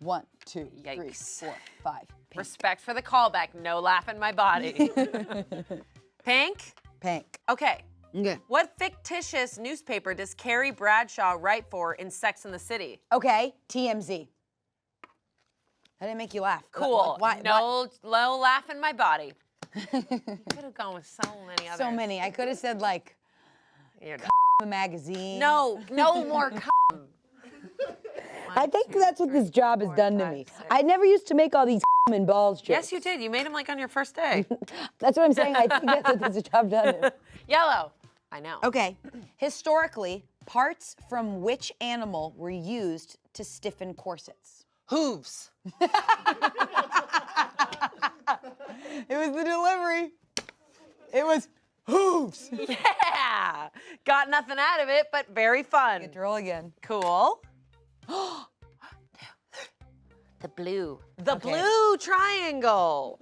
1, 2, 3, Yikes. 4, 5. Pink. Respect for the callback. No laugh in my body. Pink? Pink. Okay. Okay. What fictitious newspaper does Carrie Bradshaw write for in Sex and the City? Okay. TMZ. I didn't make you laugh. Cool. Why? No laugh in my body. You could have gone with so many others. So many. I could have said like You're done. the magazine. No more. I think that's what this job has done to 5, me. 6. I never used to make all these and balls jokes. Yes, you did. You made them like on your first day. That's what I'm saying. I think that's what this job done. Yellow. I know. Okay. Historically, parts from which animal were used to stiffen corsets? Hooves. It was the delivery. It was hooves. Yeah. Got nothing out of it, but very fun. Get to roll again. Cool. The blue. The Okay. blue triangle.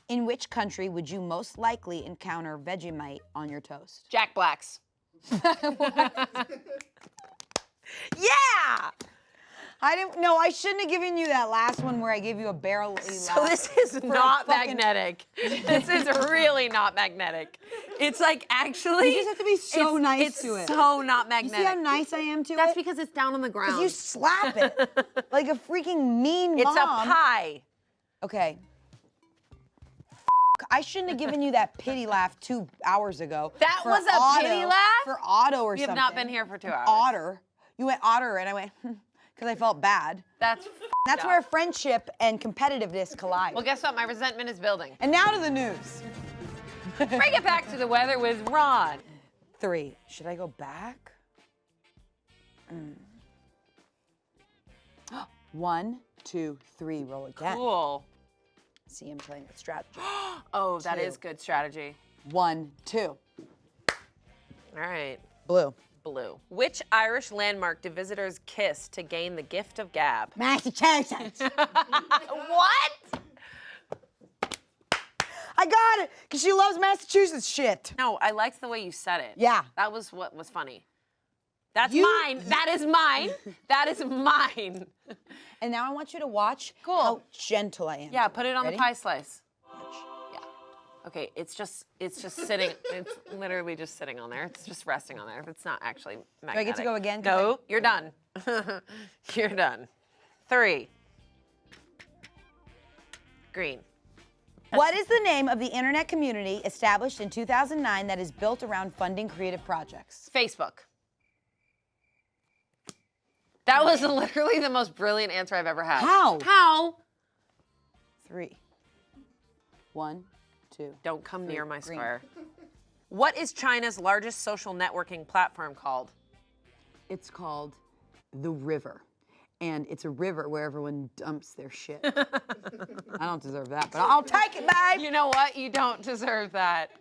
In which country would you most likely encounter Vegemite on your toast? Jack Black's. Yeah! I didn't. No, I shouldn't have given you that last one where I gave you a barely. So this is not magnetic. This is really not magnetic. It's like actually. You just have to be so nice to it. It's so not You magnetic. see how nice I am to That's it? because it's down on the ground. Because you slap it like a freaking mean It's mom. a pie. Okay. I shouldn't have given you that pity laugh 2 hours ago. That for was a Otto, pity laugh? For Otto or You something. have not been here for 2 hours. Otter. You went otter and I went, because I felt bad. That's Where friendship and competitiveness collide. Well, guess what? My resentment is building. And now to the news. Bring it back to the weather with Ron. 3. Should I go back? 1, 2, 3. Roll again. Cool. See, I'm playing with strategy. Oh, that 2. is good strategy. 1, 2. All right. Blue. Blue. Which Irish landmark do visitors kiss to gain the gift of gab? Massachusetts. What? I got it, because she loves Massachusetts shit. No, I liked the way you said it. Yeah. That was what was funny. That's mine. That is mine. That is mine. And now I want you to watch Cool. how gentle I am. Yeah, put it on Ready? the pie slice. Yeah. Okay, it's just sitting. It's literally just sitting on there. It's just resting on there. It's not actually magnetic. I get to go again? No, you're done. You're done. 3. Green. What is the name of the internet community established in 2009 that is built around funding creative projects? Facebook. That was literally the most brilliant answer I've ever had. How? How? 3. 1, 2. Don't come near my green. square. What is China's largest social networking platform called? It's called The River. and it's a river where everyone dumps their shit. I don't deserve that, but I'll take it, babe. You know what? You don't deserve that.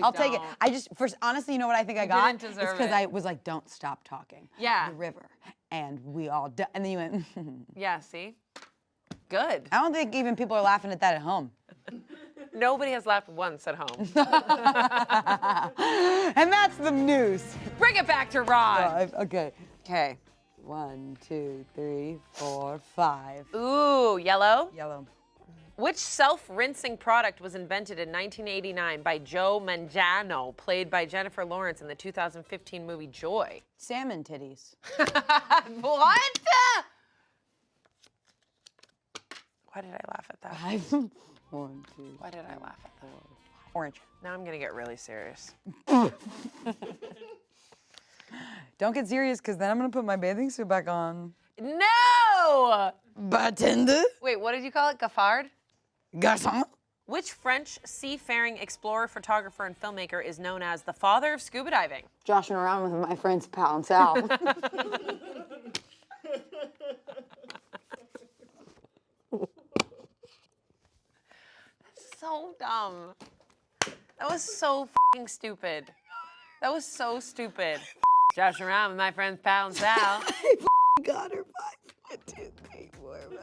I'll take it. I just, honestly, you know what I think I got? didn't deserve It's because it. I was like, don't stop talking. Yeah. The river. And we all, and then you went, Yeah, see? Good. I don't think even people are laughing at that at home. Nobody has laughed once at home. And that's the news. Bring it back to Rod. Okay. Okay. 1, 2, 3, 4, 5. Ooh, yellow. Yellow. Which self-rinsing product was invented in 1989 by Joe Manganiello, played by Jennifer Lawrence in the 2015 movie Joy? Salmon titties. What? Why did I laugh at that? 5. 1, 2. Why did I laugh at that? Orange. Now I'm gonna get really serious. Don't get serious, because then I'm gonna put my bathing suit back on. No! Bartender. Wait, what did you call it? Gaffard? Garçon. Which French seafaring explorer, photographer, and filmmaker is known as the father of scuba diving? Joshing around with my friend's pal and Sal. So dumb. That was so f***ing stupid. That was so stupid. Josh around with my friend's pal and Sal. Got her. 5, 1, 2, 3, 4, 5.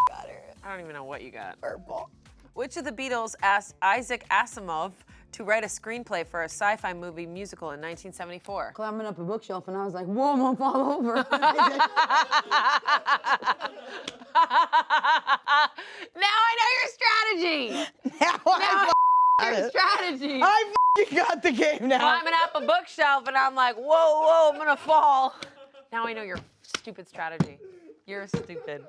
Got her. I don't even know what you got. Purple. Which of the Beatles asked Isaac Asimov to write a screenplay for a sci-fi movie musical in 1974? Climbing up a bookshelf, and I was like, whoa, I'm gonna fall over. Now I know your strategy. Now I know your strategy. I got the game now. Climbing up a bookshelf, and I'm like, whoa, I'm gonna fall. Now I know your stupid strategy. You're stupid.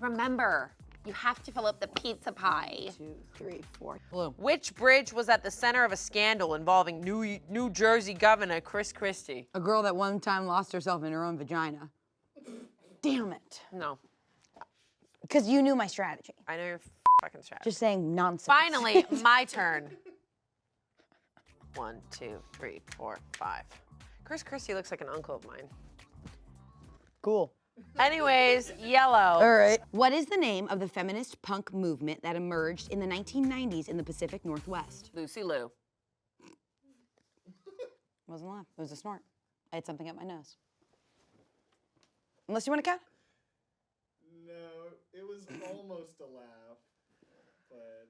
Remember, you have to fill up the pizza pie. 2, 3, 4. Blue. Which bridge was at the center of a scandal involving New Jersey Governor Chris Christie? A girl that one time lost herself in her own vagina. Damn it. No, Because you knew my strategy. I know your fucking strategy. Just saying nonsense. Finally, my turn. 1, 2, 3, 4, 5. Chris Christie looks like an uncle of mine. Cool. Anyways, yellow. All right. What is the name of the feminist punk movement that emerged in the 1990s in the Pacific Northwest? Lucy Liu. Wasn't a laugh. It was a snort. I had something up my nose. Unless you want to count. No, it was almost a laugh, but...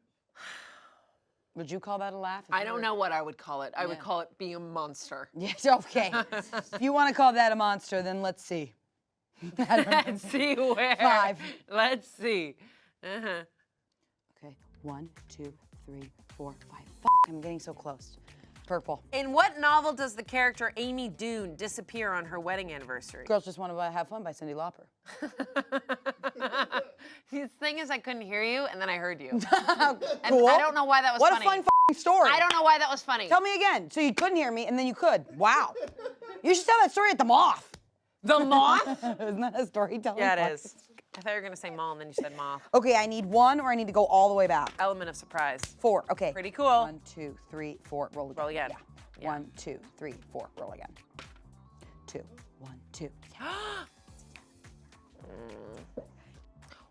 Would you call that a laugh? I don't know what I would call it. I would call it being a monster. Yes, okay. If you want to call that a monster, then let's see. Let's see where. 5. Let's see. Uh-huh. Okay. 1, 2, 3, 4, 5. I'm getting so close. Purple. In what novel does the character Amy Doon disappear on her wedding anniversary? Girls Just Want to Have Fun by Cyndi Lauper. The thing is, I couldn't hear you, and then I heard you. And Cool. I don't know why that was What funny. a fun story. I don't know why that was funny. Tell me again. So you couldn't hear me, and then you could. Wow. You should tell that story at the Moth. The moth? Isn't that a storytelling? Yeah, it podcast? is. I thought you were going to say mall, and then you said moth. Okay, I need 1, or I need to go all the way back. Element of surprise. 4. Okay. Pretty cool. 1, 2, 3, 4. Roll again. Roll again. Yeah. 1, 2, 3, 4. Roll again. 2. 1, 2.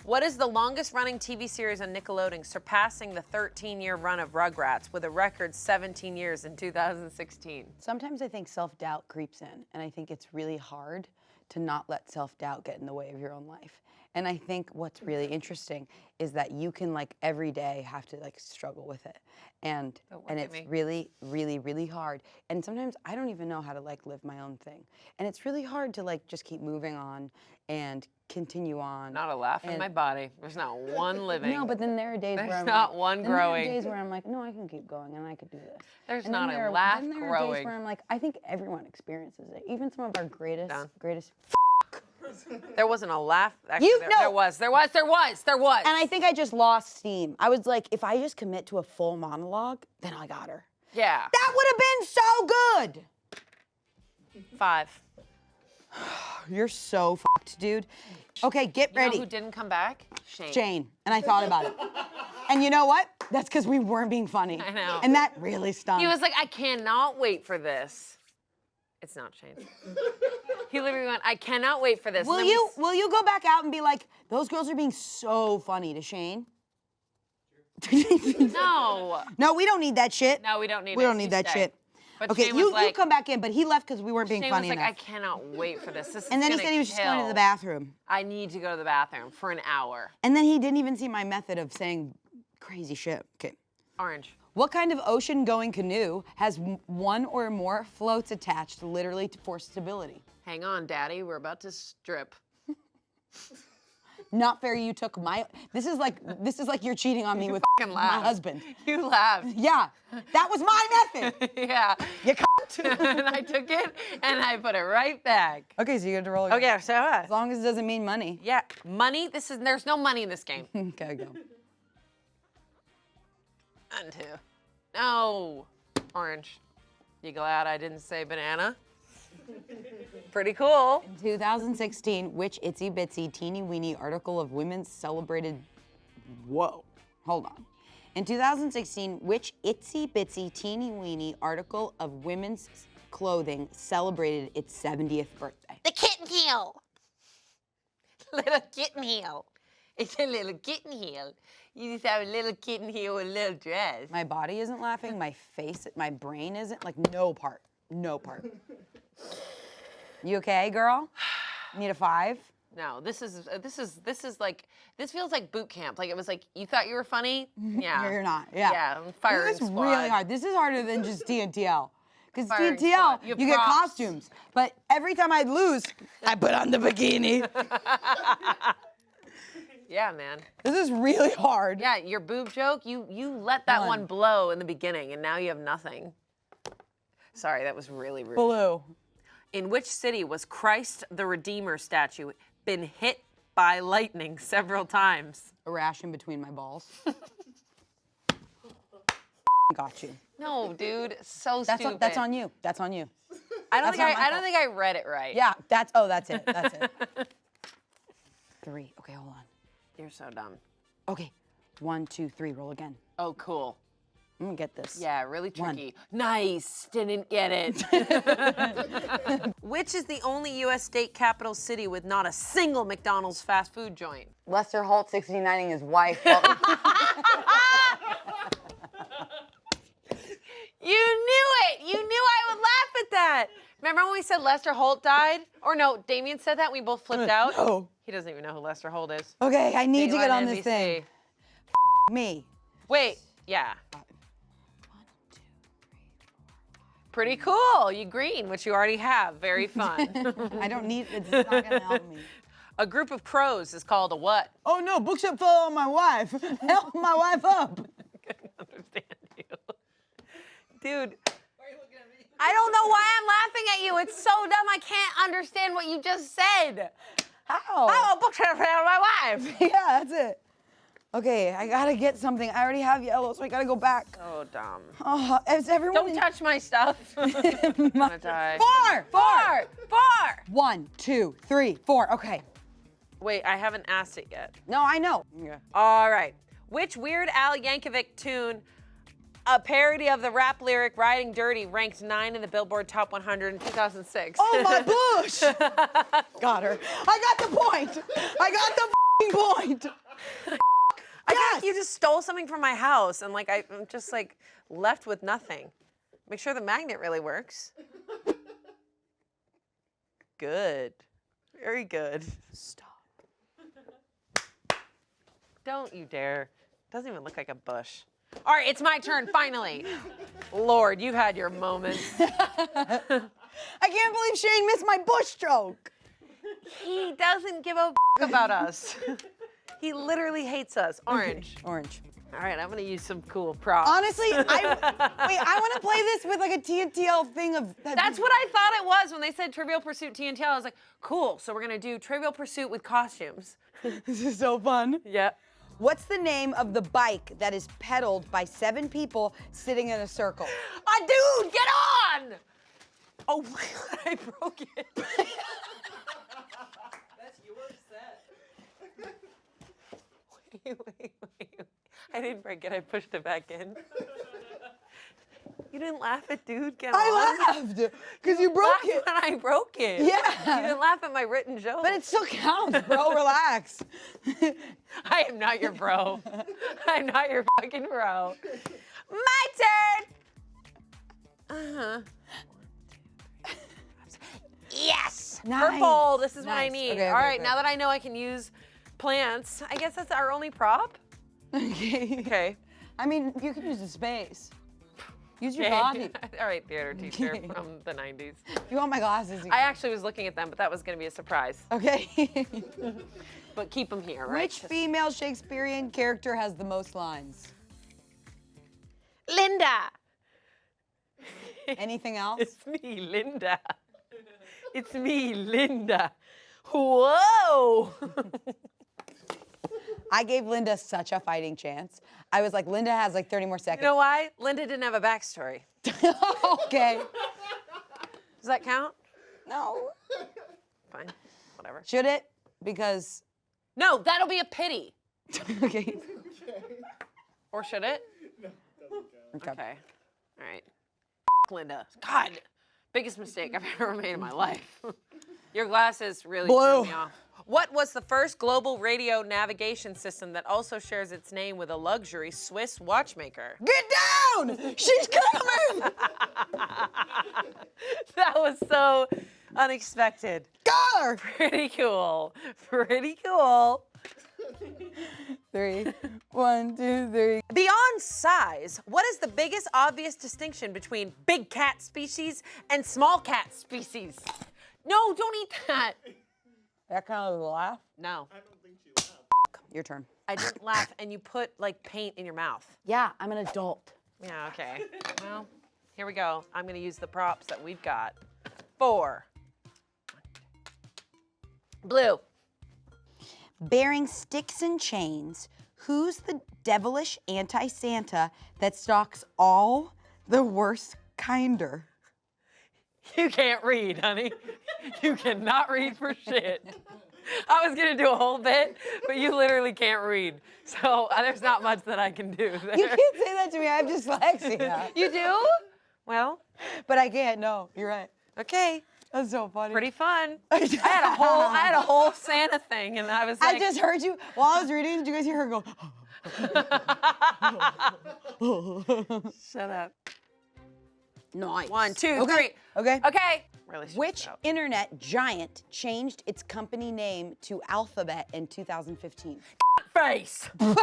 What is the longest running TV series on Nickelodeon, surpassing the 13-year run of Rugrats with a record 17 years in 2016? Sometimes I think self-doubt creeps in, and I think it's really hard to not let self-doubt get in the way of your own life. And I think what's really interesting is that you can, like, every day have to, like, struggle with it. And it's really, really, really hard. And sometimes I don't even know how to, like, live my own thing. And it's really hard to, like, just keep moving on and continue on. Not a laugh in my body. There's not one living. No, but then there are days where I'm not like, one then there are growing. days where I'm like, no, I can keep going and I could do this. There's And not then a laugh then there are growing. days where I'm like, I think everyone experiences it. Even some of our greatest. There wasn't a laugh. Actually, You- there, no. there was. And I think I just lost steam. I was like, if I just commit to a full monologue, then I got her. Yeah. That would have been so good. 5. You're so fucked, dude. Okay, get You know ready. who didn't come back? Shane. And I thought about it. And you know what? That's because we weren't being funny. I know. And that really stung. He was like, I cannot wait for this. It's not Shane. He literally went, I cannot wait for this. Will you go back out and be like, those girls are being so funny to Shane? No. No, we don't need that shit. No, we don't need it. We don't You need that stay. shit. But Okay, Shane you was like, you come back in, but he left because we weren't being Shane funny was like, enough. I cannot wait for this. This is And then he gonna said he was just going to the kill. bathroom. I need to go to the bathroom for an hour. And then he didn't even see my method of saying crazy shit. Okay. Orange. What kind of ocean-going canoe has one or more floats attached, literally for stability? Hang on, Daddy. We're about to strip. Not fair. You took my. This is like you're cheating on me with my husband. You laughed. Yeah, that was my method. Yeah. You cunt. And I took it and I put it right back. Okay, so you get to roll again. Okay, so As long as it doesn't mean money. yeah, money. There's no money in this game. Okay, go. 1, 2. No. Orange. You glad I didn't say banana? Pretty cool. In 2016, which itsy bitsy teeny weeny article of women's celebrated? Whoa, hold on. In 2016, which itsy bitsy teeny weeny article of women's clothing celebrated its 70th birthday? The kitten heel. Little kitten heel. It's a little kitten heel. You just have a little kitten heel with a little dress. My body isn't laughing. My face, my brain isn't. Like no part. No part. You okay, girl? Need a 5? No, this feels like boot camp. Like it was like you thought you were funny. Yeah. You're not. Yeah. Yeah. Firing This is squad. really hard. This is harder than just TNTL. Because Firing TNTL, squad. You you have get props. costumes. But every time I'd lose, I put on the bikini. Yeah, man. This is really hard. Yeah, your boob joke, you let that one blow in the beginning, and now you have nothing. Sorry, that was really rude. Blue. In which city was Christ the Redeemer statue been hit by lightning several times? A rash in between my balls. Got you. No, dude, so That's stupid. on, that's on you. That's on you. I don't that's think not my I don't think I read it right. Yeah, that's it. That's it. 3. Okay, hold on. You're so dumb. Okay. 1, 2, 3. Roll again. Oh, cool. I'm gonna get this. Yeah, really 1. tricky. Nice. Didn't get it. Which is the only U.S. state capital city with not a single McDonald's fast food joint? Lester Holt 69ing his wife. You knew it! You knew I would laugh at that! Remember when we said Lester Holt died? Or no, Damien said that and we both flipped out? No. He doesn't even know who Lester Holt is. Okay, I need to get Dateline on this NBC. thing. Me. Wait, yeah. Pretty cool. You green, which you already have. Very fun. I don't need it's not gonna help me. A group of crows is called a what? Oh no, bookshelf fell on my wife. Help my wife up. Couldn't understand you. Dude. I don't know why I'm laughing at you. It's so dumb. I can't understand what you just said. How? Oh, a bookshelf fell on my wife. Yeah, that's it. Okay, I gotta get something. I already have yellow, so I gotta go back. So dumb. Oh, is everyone? Don't touch my stuff. I'm gonna die. 4. 4. 1, 2, 3, 4. Okay. Wait, I haven't asked it yet. No, I know. All right. Which Weird Al Yankovic tune, a parody of the rap lyric Riding Dirty, ranked 9 in the Billboard Top 100 in 2006? Oh my bush! Got her. I got the point. I got the f***ing point. I feel like you just stole something from my house and like I'm just like left with nothing. Make sure the magnet really works. Good. Very good. Stop. Don't you dare. Doesn't even look like a bush. All right, it's my turn, finally. Lord, you had your moments. I can't believe Shane missed my bush stroke. He doesn't give a about us. He literally hates us. Orange. Orange. All right, I'm gonna use some cool props. Honestly, I want to play this with like a TNTL thing of. That's what I thought it was when they said Trivial Pursuit TNTL. I was like, cool. So we're gonna do Trivial Pursuit with costumes. This is so fun. Yeah. What's the name of the bike that is pedaled by 7 people sitting in a circle? Dude, get on! Oh my God, I broke it. That's your set. Wait. I didn't break it. I pushed it back in. You didn't laugh at dude get I on? laughed because you broke Laughed it. when I broke it. Yeah. You didn't laugh at my written joke. But it still counts, bro. Relax. I am not your bro. I'm not your fucking bro. My turn. Yes. Nice. Purple. This is what I Nice. need. Okay, All okay, right. okay. Now that I know I can use plants, I guess that's our only prop. Okay. Okay. I mean, you can use the space. Use your Okay. body. All right, theater teacher from the 90s. If you want my glasses, you I can. actually was looking at them, but that was going to be a surprise. Okay. But keep them here, right? Which female Shakespearean character has the most lines? Linda. Anything else? It's me, Linda. It's me, Linda. Whoa. I gave Linda such a fighting chance. I was like, Linda has like 30 more seconds. You know why? Linda didn't have a backstory. Okay. Does that count? No. Fine. Whatever. Should it? Because. No, that'll be a pity. Okay. Or should it? No, doesn't count. Okay. All right. Linda. God, biggest mistake I've ever made in my life. Your glasses really threw me off. What was the first global radio navigation system that also shares its name with a luxury Swiss watchmaker? Get down! She's coming! That was so unexpected. Got her! Pretty cool. Pretty cool. 3, 1, 2, 3. Beyond size, what is the biggest obvious distinction between big cat species and small cat species? No, don't eat that. That kind of a laugh? No, I don't think she laughed. Your turn. I didn't laugh, and you put like paint in your mouth. Yeah, I'm an adult. Yeah, okay. Well, here we go. I'm gonna use the props that we've got. 4. Blue. Bearing sticks and chains, who's the devilish anti-Santa that stalks all the worst kinder? You can't read, honey. You cannot read for shit. I was gonna do a whole bit, but you literally can't read. So there's not much that I can do there. You can't say that to me. I have dyslexia. You do? Well, But I can't. No, you're right. okay. That's so funny. Pretty fun. I had a whole Santa thing, and I was like, I just heard you while I was reading. Did you guys hear her go? shut up. Nice. 1, 2, Okay. 3. Okay. Okay. Really should Which stop. internet giant changed its company name to Alphabet in 2015? Face. Got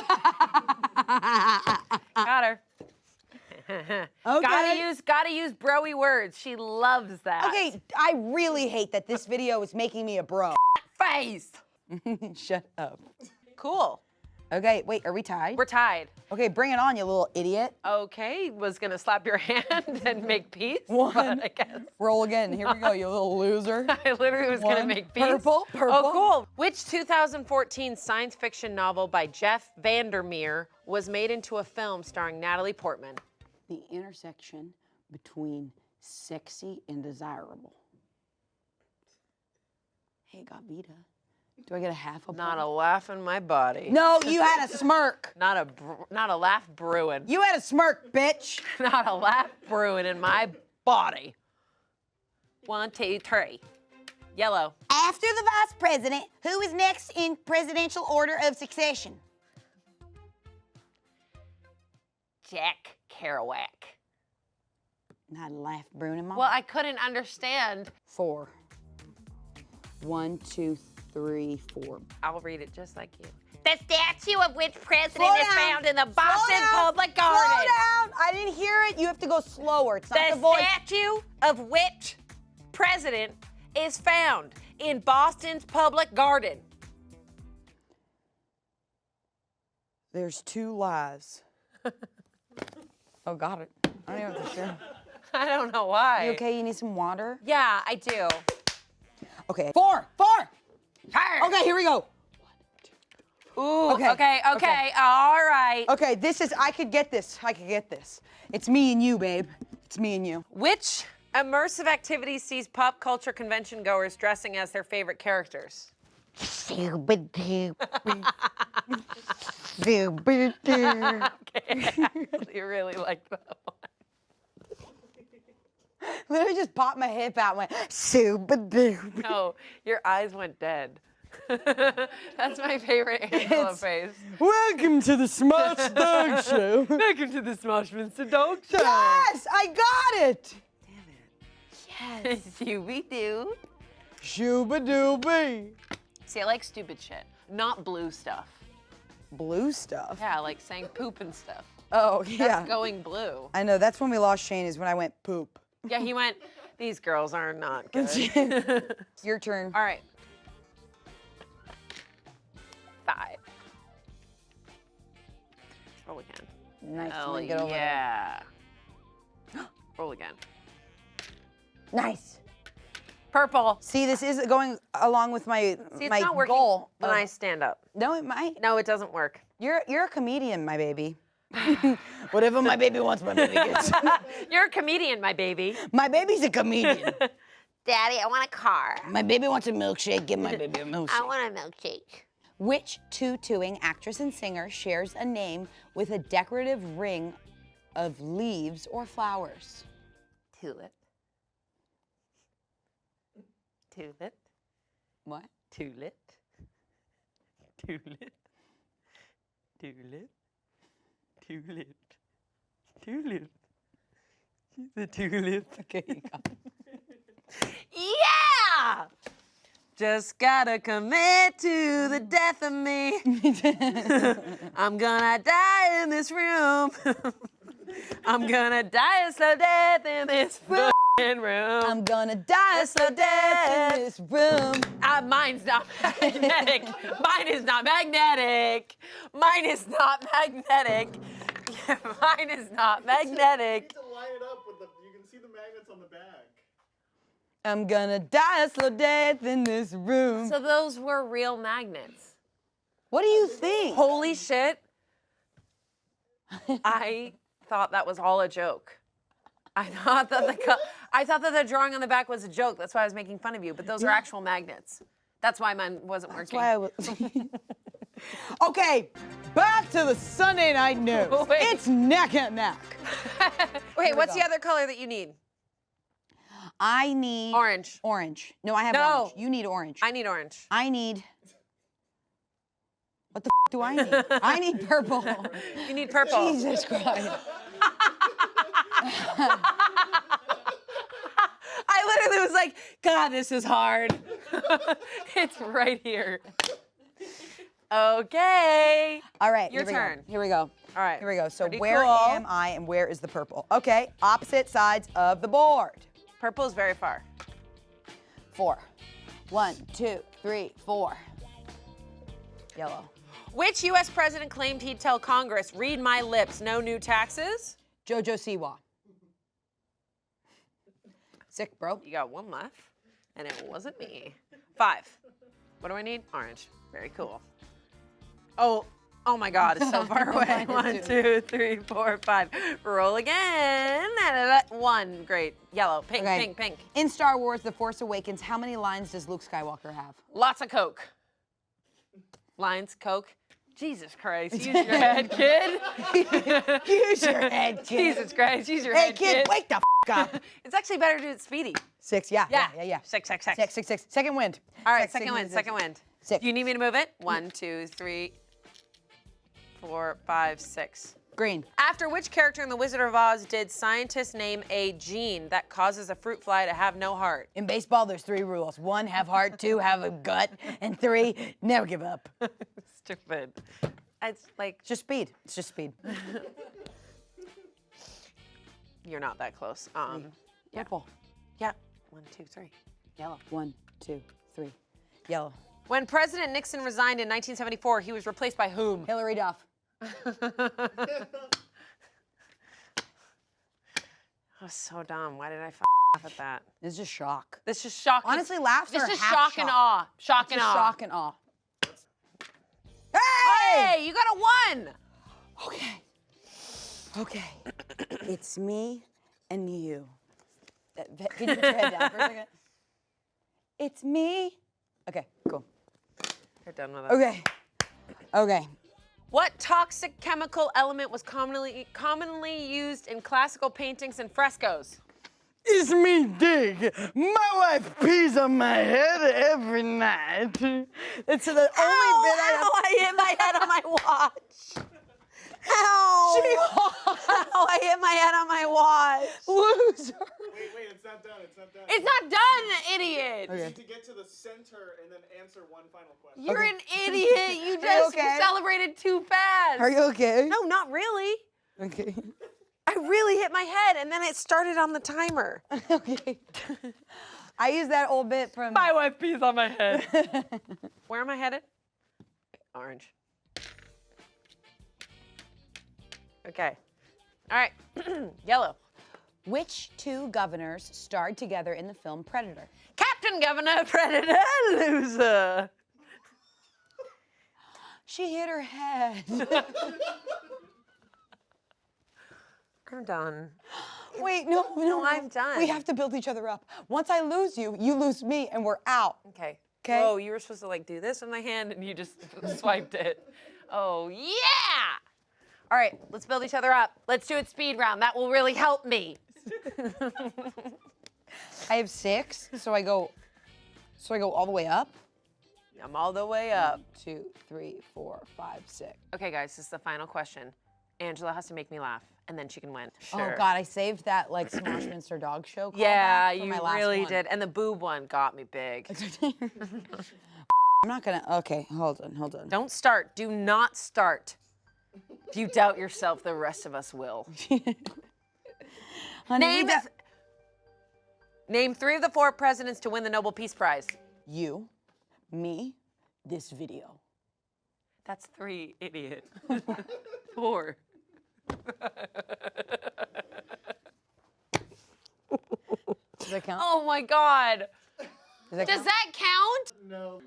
her. Okay. Gotta use broy words. She loves that. Okay, I really hate that this video is making me a bro. Face. Shut up. Cool. Okay, wait, are we tied? We're tied. Okay, bring it on, you little idiot. Okay, was gonna slap your hand and make peace. One. But I guess Roll again. Here we go, you little loser. I literally was gonna One. make peace. Purple. Oh, cool. Which 2014 science fiction novel by Jeff Vandermeer was made into a film starring Natalie Portman? The intersection between sexy and desirable. Hey, Gavita. Do I get a half a Not point? a laugh in my body. No, you had a smirk. Not a laugh brewing. You had a smirk, bitch. Not a laugh brewing in my body. 1, 2, 3. Yellow. After the vice president, who is next in presidential order of succession? Jack Kerouac. Not a laugh brewing in my Well, I couldn't understand. 4. 1, 2, 3, 4. I'll read it just like you. The statue of which president Slow is down. found in the Boston Slow down. Public Garden? Slow down. I didn't hear it. You have to go slower. It's not the The voice. statue of which president is found in Boston's Public Garden? There's 2 lies. Oh, got it. I don't even have to share. I don't know why. You okay? You need some water? Yeah, I do. Okay. 4. Okay, here we go. Ooh, Okay, okay, okay. all right. Okay, I could get this. It's me and you, babe. It's me and you. Which immersive activity sees pop culture convention goers dressing as their favorite characters? Okay, you really like that one. Literally just popped my hip out and went, super duper. No, your eyes went dead. That's my favorite Angela face. Welcome to the Smosh Dog Show. Welcome to the Smosh Dog Show. Yes, I got it. Yes. Shooby-doo. Shooba-dooby. See, I like stupid shit, not blue stuff. Blue stuff? Yeah, like saying poop and stuff. Oh, yeah. That's going blue. I know, that's when we lost Shane, is when I went poop. Yeah, he went, these girls are not good. Your turn. All right. 5. Roll again. Nice. Oh, Let me get over yeah. Roll again. Nice. Purple. See, this is going along with my See, it's my not working goal. when I stand up. No, it might. No, it doesn't work. You're a comedian, my baby. Whatever my baby wants, my baby gets. You're a comedian, my baby. My baby's a comedian. Daddy, I want a car. My baby wants a milkshake. Give my baby a milkshake. I want a milkshake. Which tutuing actress and singer shares a name with a decorative ring of leaves or flowers? Tulip. Tulip. What? Tulip. Tulip. Tulip. Tulip. Tulip. She's a tulip. Okay, you got it. Yeah! Just gotta commit to the death of me. I'm gonna die in this room. I'm gonna die a slow death in this fucking room. I'm gonna die a slow death in this room. Mine's not magnetic. Mine is not magnetic. Mine is not magnetic. Mine is not magnetic. You need to line it up with the. You can see the magnets on the bag. I'm gonna die a slow death in this room. So those were real magnets. What do you think? Holy shit. I thought that was all a joke. I thought that the drawing on the back was a joke. That's why I was making fun of you. But those are actual magnets. That's why mine wasn't working. That's why I was. Okay, back to the Sunday night news. Wait. It's neck and neck. Wait, what's the other color that you need? I need Orange. Orange. No, I have No. orange. You need orange. I need orange. I need. What the do I need? I need purple. You need purple. Jesus Christ. I literally was like, God, this is hard. It's right here. Okay. All right. Your here we turn. Go. Here we go. All right. Here we go. So Pretty where cool. am I and where is the purple? Okay, opposite sides of the board. Purple is very far. 4. 1, 2, 3, 4. Yellow. Which U.S. president claimed he'd tell Congress, read my lips, no new taxes? Jojo Siwa. Sick, bro. You got one left, and it wasn't me. 5. What do I need? Orange. Very cool. Oh my God, it's so far away. 1, 2, 3, 4, 5. Roll again. 1. Great. Yellow. Pink, Okay. pink, pink. In Star Wars The Force Awakens, how many lines does Luke Skywalker have? Lots of Coke. Lines, Coke. Jesus Christ. Use your head, kid. Use your head, kid. Jesus Christ. Use your Hey, head, kid, wake the up. It's actually better to do it speedy. 6, yeah. 6, 6, 6. 6, 6, 6. Second wind. All right, Six, second wind, second wind. 6. You need me to move it? 1, 2, 3, 4, 5, 6. Green. After which character in The Wizard of Oz did scientists name a gene that causes a fruit fly to have no heart? In baseball, there's 3 rules. 1, have heart. 2, have a gut. And 3, never give up. Stupid. It's like, It's just speed. It's just speed. you're not that close. Purple. Yeah. 1, 2, 3. Yellow. 1, 2, 3. Yellow. When President Nixon resigned in 1974, he was replaced by whom? Hillary Duff. I was so dumb. Why did I laugh at that? This is just shock. This is shock. Honestly, laughs This are is half shock and awe. Shock It's and just awe. shock and awe. Hey! Hey, you got a 1. Okay. Okay. It's me and you. Can you put your head down for a second? It's me. Okay, cool. You're done with it. Okay. Okay. What toxic chemical element was commonly used in classical paintings and frescoes? It's me, Dick. My wife pees on my head every night. It's the only bit I hit my head on my watch. Ow! Ow, I hit my head on my watch. Loser. Wait, it's not done. It's not done. It's not done, idiot. You need to get to the center and then answer one final question. You're an idiot. You just celebrated too fast. Are you okay? No, not really. Okay. I really hit my head and then it started on the timer. Okay. I use that old bit from. My wife pees on my head. Where am I headed? Orange. Okay. All right. Yellow. Which two governors starred together in the film Predator? Captain Governor Predator loser. She hit her head. I'm done. Wait, no, I'm done. We have to build each other up. Once I lose you, you lose me, and we're out. Okay. Okay. Whoa, you were supposed to like do this with my hand and you just swiped it. Oh, yeah. All right, let's build each other up. Let's do it speed round. That will really help me. I have 6, so I go all the way up. I'm all the way up. 2, 3, 4, 5, 6. Okay, guys, this is the final question. Angela has to make me laugh, and then she can win. Oh God, I saved that like Smoshminster dog show. Yeah, callback for you my last really one. did. And the boob one got me big. I'm not gonna. Okay, hold on. Don't start. Do not start. If you doubt yourself, the rest of us will. Honey, Name 3 of the 4 presidents to win the Nobel Peace Prize. You, me, this video. That's 3, idiot. 4. Does that count? Oh my God. Does that count? No.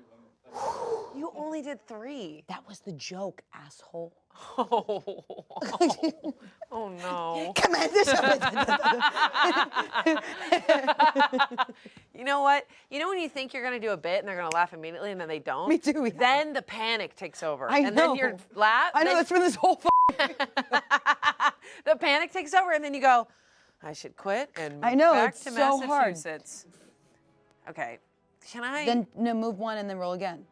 You only did 3. That was the joke, asshole. Oh, oh no. Come on, this You know what? You know when you think you're gonna do a bit and they're gonna laugh immediately and then they don't? Me too. Yeah. Then the panic takes over. I and know. then you're laugh. I know, that's been this whole The panic takes over and then you go, I should quit and move I know, back it's to so hard. Massachusetts. Okay. Can I? Then no, move one and then roll again.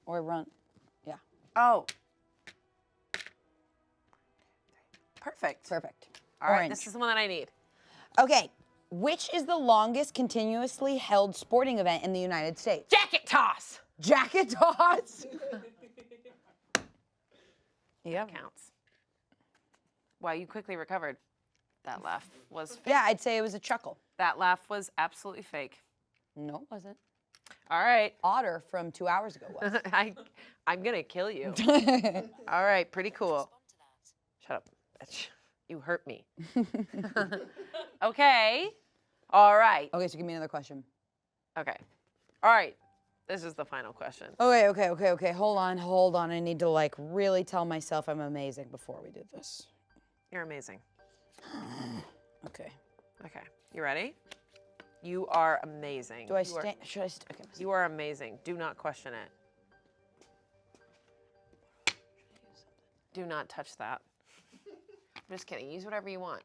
Or run. Yeah. Oh. Perfect. Perfect. All right, Orange. this is the one that I need. Okay. Which is the longest continuously held sporting event in the United States? Jacket toss. Jacket toss. Yeah. Counts. Wow, you quickly recovered. That laugh was fake. Yeah, I'd say it was a chuckle. That laugh was absolutely fake. No, it wasn't. All right. Otter from 2 hours ago was. I'm gonna kill you. All right, pretty cool. Shut up, bitch. You hurt me. Okay. All right. Okay, so give me another question. Okay. All right. This is the final question. Okay. Hold on. I need to like really tell myself I'm amazing before we do this. You're amazing. Okay. Okay. You ready? You are amazing. Do I stand? Should I? Okay. You are amazing. Do not question it. Do not touch that. I'm just kidding. Use whatever you want.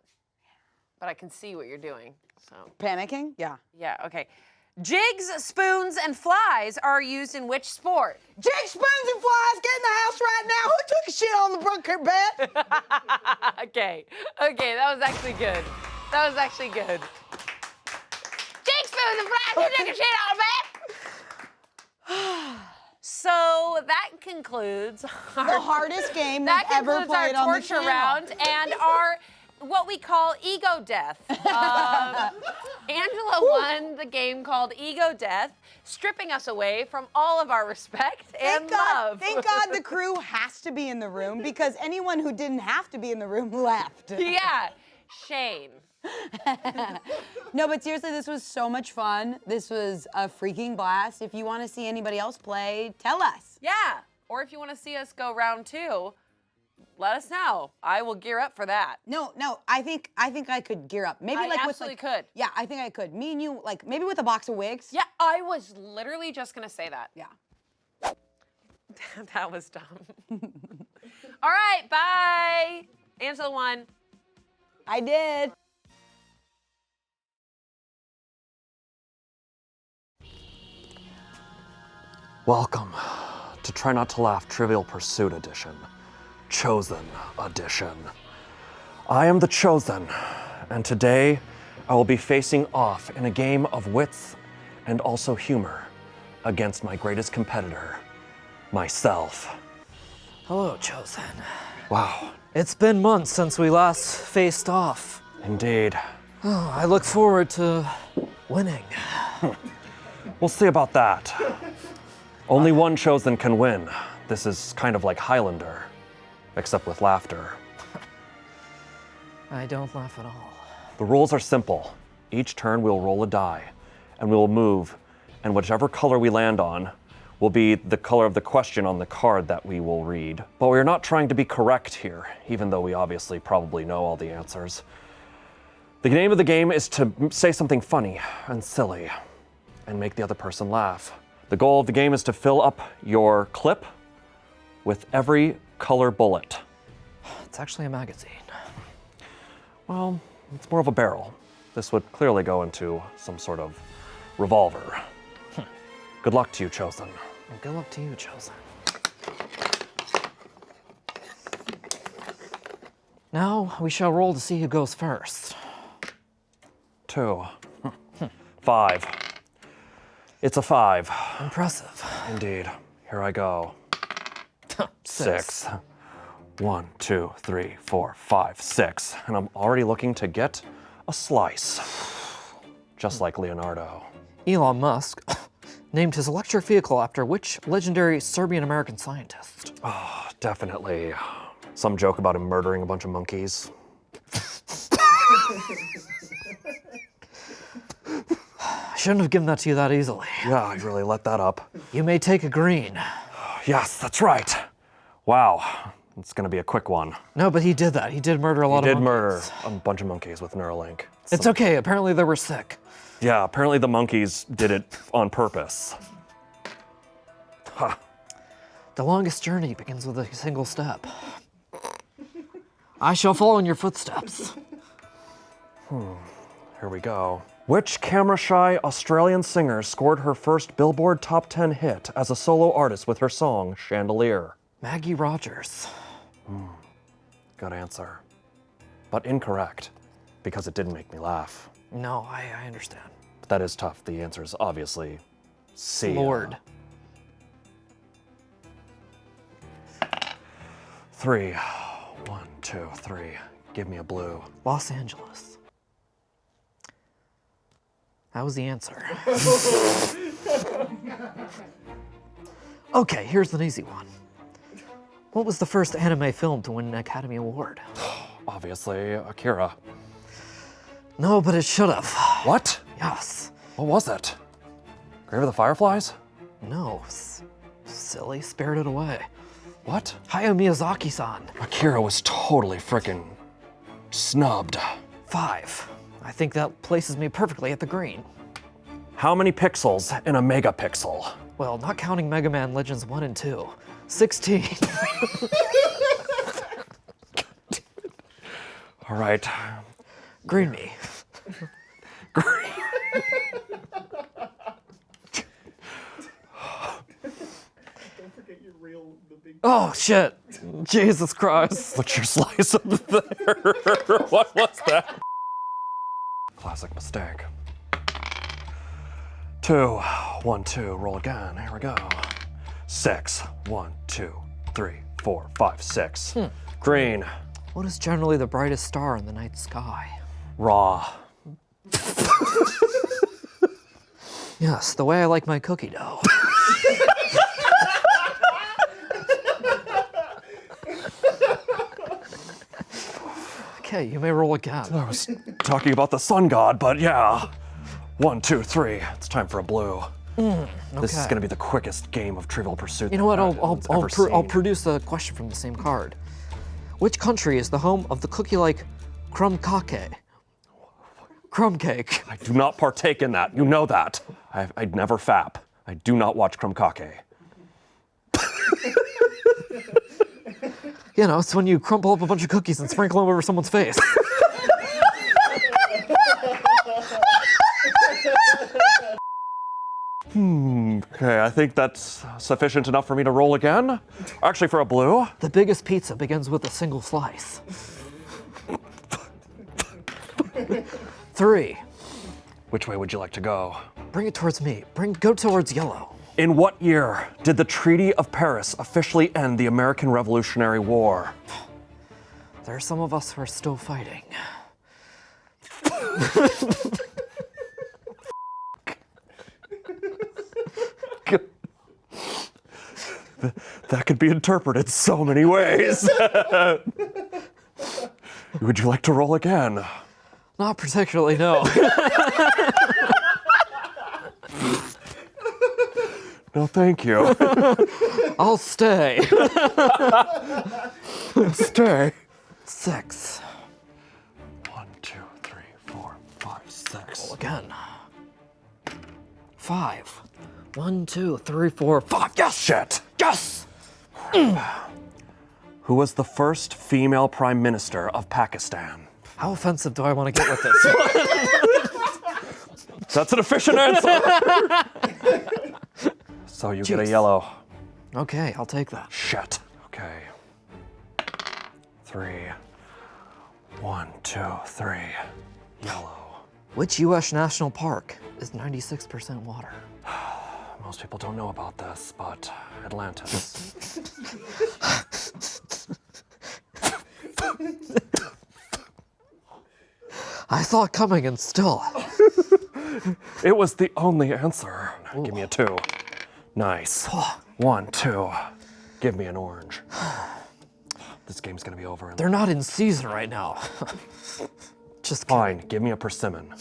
But I can see what you're doing. So. Panicking? Yeah. Yeah. Okay. Jigs, spoons, and flies are used in which sport? Jigs, spoons, and flies. Get in the house right now. Who took a shit on the bunker bed? Okay. Okay. That was actually good. That was actually good. Jigs, spoons, and flies. Who took a shit on the bed? So that concludes the hardest game we've ever played on the channel. That concludes our torture round and our what we call ego death. Angela won the game called Ego Death, stripping us away from all of our respect and love. Thank God the crew has to be in the room because anyone who didn't have to be in the room left. Yeah, Shane. No, but seriously, this was so much fun. This was a freaking blast. If you want to see anybody else play, tell us. Yeah, or if you want to see us go round 2, let us know. I will gear up for that. No, I think I could gear up. Maybe I like absolutely with could. Yeah, I think I could. Me and you, like maybe with a box of wigs. Yeah, I was literally just gonna say that. Yeah. That was dumb. All right, bye. Angela won. I did. Welcome to Try Not to Laugh Trivial Pursuit Edition, Chosen Edition. I am the Chosen, and today I will be facing off in a game of wits and also humor against my greatest competitor, myself. Hello, Chosen. Wow. It's been months since we last faced off. Indeed. Oh, I look forward to winning. We'll see about that. Only one Chosen can win. This is kind of like Highlander, except with laughter. I don't laugh at all. The rules are simple. Each turn we'll roll a die, and we will move, and whichever color we land on will be the color of the question on the card that we will read. But we are not trying to be correct here, even though we obviously probably know all the answers. The name of the game is to say something funny and silly and make the other person laugh. The goal of the game is to fill up your clip with every color bullet. It's actually a magazine. Well, it's more of a barrel. This would clearly go into some sort of revolver. Good luck to you, Chosen. Well, good luck to you, Chosen. Now we shall roll to see who goes first. 2. 5. It's a 5. Impressive. Indeed. Here I go. 6. 1, 2, 3, 4, 5, 6. And I'm already looking to get a slice. Just like Leonardo. Elon Musk named his electric vehicle after which legendary Serbian-American scientist? Oh, definitely. Some joke about him murdering a bunch of monkeys. I shouldn't have given that to you that easily. Yeah, I really let that up. You may take a green. Yes, that's right. Wow, it's gonna be a quick one. No, but he did that. He did murder a lot of monkeys. He did murder a bunch of monkeys with Neuralink. It's okay, apparently they were sick. Yeah, apparently the monkeys did it on purpose. Huh. The longest journey begins with a single step. I shall follow in your footsteps. Here we go. Which camera-shy Australian singer scored her first Billboard Top 10 hit as a solo artist with her song Chandelier? Maggie Rogers. Good answer. But incorrect, because it didn't make me laugh. No, I understand. But that is tough. The answer is obviously C. Lord. 3. 1, 2, 3. Give me a blue. Los Angeles. That was the answer. Okay, here's an easy one. What was the first anime film to win an Academy Award? Obviously, Akira. No, but it should have. What? Yes. What was it? Grave of the Fireflies? No. Silly, Spirited Away. What? Hayao Miyazaki-san. Akira was totally frickin' snubbed. 5. I think that places me perfectly at the green. How many pixels in a megapixel? Well, not counting Mega Man Legends 1 and 2. 16. All right. Green me. Green. Don't forget your the big. Oh, shit. Jesus Christ. Put your slice up there. What was that? Classic mistake. 2. 1, 2. Roll again. Here we go. 6. 1, 2, 3, 4, 5, 6. Green. What is generally the brightest star in the night sky? Raw. Yes, the way I like my cookie dough. Okay, you may roll again. I was talking about the sun god, but yeah. 1, 2, 3. It's time for a blue. This is okay. gonna be the quickest game of Trivial Pursuit. You know what? I'll I'll produce a question from the same card. Which country is the home of the cookie-like crumb cake? Crumb cake. I do not partake in that. You know that. I'd never fap. I do not watch crumb cake. You know, it's when you crumple up a bunch of cookies and sprinkle them over someone's face. Okay, I think that's sufficient enough for me to roll again. Actually, for a blue. The biggest pizza begins with a single slice. 3. Which way would you like to go? Bring it towards me. Go towards yellow. In what year did the Treaty of Paris officially end the American Revolutionary War? There are some of us who are still fighting. That could be interpreted so many ways. Would you like to roll again? Not particularly, no. No, thank you. I'll stay. Stay. 6. 1, 2, 3, 4, 5, 6. Roll again. 5. 1, 2, 3, 4, 5. Yes! Shit. Yes! Who was the first female prime minister of Pakistan? How offensive do I want to get with this? That's an efficient answer. So you get a yellow. Okay, I'll take that. Shit. Okay. 3. 1, 2, 3. Yellow. Which U.S. national park is 96% water? Most people don't know about this, but Atlantis. I saw it coming and still. It was the only answer. Give me a 2. Nice. 1, 2. Give me an orange. This game's gonna be over. They're not in season right now. Just fine. Give me a persimmon.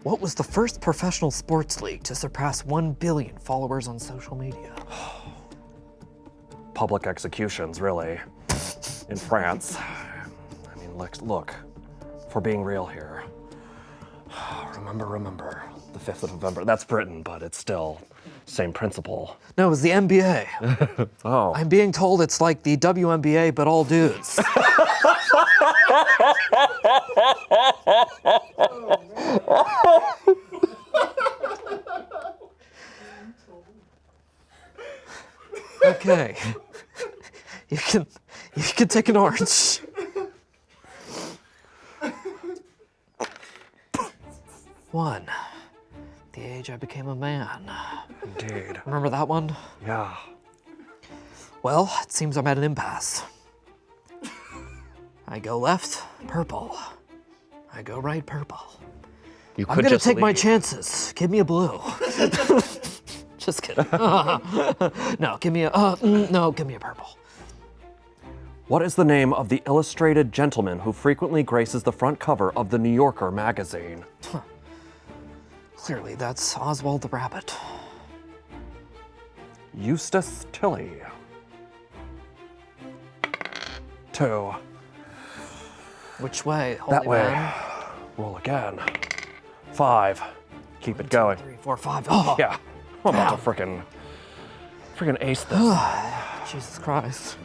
What was the first professional sports league to surpass 1 billion followers on social media? Public executions, really. In France. I mean, look. If we're being real here. Remember. The 5th of November. That's Britain, but it's still same principle. No, it was the NBA. Oh. I'm being told it's like the WNBA, but all dudes. Okay. You can take an orange. One. The age I became a man. Indeed. Remember that one? Yeah. Well, it seems I'm at an impasse. I go left, purple. I go right, purple. I'm gonna take my chances. Give me a blue. Just kidding. No, give me a purple. What is the name of the illustrated gentleman who frequently graces the front cover of the New Yorker magazine? Clearly, that's Oswald the Rabbit. Eustace Tilley. 2. Which way? That Holy way. man. Roll again. 5. Keep it going. 3, 4, 5. Oh. Yeah. I'm about to frickin' ace this. Jesus Christ.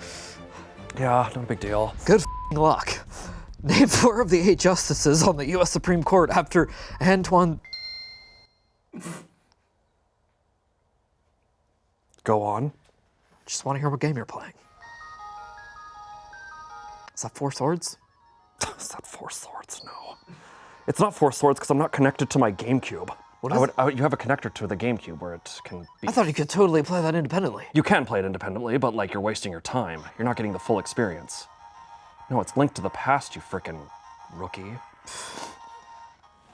Yeah, not a big deal. Good luck. Name 4 of the 8 justices on the U.S. Supreme Court after Antoine. Go on. Just want to hear what game you're playing. Is that 4 swords? Is that 4 swords? No. It's not 4 swords because I'm not connected to my GameCube. What is it? You have a connector to the GameCube where it can be. I thought you could totally play that independently. You can play it independently, but like you're wasting your time. You're not getting the full experience. No, it's linked to the past, you frickin' rookie.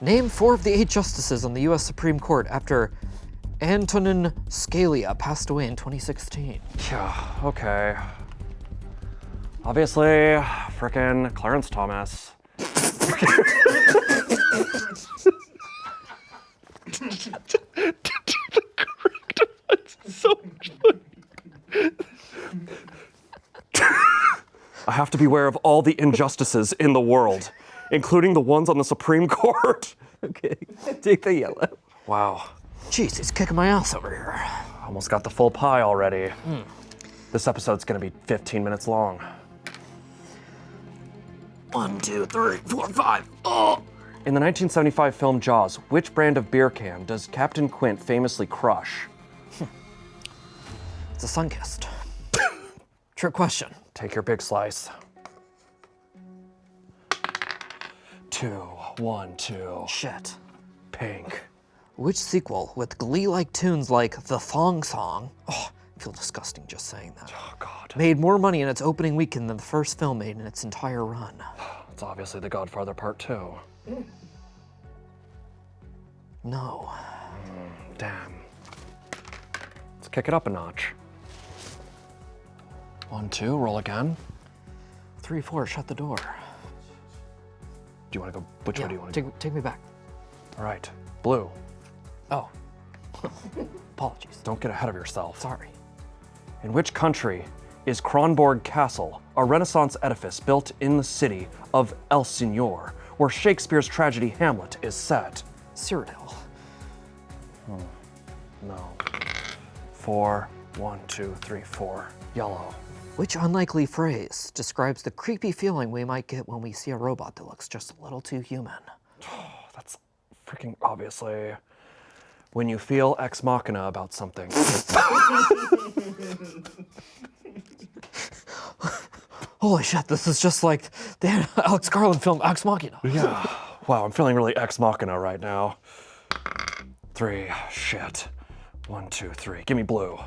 Name 4 of the 8 justices on the U.S. Supreme Court after Antonin Scalia passed away in 2016. Yeah, okay. Obviously, frickin' Clarence Thomas. So much fun. I have to beware of all the injustices in the world, including the ones on the Supreme Court. Okay, take the yellow. Wow. Jeez, he's kicking my ass over here. Almost got the full pie already. This episode's gonna be 15 minutes long. 1, 2, 3, 4, 5. Oh! In the 1975 film Jaws, which brand of beer can does Captain Quint famously crush? It's a sun-kissed. Trick question. Take your big slice. 2, 1, 2. Shit. Pink. Which sequel with Glee-like tunes like The Thong Song, oh, I feel disgusting just saying that, Oh, God. made more money in its opening weekend than the first film made in its entire run? It's obviously The Godfather Part 2. No. Damn. Let's kick it up a notch. 1, 2, roll again. 3, 4, shut the door. Do you want to go? Which way do you want to go? Take me back. All right. Blue. Oh. Apologies. Don't get ahead of yourself. Sorry. In which country is Kronborg Castle, a Renaissance edifice built in the city of El Signor, where Shakespeare's tragedy Hamlet is set? Cyrodiil. No. 4, 1, 2, 3, 4. Yellow. Which unlikely phrase describes the creepy feeling we might get when we see a robot that looks just a little too human? That's freaking obviously when you feel ex machina about something. Holy shit, this is just like the Alex Garland film Ex Machina. Yeah. Wow, I'm feeling really ex machina right now. 3. Shit. 1, 2, 3. Give me blue.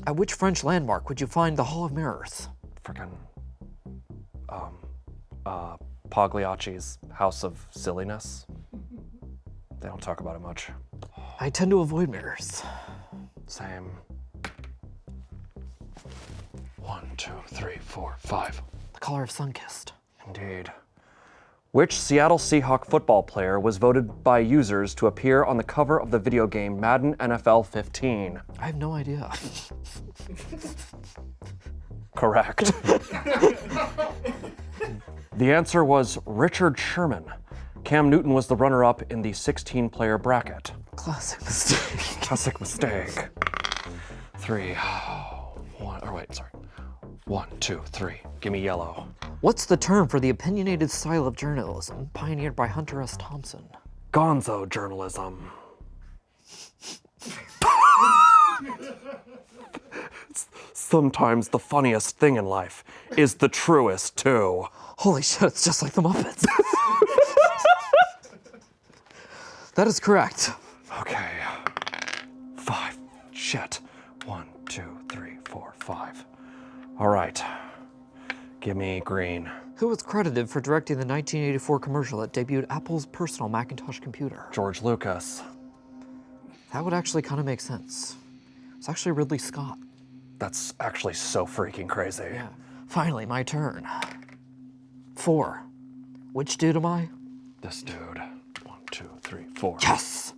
At which French landmark would you find the Hall of Mirrors? Frickin' Pagliacci's House of Silliness. They don't talk about it much. I tend to avoid mirrors. Same. 1, 2, 3, 4, 5. The color of sun-kissed. Indeed. Which Seattle Seahawk football player was voted by users to appear on the cover of the video game Madden NFL 15? I have no idea. Correct. The answer was Richard Sherman. Cam Newton was the runner-up in the 16-player bracket. Classic mistake. Classic mistake. 3, 1, or wait, sorry. 1, 2, 3. Give me yellow. What's the term for the opinionated style of journalism pioneered by Hunter S. Thompson? Gonzo journalism. Sometimes the funniest thing in life is the truest, too. Holy shit, it's just like the Muppets. That is correct. Okay. 5. Shit. 1, 2, 3, 4, 5. All right. Give me green. Who was credited for directing the 1984 commercial that debuted Apple's personal Macintosh computer? George Lucas. That would actually kind of make sense. It's actually Ridley Scott. That's actually so freaking crazy. Yeah. Finally, my turn. 4. Which dude am I? This dude. 1, 2, 3, 4. Yes!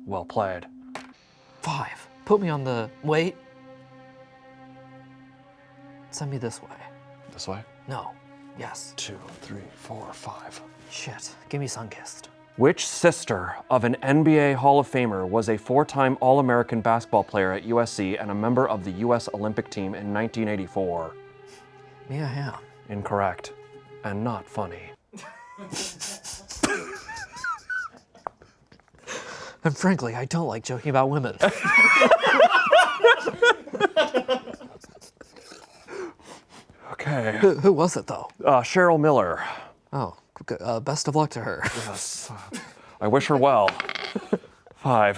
Well played. 5. Put me on the... Wait. Send me this way. This way? No. Yes. 2, 3, 4, 5. Shit. Give me sun-kissed. Which sister of an NBA Hall of Famer was a 4-time All-American basketball player at USC and a member of the US Olympic team in 1984? Mia Hamm. Incorrect. And not funny. And frankly, I don't like joking about women. Okay. Who was it, though? Cheryl Miller. Oh, best of luck to her. Yes. I wish her well. 5.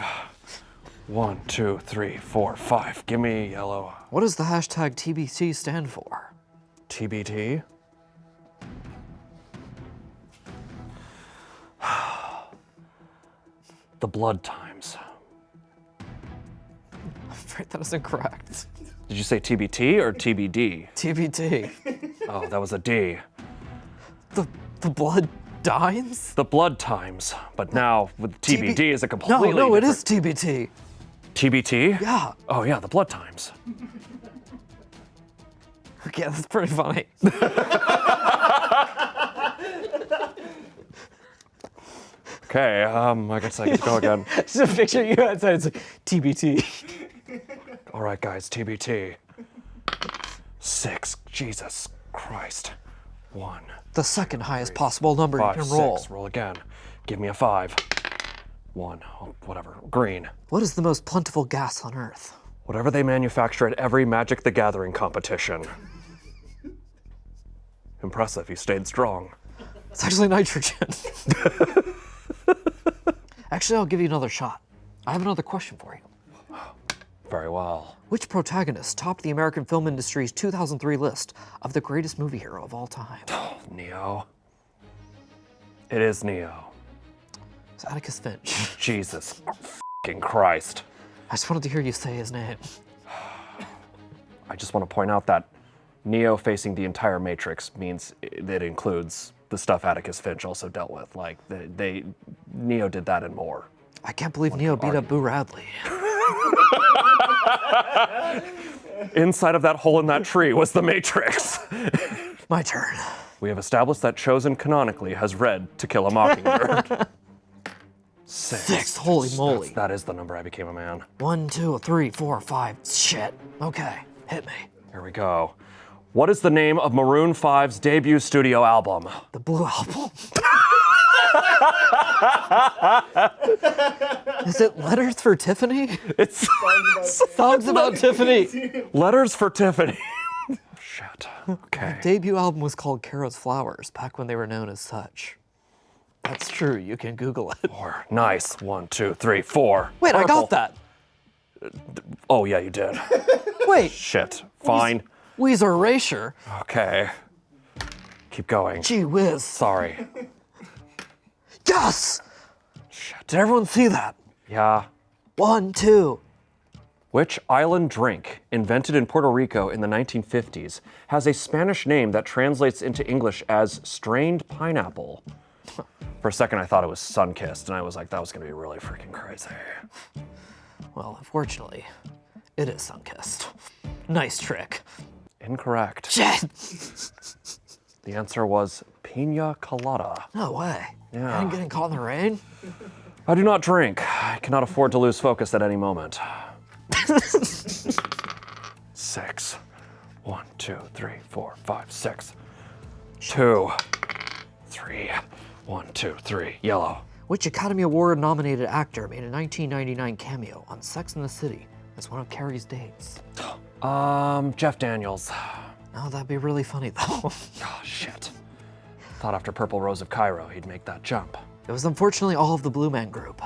1, 2, 3, 4, 5. Give me yellow. What does the hashtag TBT stand for? TBT? The blood times. I'm afraid that is incorrect. Did you say TBT or TBD? TBT. Oh, that was a D. The blood dines? The blood times. But now with TBD is a completely No, it is different... TBT. TBT? Yeah. Oh yeah, the blood times. Okay, that's pretty funny. Okay, I guess I could go again. Just a picture you outside, it's like TBT. All right, guys, TBT. 6, Jesus Christ. 1. The second highest possible number 5, you can roll. 6, roll again. Give me a 5. 1, whatever, green. What is the most plentiful gas on Earth? Whatever they manufacture at every Magic the Gathering competition. Impressive, you stayed strong. It's actually nitrogen. Actually, I'll give you another shot. I have another question for you. Very well. Which protagonist topped the American film industry's 2003 list of the greatest movie hero of all time? Neo. It is Neo. It's Atticus Finch. Jesus fucking Christ. I just wanted to hear you say his name. I just want to point out that Neo facing the entire Matrix means it includes the stuff Atticus Finch also dealt with. Like, Neo did that and more. I can't believe Neo beat up Boo Radley. Inside of that hole in that tree was the Matrix. My turn. We have established that Chosen canonically has read To Kill a Mockingbird. 6, holy moly. That is the number I became a man. 1, 2, 3, 4, 5. Shit. Okay, hit me. Here we go. What is the name of Maroon 5's debut studio album? The Blue Album. Is it Letters for Tiffany? It's Songs About Tiffany. Letters for Tiffany. Shit. Okay. The debut album was called Caro's Flowers, back when they were known as such. That's true, you can Google it. 4. Nice. 1, 2, 3, 4. Wait, Purple. I got that. Oh, yeah, you did. Wait. Shit. Fine. Weezer Erasure. Okay. Keep going. Gee whiz. Sorry. Yes! Shit. Did everyone see that? Yeah. 1, 2. Which island drink, invented in Puerto Rico in the 1950s, has a Spanish name that translates into English as strained pineapple? For a second, I thought it was Sunkissed, and I was like, that was gonna be really freaking crazy. Well, unfortunately, it is Sunkissed. Nice trick. Incorrect. Shit! The answer was pina colada. No way. Yeah. I'm getting caught in the rain? I do not drink. I cannot afford to lose focus at any moment. 6. 1, 2, 3, 4, 5, 6. 2, 3. 1, 2, 3. Yellow. Which Academy Award nominated actor made a 1999 cameo on Sex and the City as one of Carrie's dates? Jeff Daniels. Oh, that'd be really funny though. Oh, shit. Thought after Purple Rose of Cairo, he'd make that jump. It was unfortunately all of the Blue Man Group.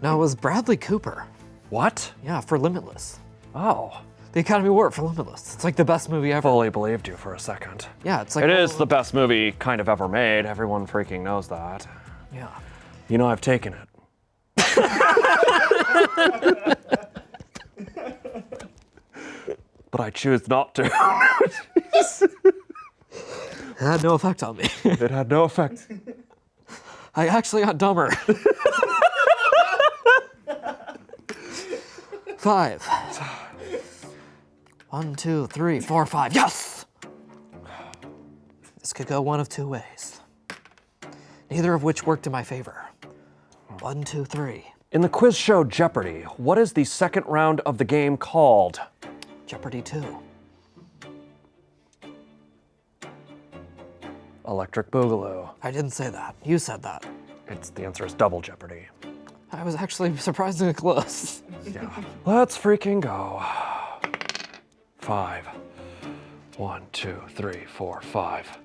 No, it was Bradley Cooper. What? Yeah, for Limitless. Oh. The Academy Award for Limitless. It's like the best movie ever. Fully believed you for a second. Yeah, it's like... It is the best movie kind of ever made. Everyone freaking knows that. Yeah. You know, I've taken it. But I choose not to. It had no effect on me. It had no effect. I actually got dumber. 5. 1, 2, 3, 4, 5. Yes! This could go one of two ways. Neither of which worked in my favor. 1, 2, 3. In the quiz show Jeopardy, what is the second round of the game called? Jeopardy 2. Electric Boogaloo. I didn't say that. You said that. The answer is Double Jeopardy. I was actually surprisingly close. Yeah. Let's freaking go. 5. 1, 2, 3, 4, 5.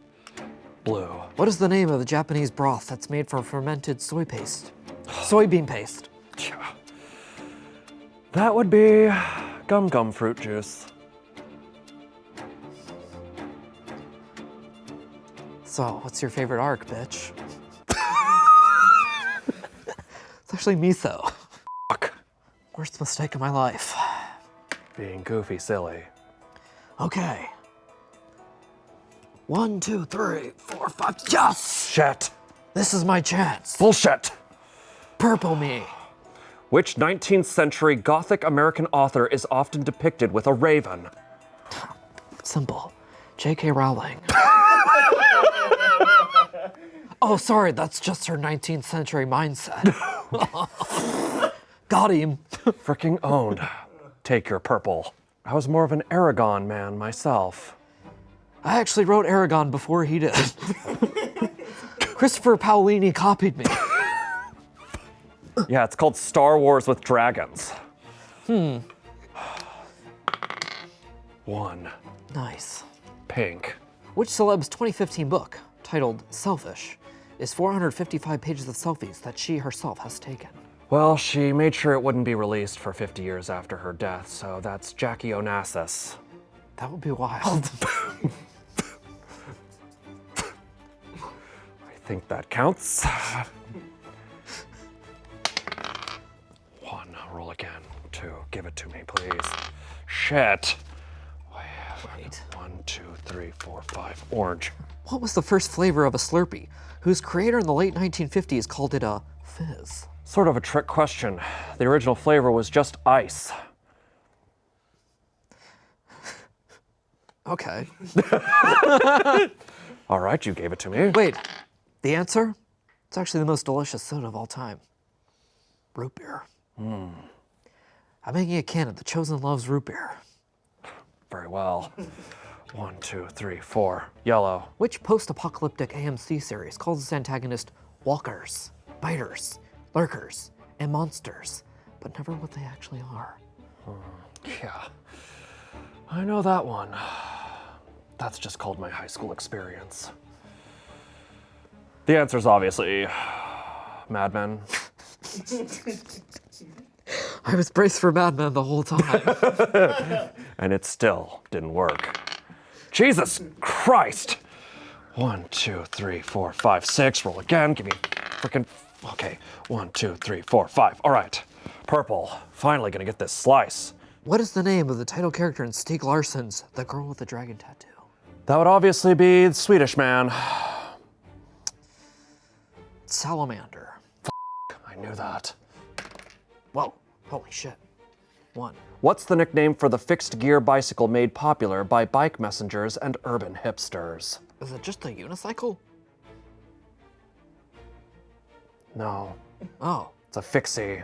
Blue. What is the name of the Japanese broth that's made from fermented soy paste? Soybean paste. That would be gum fruit juice. So, what's your favorite arc, bitch? It's actually miso. Fuck. Worst mistake of my life. Being goofy silly. Okay. 1, 2, 3, 4, 5. Yes! Shit. This is my chance. Bullshit. Purple me. Which 19th century Gothic American author is often depicted with a raven? Simple. J.K. Rowling. Oh, sorry, that's just her 19th century mindset. Got him. Fricking owned. Take your purple. I was more of an Aragon man myself. I actually wrote Aragon before he did. Christopher Paolini copied me. Yeah, it's called Star Wars with Dragons. One. Nice. Pink. Which celeb's 2015 book, titled Selfish, is 455 pages of selfies that she herself has taken? Well, she made sure it wouldn't be released for 50 years after her death, so that's Jackie Onassis. That would be wild. I think that counts. One, roll again. Two, give it to me, please. Shit. Wait. 1, 2, 3, 4, 5. Orange. What was the first flavor of a Slurpee, whose creator in the late 1950s called it a fizz? Sort of a trick question. The original flavor was just ice. Okay. All right, you gave it to me. Wait, the answer? It's actually the most delicious soda of all time. Root beer. I'm making a can of The Chosen Loves root beer. Very well. 1, 2, 3, 4. Yellow. Which post-apocalyptic AMC series calls its antagonist walkers, biters, lurkers, and monsters, but never what they actually are? Yeah. I know that one. That's just called my high school experience. The answer's obviously Mad Men. I was braced for Mad Men the whole time. And it still didn't work. Jesus Christ! 1, 2, 3, 4, 5, 6. Roll again. Give me frickin'. Okay. 1, 2, 3, 4, 5. All right. Purple. Finally gonna get this slice. What is the name of the title character in Stieg Larsson's The Girl with the Dragon Tattoo? That would obviously be the Swedish Man. Salamander. I knew that. Whoa, holy shit. 1. What's the nickname for the fixed gear bicycle made popular by bike messengers and urban hipsters? Is it just a unicycle? No, Oh, it's a fixie.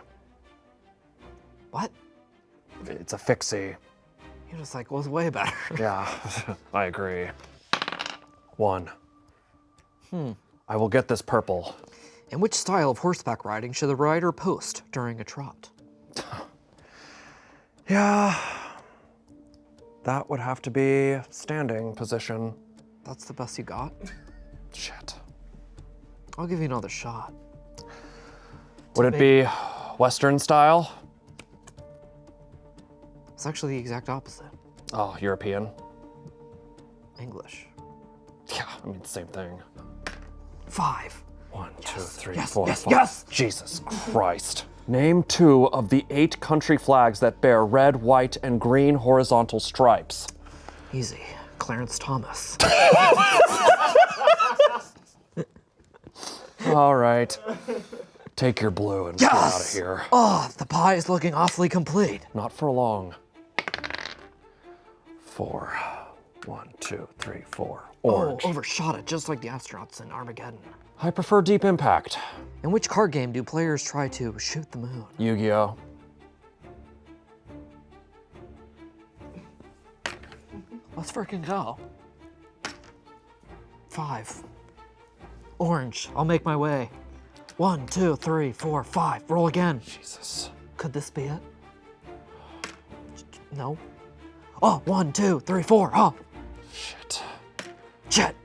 what? It's a fixie. Unicycle was way better. Yeah, I agree. 1. I will get this purple. In which style of horseback riding should the rider post during a trot? Yeah, that would have to be standing position. That's the best you got? Shit. I'll give you another shot. Would it be Western style? It's actually the exact opposite. Oh, European? English. Yeah, I mean, same thing. 5. 1, 2, 3, yes, 4, yes, 5. yes! Jesus Christ. Name 2 of the 8 country flags that bear red, white, and green horizontal stripes. Easy. Clarence Thomas. All right. Take your blue and get out of here. Oh, the pie is looking awfully complete. Not for long. 4. 1, 2, 3, 4. Orange. Oh, overshot it, just like the astronauts in Armageddon. I prefer Deep Impact. In which card game do players try to shoot the moon? Yu-Gi-Oh! Let's freaking go. 5. Orange, I'll make my way. 1, 2, 3, 4, 5. Roll again. Jesus. Could this be it? No. Oh, 1, 2, 3, 4. Oh. Shit. Shit.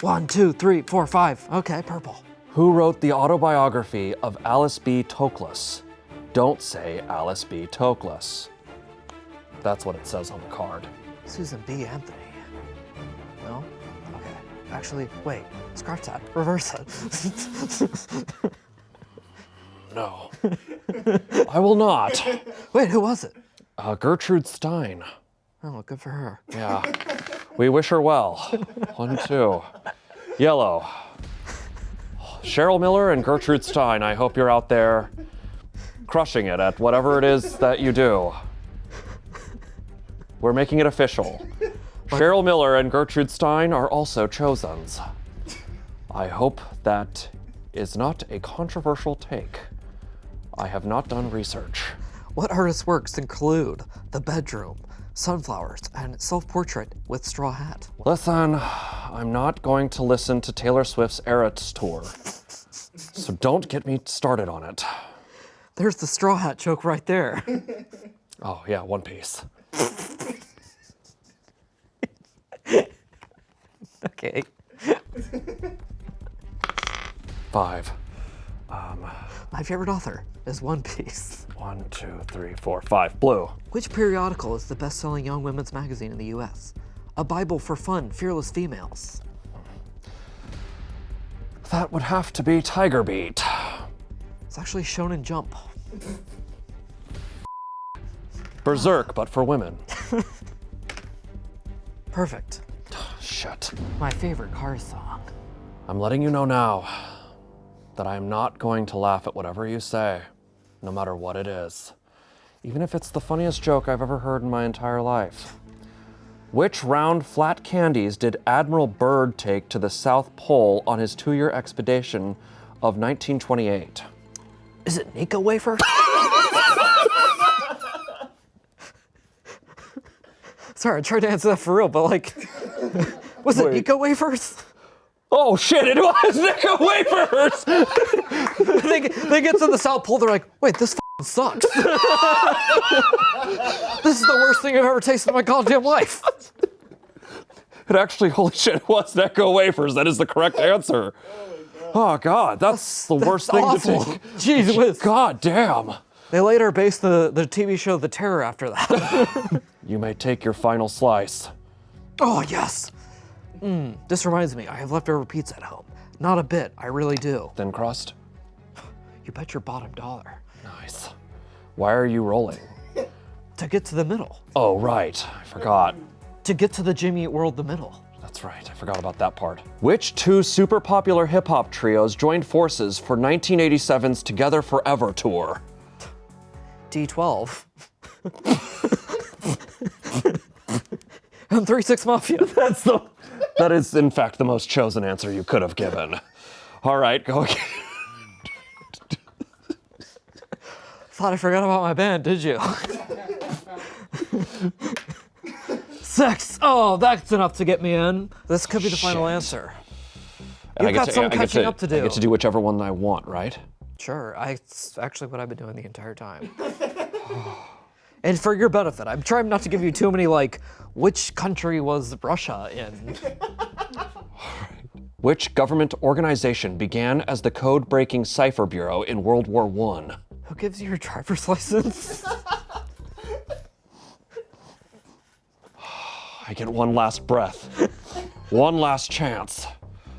1, 2, 3, 4, 5. Okay, purple. Who wrote the autobiography of Alice B. Toklas? Don't say Alice B. Toklas. That's what it says on the card. Susan B. Anthony. No? Okay. Actually, wait. Scratch that. Reverse it. No. I will not. Wait, who was it? Gertrude Stein. Oh, good for her. Yeah. We wish her well. 1, 2. Yellow. Cheryl Miller and Gertrude Stein, I hope you're out there crushing it at whatever it is that you do. We're making it official. Cheryl Miller and Gertrude Stein are also Chosens. I hope that is not a controversial take. I have not done research. What artist's works include The Bedroom, sunflowers, and self-portrait with straw hat. Listen, I'm not going to listen to Taylor Swift's Eras tour. So don't get me started on it. There's the straw hat joke right there. Oh, yeah, One Piece. Okay. 5. My favorite author is One Piece. 1, 2, 3, 4, 5. Blue. Which periodical is the best-selling young women's magazine in the U.S.? A Bible for fun, fearless females. That would have to be Tiger Beat. It's actually Shonen Jump. Berserk, but for women. Perfect. Shit. My favorite Cars song. I'm letting you know now that I am not going to laugh at whatever you say, no matter what it is. Even if it's the funniest joke I've ever heard in my entire life. Which round flat candies did Admiral Byrd take to the South Pole on his 2-year expedition of 1928? Is it Nika wafer? Sorry, I tried to answer that for real, but like, was it Nika wafers? Oh shit, it was Nika wafers! they get to the South Pole, they're like, wait, this sucks. This is the worst thing I've ever tasted in my goddamn life. It actually, holy shit, it was Necco wafers. That is the correct answer. Oh God, that's the worst thing awful. to take. Jeez whiz. God damn. They later based the TV show The Terror after that. You may take your final slice. Oh, yes. This reminds me, I have leftover pizza at home. Not a bit, I really do. Thin crust? You bet your bottom dollar. Nice. Why are you rolling? To get to the middle. Oh, right. I forgot. To get to the Jimmy Eat World, the middle. That's right. I forgot about that part. Which 2 super popular hip-hop trios joined forces for 1987's Together Forever tour? D12. And 3 6 Mafia. That is, in fact, the most chosen answer you could have given. All right, go again. Thought I forgot about my band, did you? 6. Oh, that's enough to get me in. This could be the final answer. And You've got some catching up to do. I get to do whichever one I want, right? Sure, it's actually what I've been doing the entire time. And for your benefit, I'm trying not to give you too many, like, which country was Russia in? Which government organization began as the code-breaking cipher bureau in World War I? Who gives you your driver's license? I get one last breath. One last chance.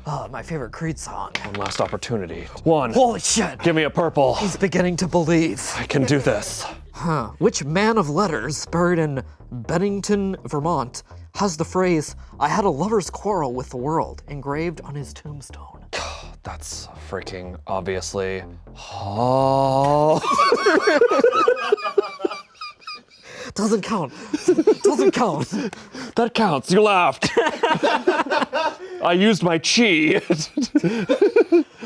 Oh, my favorite Creed song. One last opportunity. One. Holy shit. Give me a purple. He's beginning to believe. I can do this. Huh. Which man of letters, buried in Bennington, Vermont, has the phrase, "I had a lover's quarrel with the world," engraved on his tombstone? That's freaking obviously. Oh. Doesn't count. Doesn't count. That counts. You laughed. I used my chi.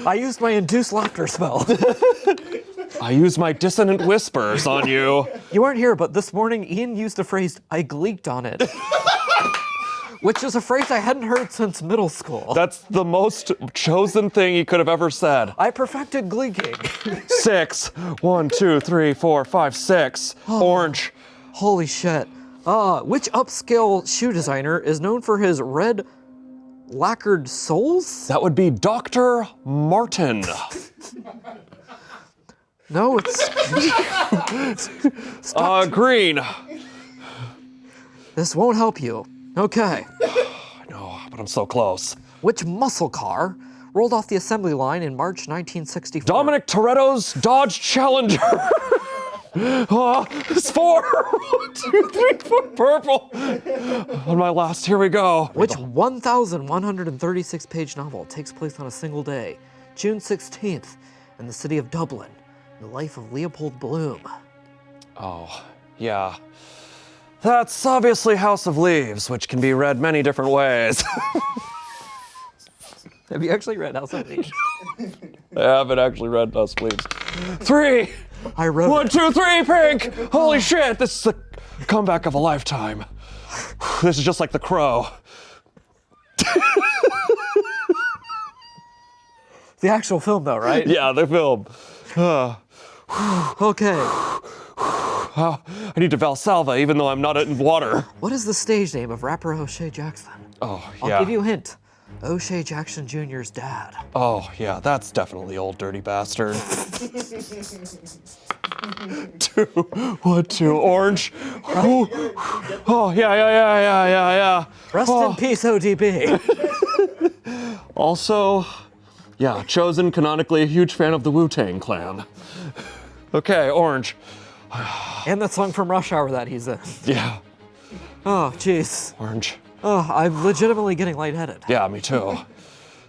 I used my induced laughter spell. I used my dissonant whispers on you. You weren't here, but this morning Ian used the phrase, "I gleeked on it." Which is a phrase I hadn't heard since middle school. That's the most chosen thing he could have ever said. I perfected gleeking. 6. 1, 2, 3, 4, 5, 6. Orange. Holy shit. Which upscale shoe designer is known for his red lacquered soles? That would be Dr. Martin. No, it's... Green. This won't help you. Okay. I know, but I'm so close. Which muscle car rolled off the assembly line in March 1964? Dominic Toretto's Dodge Challenger. It's 4. 1, 2, 3, 4. Purple. On my last, here we go. Which 1,136-page novel takes place on a single day, June 16th, in the city of Dublin, the life of Leopold Bloom? Oh, yeah. That's obviously House of Leaves, which can be read many different ways. Have you actually read House of Leaves? I haven't actually read House of Leaves. 3. I wrote 1, 2, 3, pink. Holy shit, this is Comeback of a lifetime. This is just like The Crow. The actual film, though, right? Yeah, the film. Okay. I need to Valsalva even though I'm not in water. What is the stage name of rapper O'Shea Jackson? Oh, I'll yeah. give you a hint. O'Shea Jackson Jr.'s dad. Oh, yeah, that's definitely old dirty bastard. 2, 1, 2, orange. Ooh. Oh, yeah. Rest in peace, ODB. Also, yeah, Chosen, canonically a huge fan of the Wu-Tang Clan. Okay, orange. And that song from Rush Hour that he's in. Yeah. Oh, jeez. Orange. Oh, I'm legitimately getting lightheaded. Yeah, me too.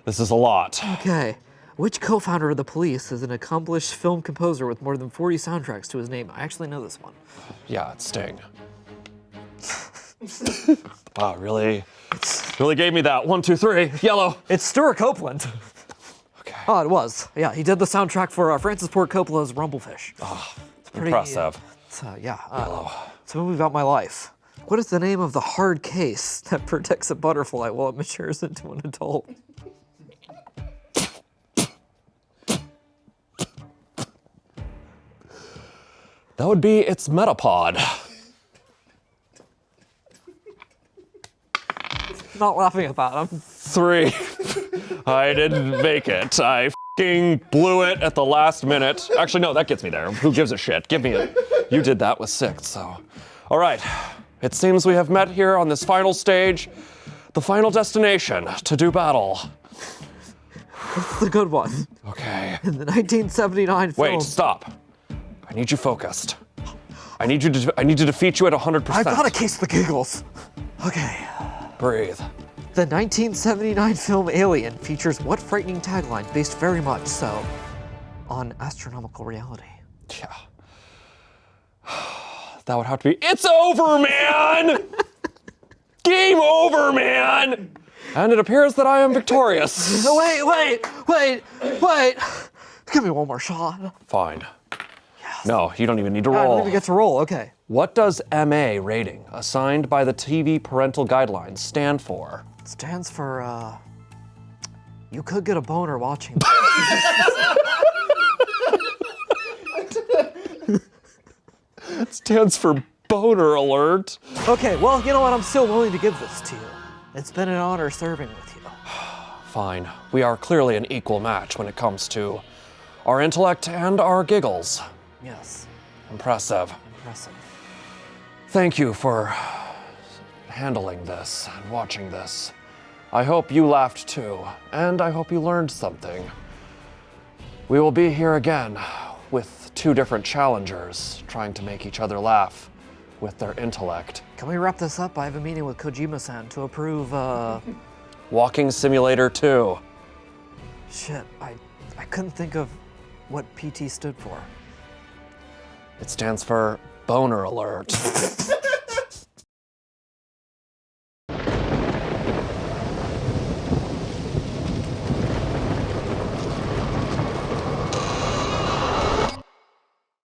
This is a lot. Okay. Which co-founder of the Police is an accomplished film composer with more than 40 soundtracks to his name? I actually know this one. Yeah, it's Sting. Wow, really gave me that. 1, 2, 3, yellow. It's Stuart Copeland. Okay. Oh, it was. Yeah, he did the soundtrack for Francis Ford Coppola's Rumblefish. Oh, it's pretty impressive. Yellow. It's a movie about my life. What is the name of the hard case that protects a butterfly while it matures into an adult? That would be its metapod. Not laughing at that. 3. I didn't make it. I f***ing blew it at the last minute. Actually, no, that gets me there. Who gives a shit? Give me it. You did that with 6, so. All right. It seems we have met here on this final stage, the final destination to do battle. It's the good one. Okay. In the 1979 film. Wait, stop. I need you focused. I need to defeat you at 100%. I've got a case of the giggles. Okay. Breathe. The 1979 film Alien features what frightening tagline based very much so on astronomical reality? Yeah. That would have to be, it's over, man! Game over, man! And it appears that I am victorious. Wait. Give me one more shot. Fine. Yes. No, you don't even need to I roll. don't even get to roll, okay. What does MA rating, assigned by the TV parental guidelines, stand for? It stands for, you could get a boner watching. It stands for boner alert. Okay, well, you know what? I'm still willing to give this to you. It's been an honor serving with you. Fine. We are clearly an equal match when it comes to our intellect and our giggles. Yes. Impressive. Impressive. Thank you for handling this and watching this. I hope you laughed too, and I hope you learned something. We will be here again with 2 different challengers trying to make each other laugh with their intellect. Can we wrap this up? I have a meeting with Kojima-san to approve, Walking Simulator 2. Shit, I couldn't think of what PT stood for. It stands for boner alert.